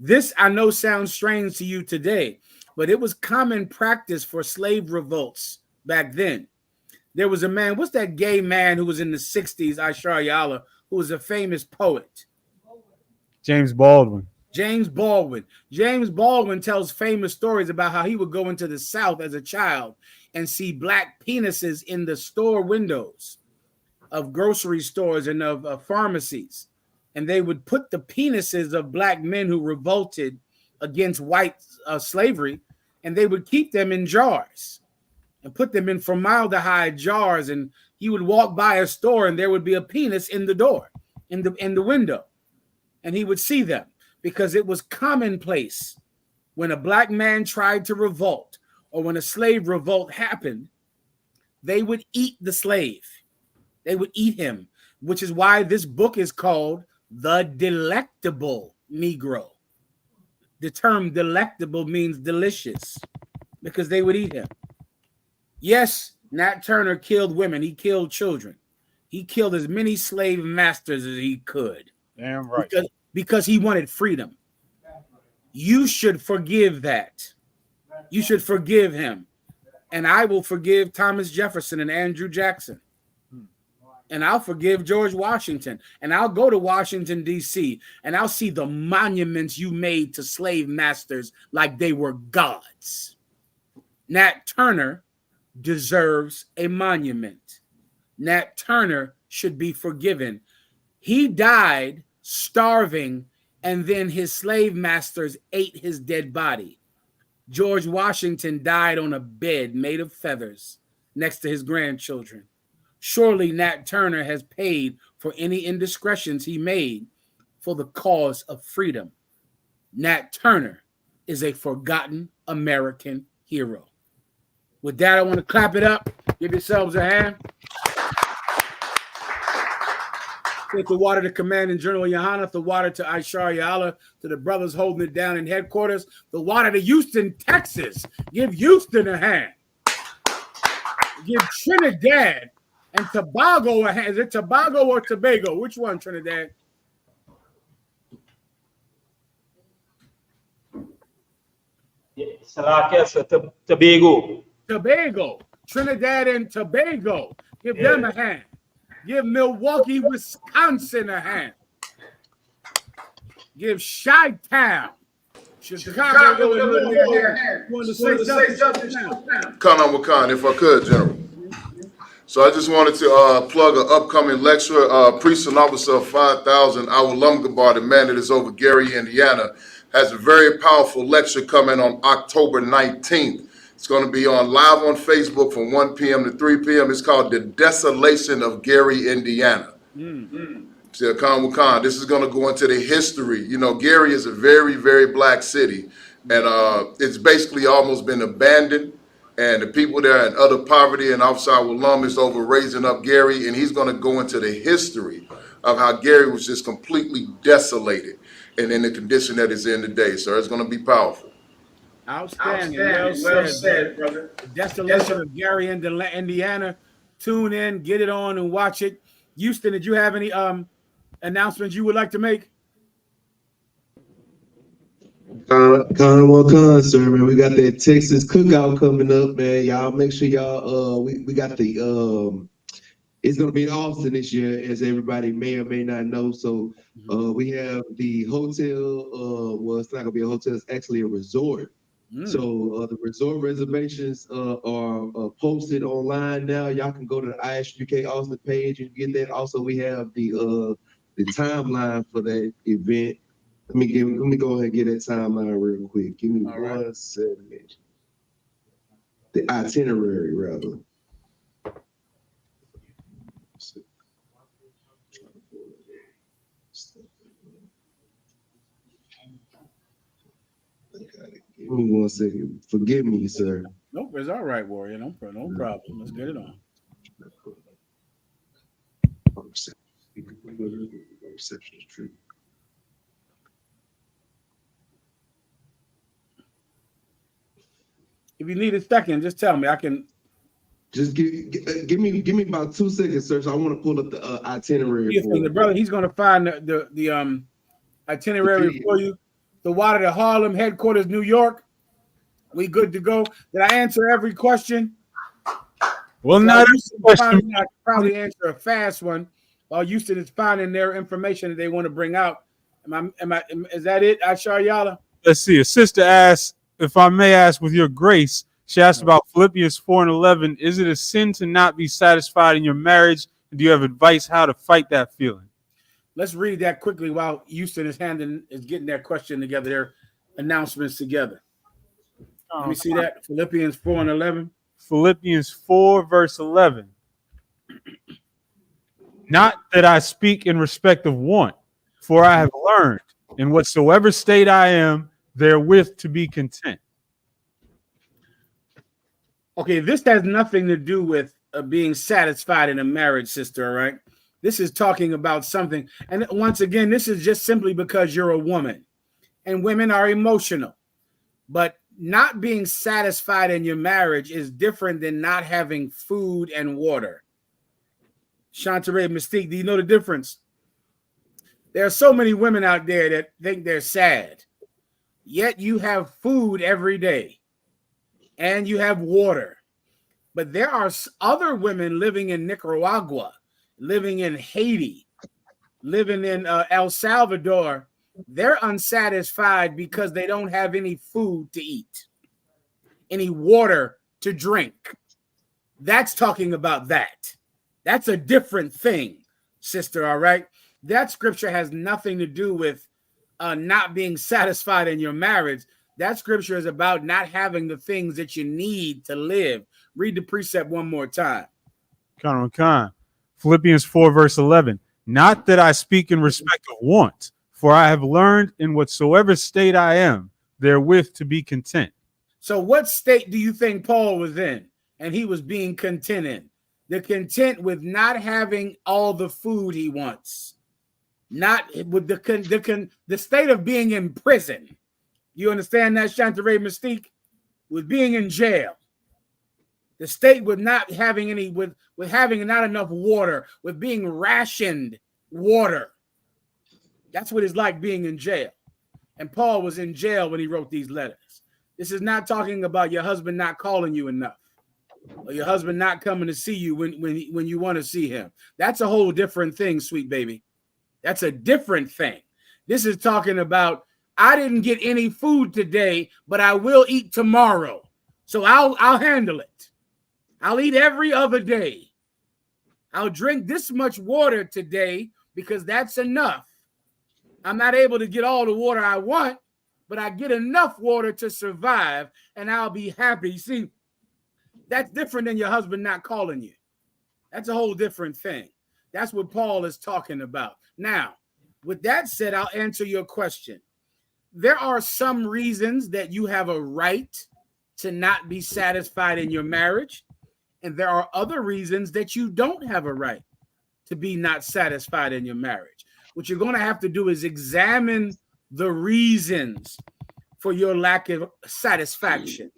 E: This I know sounds strange to you today, but it was common practice for slave revolts back then. There was a man, what's that gay man who was in the 60s, Ishar, who was a famous poet?
G: James Baldwin.
E: James Baldwin. James Baldwin tells famous stories about how he would go into the South as a child and see black penises in the store windows of grocery stores and of pharmacies. And they would put the penises of black men who revolted against white slavery, and they would keep them in jars and put them in formaldehyde jars. And he would walk by a store and there would be a penis in the door, in the window. And he would see them because it was commonplace when a black man tried to revolt or when a slave revolt happened, they would eat the slave. They would eat him, which is why this book is called The Delectable Negro. The term delectable means delicious because they would eat him. Yes, Nat Turner killed women. He killed children. He killed as many slave masters as he could.
G: Damn right.
E: Because he wanted freedom. You should forgive that. You should forgive him. And I will forgive Thomas Jefferson and Andrew Jackson. And I'll forgive George Washington. And I'll go to Washington, D.C., and I'll see the monuments you made to slave masters like they were gods. Nat Turner deserves a monument. Nat Turner should be forgiven. He died starving, and then his slave masters ate his dead body. George Washington died on a bed made of feathers next to his grandchildren. Surely Nat Turner has paid for any indiscretions he made for the cause of freedom. Nat Turner is a forgotten American hero. With that, I want to clap it up. Give yourselves a hand. Take the water to Commanding General Yohanna, the water to Ishar Ya'ala, to the brothers holding it down in headquarters, the water to Houston, Texas. Give Houston a hand. Give Trinidad and Tobago a hand. Is it Tobago or Tobago? Which one, Trinidad?
B: Tobago.
E: Tobago. Trinidad and Tobago. Give them a hand. Give Milwaukee, Wisconsin a hand. Give Chi-Town, Chicago, Illinois. Want to say something?
N: Khan Wakan, if I could, General. So I just wanted to plug an upcoming lecture, Priest and Officer of 5,000, our Lumgabar, the man that is over Gary, Indiana, has a very powerful lecture coming on October 19th. It's going to be on live on Facebook from 1 p.m. to 3 p.m. It's called The Desolation of Gary, Indiana. So, Khan Wakan, this is going to go into the history. You know, Gary is a very, very black city, and it's basically almost been abandoned. And the people there in utter poverty, and Officer Awolum is over raising up Gary, and he's going to go into the history of how Gary was just completely desolated and in the condition that it's in today. So it's going to be powerful.
E: Outstanding. Well said, brother. The Desolation of Gary, Indiana. Tune in, get it on, and watch it. Houston, did you have any announcements you would like to make?
V: Con, sir, man. We got that Texas cookout coming up, man. Y'all make sure y'all we got the it's gonna be in Austin this year, as everybody may or may not know. So we have the hotel, well, it's not gonna be a hotel, it's actually a resort. So the resort reservations are posted online now. Y'all can go to the ISUPK Austin page and get that. Also, we have the timeline for that event. Let me go ahead and get that timeline real quick. Give me 1 second. The itinerary, rather. Give me 1 second. Forgive me, sir.
E: Nope, it's all right, Warrior. No problem. Let's get it on.
V: Reception is true.
E: If you need a second, just tell me. I can.
V: Just give me about 2 seconds, sir. So I want to pull up the itinerary.
E: The brother, he's going to find the itinerary for you. the water to Harlem headquarters, New York. We good to go. Did I answer every question?
G: Well, not every question.
E: I could probably answer a fast one. While Houston is finding their information that they want to bring out. Is that it, Ashar?
G: Let's see. A sister asked, if I may ask with your grace, she asked about Philippians 4:11. Is it a sin to not be satisfied in your marriage? Do you have advice how to fight that feeling?
E: Let's read that quickly while Houston is getting their question together, their announcements together. Let me see that. Philippians 4:11.
G: Philippians 4, verse 11. Not that I speak in respect of want, for I have learned in whatsoever state I am, therewith to be content.
E: Okay, this has nothing to do with being satisfied in a marriage, sister, all right? This is talking about something. And once again, this is just simply because you're a woman. And women are emotional. But not being satisfied in your marriage is different than not having food and water. Shantaray Mystique, do you know the difference? There are so many women out there that think they're sad. Yet you have food every day. And you have water. But there are other women living in Nicaragua, living in Haiti, living in El Salvador. They're unsatisfied because they don't have any food to eat, any water to drink. That's talking about that. That's a different thing, sister, all right? That scripture has nothing to do with not being satisfied in your marriage. That scripture is about not having the things that you need to live. Read the precept one more time.
G: Khan. Philippians 4, verse 11. Not that I speak in respect of want, for I have learned in whatsoever state I am, therewith to be content.
E: So what state do you think Paul was in and he was being content in? The content with not having all the food he wants. Not with the state of being in prison. You understand that, Shantaray Mystique? With being in jail. The state with not having any, with having not enough water, with being rationed water. That's what it's like being in jail. And Paul was in jail when he wrote these letters. This is not talking about your husband not calling you enough, or your husband not coming to see you when you want to see him. That's a whole different thing, sweet baby. That's a different thing. This is talking about, I didn't get any food today, but I will eat tomorrow. So I'll handle it. I'll eat every other day. I'll drink this much water today because that's enough. I'm not able to get all the water I want, but I get enough water to survive and I'll be happy. See, that's different than your husband not calling you. That's a whole different thing. That's what Paul is talking about. Now, with that said, I'll answer your question. There are some reasons that you have a right to not be satisfied in your marriage, and there are other reasons that you don't have a right to be not satisfied in your marriage. What you're going to have to do is examine the reasons for your lack of satisfaction.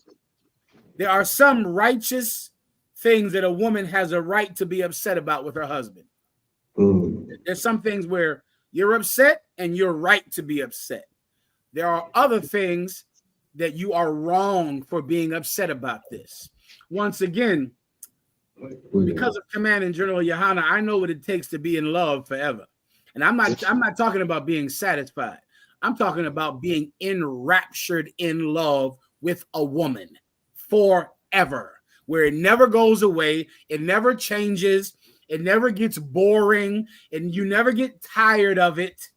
E: There are some righteous things that a woman has a right to be upset about with her husband. There's some things where you're upset and you're right to be upset. There are other things that you are wrong for being upset about this. Once again, because of Commanding General Yohana, I know what it takes to be in love forever. And I'm not talking about being satisfied. I'm talking about being enraptured in love with a woman forever, where it never goes away, it never changes, it never gets boring, and you never get tired of it.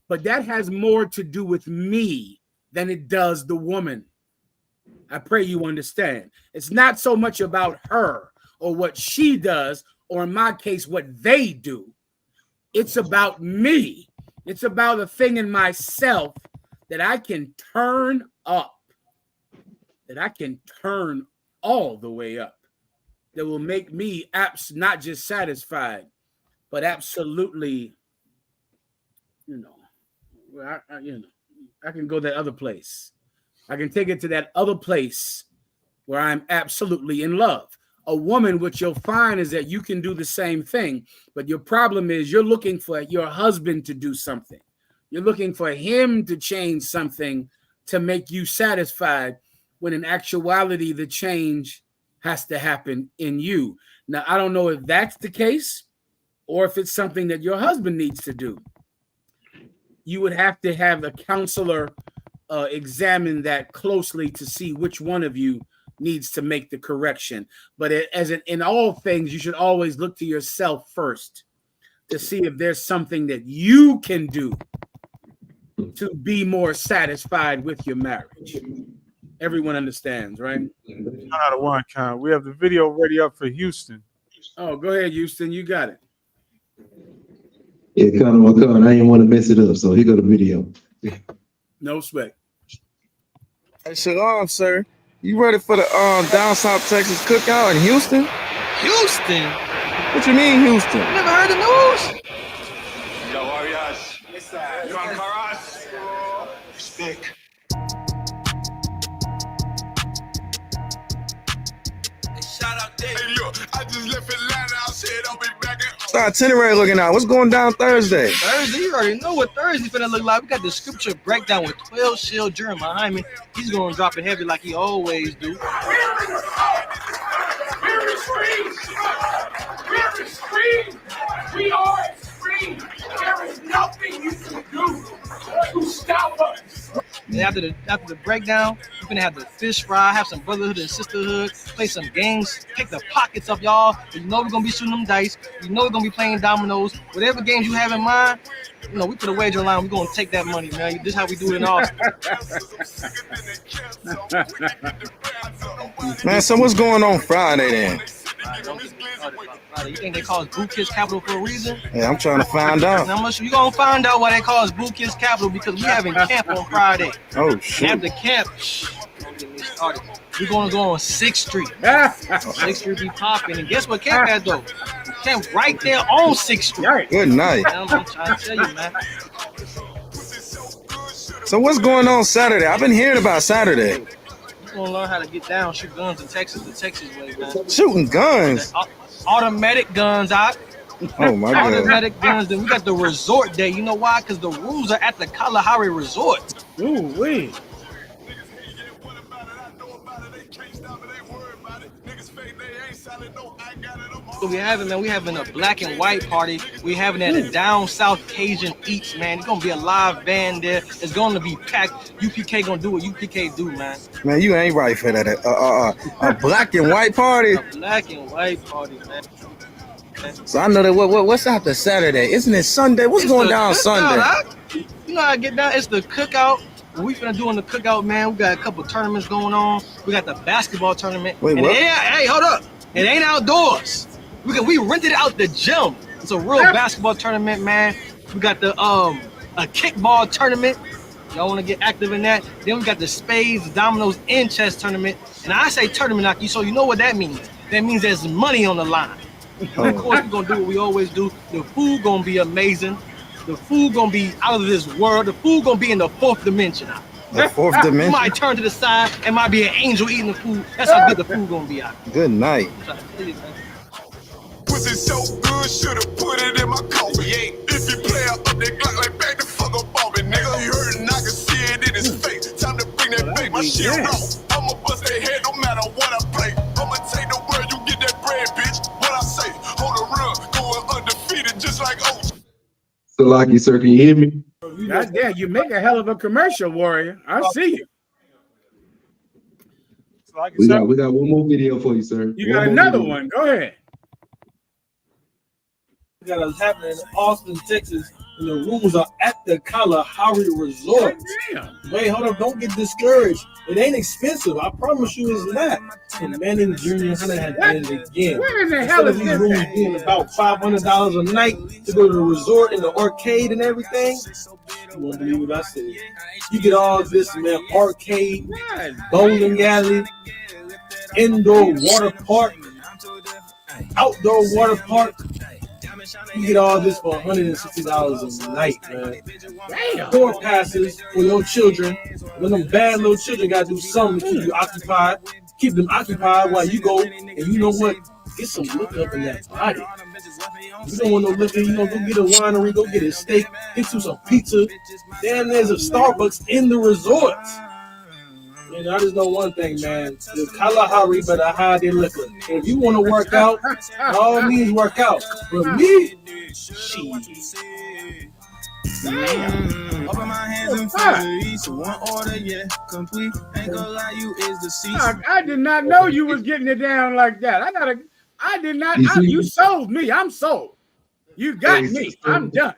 E: But that has more to do with me than it does the woman. I pray you understand. It's not so much about her or what she does, or in my case, what they do. It's about me. It's about a thing in myself that I can turn up, that I can turn all the way up, that will make me not just satisfied, but absolutely, I can go that other place. I can take it to that other place where I'm absolutely in love. A woman, what you'll find is that you can do the same thing, but your problem is you're looking for your husband to do something. You're looking for him to change something to make you satisfied, when in actuality, the change has to happen in you. Now, I don't know if that's the case or if it's something that your husband needs to do. You would have to have a counselor examine that closely to see which one of you needs to make the correction. But in all things, you should always look to yourself first to see if there's something that you can do to be more satisfied with your marriage. Everyone understands, right?
G: Out of one kind. We have the video ready up for Houston.
E: Oh, go ahead, Houston. You got it.
V: Yeah, Con. I didn't want to mess it up, so here go the video.
E: No sweat.
C: Hey, shalom, sir. You ready for the down South Texas cookout in Houston? Houston? What you mean, Houston? You never heard the news?
A: Yo, Warriors. You on Karas? Stick. Hey, look, I just left Atlanta. I said I'll be back in.
C: What's the itinerary looking out? What's going down Thursday?
D: Thursday, you already know what Thursday finna look like. We got the scripture breakdown with 12 shield during Mahayaman. He's gonna drop it heavy like he always do.
A: We're extreme. We're extreme. We are extreme. There is nothing you can do to stop us.
D: And after the breakdown, we're gonna have the fish fry, have some brotherhood and sisterhood, play some games, pick the pockets of y'all. You know we're gonna be shooting them dice. You know we're gonna be playing dominoes. Whatever games you have in mind, you know, we put a wager online. We're gonna take that money, man. This is how we do it in Austin.
C: Man, so what's going on Friday then?
D: You think they call us Boot Kids Capital for a reason?
C: Yeah, I'm trying to find out.
D: Now, you gonna find out why they call us Boot Kids Capital, because we having camp on Friday.
C: Oh shit!
D: And after camp, don't get me started. We're gonna go on 6th Street. 6th Street be popping, and guess what camp at though? Camp right there on 6th Street.
C: Good night.
D: I'm trying to tell you, man.
C: So what's going on Saturday? I've been hearing about Saturday.
D: You're gonna learn how to get down, shoot guns in Texas, the Texas way, man.
C: Shooting guns.
D: Automatic guns out.
C: Oh my god.
D: Automatic guns. Then we got the resort day. You know why? Because the rules are at the Kalahari Resort.
E: Ooh, wait.
D: So we having, man, we having a black and white party. We having at a down south Cajun Eats, man. It's gonna be a live band there. It's gonna be packed. UPK gonna do what UPK do, man.
C: Man, you ain't right for that. A black and white party.
D: A black and white party, man.
C: So I know that what's after Saturday? Isn't it Sunday? What's going down Sunday?
D: You know how I get down? It's the cookout. We finna do in the cookout, man. We got a couple tournaments going on. We got the basketball tournament.
C: Wait, what?
D: Hey, hold up. It ain't outdoors. We rented out the gym. It's a real basketball tournament, man. We got the a kickball tournament. Y'all want to get active in that? Then we got the spades, dominoes, and chess tournament. And I say tournament, Aki, so you know what that means. That means there's money on the line. Of course, we're gonna do what we always do. The food gonna be amazing. The food gonna be out of this world. The food gonna be in the 4th dimension.
C: The 4th dimension?
D: You might turn to the side and might be an angel eating the food. That's how good the food gonna be out.
C: Good night.
A: Pussy so good, should've put it in my coffee. If you play up that Glock like back the fuck up on me, nigga. You heard and I can see it in his face. Time to bring that back, my shit raw. I'ma bust their head no matter what I play. I'ma take the word, you get that bread, bitch. What I say, hold a run, going undefeated just like OG.
V: Salaki, sir, can you hear me?
E: God damn, you make a hell of a commercial, Warrior. I see you.
V: We got one more video for you, sir.
E: You got another one. Go ahead.
W: We got us happening in Austin, Texas, and the rooms are at the Kalahari Resort. Wait, hold up, don't get discouraged. It ain't expensive. I promise you it's not. And Manning Jr. Hunter has done it again.
E: Where in the hell is
W: these
E: this
W: rooms
E: at?
W: being about $500 a night to go to the resort and the arcade and everything? You won't believe what I said. You get all this, man, arcade, bowling alley, indoor water park, outdoor water park. You get all this for $160 a night, man. Tour passes for your children. When them bad little children gotta do something to keep you occupied, keep them occupied while you go. And you know what? Get some look up in that body. You don't want no liquor, go get a winery, go get a steak, get you some pizza. Damn, there's a Starbucks in the resort. And I just know one thing, man. The Kalahari better hide their liquor. If you want to work out, by all means work out. But me,
C: Open my hands and feel release. One order, yeah, complete. Ain't gonna lie, you is the cease.
E: I did not know you was getting it down like that. I did not. You sold me. I'm sold. You got me. I'm done.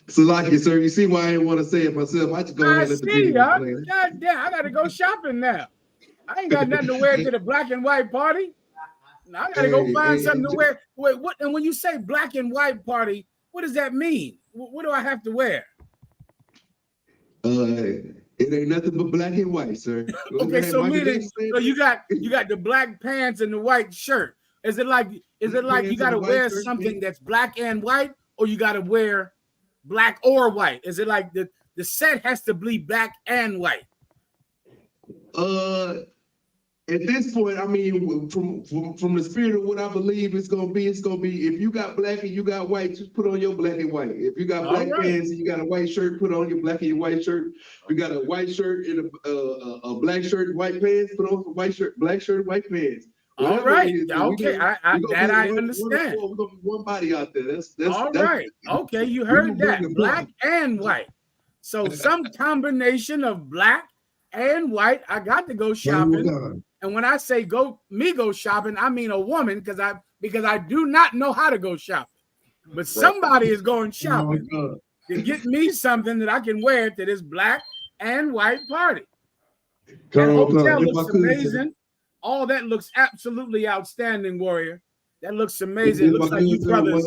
V: So like you, sir, you see why I didn't want to say it myself. I just go ahead and let the video play.
E: God damn, I gotta go shopping now. I ain't got nothing to wear to the black and white party. Now I gotta go find something to wear. Wait, what? And when you say black and white party, what does that mean? What do I have to wear?
V: It ain't nothing but black and white, sir.
E: Okay, so meaning, so you got the black pants and the white shirt. Is it like you gotta wear something that's black and white, or you gotta wear black or white? Is it like the set has to be black and white?
V: At this point, I mean, from the spirit of what I believe it's gonna be if you got black and you got white, just put on your black and white. If you got black pants and you got a white shirt, put on your black and your white shirt. If you got a white shirt and a black shirt and white pants, put on some white shirt, black shirt, white pants.
E: All right. Okay. I understand.
V: We're gonna be one body out there. That's
E: all right. Okay, you heard that. Black and white. So some combination of black and white. I got to go shopping. And when I say go shopping, I mean a woman, because I do not know how to go shopping. But somebody is going shopping to get me something that I can wear to this black and white party. That hotel looks amazing. All that looks absolutely outstanding, Warrior. That looks amazing. It looks like you brothers.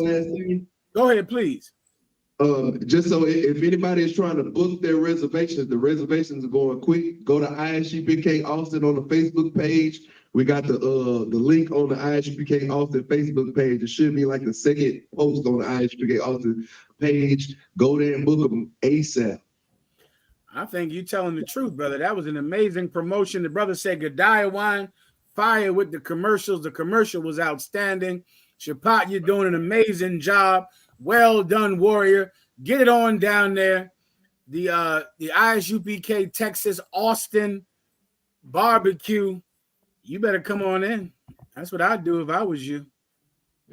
E: Go ahead, please.
V: Just so if anybody is trying to book their reservations, the reservations are going quick. Go to ISUPK Austin on the Facebook page. We got the link on the ISUPK Austin Facebook page. It should be like the second post on the ISUPK Austin page. Go there and book them ASAP.
E: I think you're telling the truth, brother. That was an amazing promotion. The brother said Godiah wine, fire with the commercials. The commercial was outstanding. Shapat, you're doing an amazing job. Well done, Warrior. Get it on down there. The ISUPK Texas Austin barbecue. You better come on in. That's what I'd do if I was you.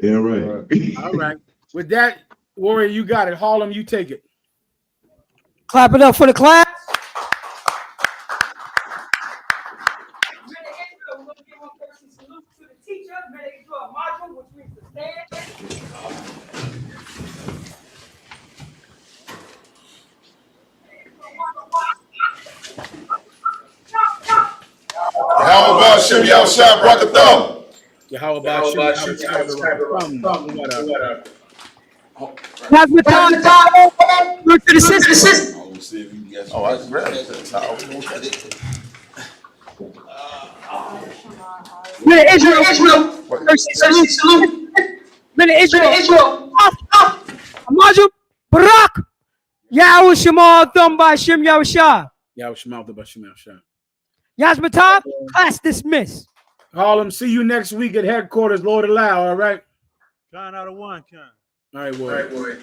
V: Yeah, right.
E: All right. With that, Warrior, you got it. Harlem, you take it.
M: Clap it up for the class.
N: How about Shim Yahshua Brakatham?
E: How about
M: That's the time. Look to the sister.
N: Oh, I just read it.
M: Israel. Salute. Israel. Amaju Barak. Yahweh Shema Thumba Shim Yahshua.
E: Yahweh Shema Thumba Shim Yahshua.
M: Yasmatab, class dismissed.
E: Harlem, see you next week at headquarters, Lord allow, all right?
G: Kind out of one kind.
E: All right, boy.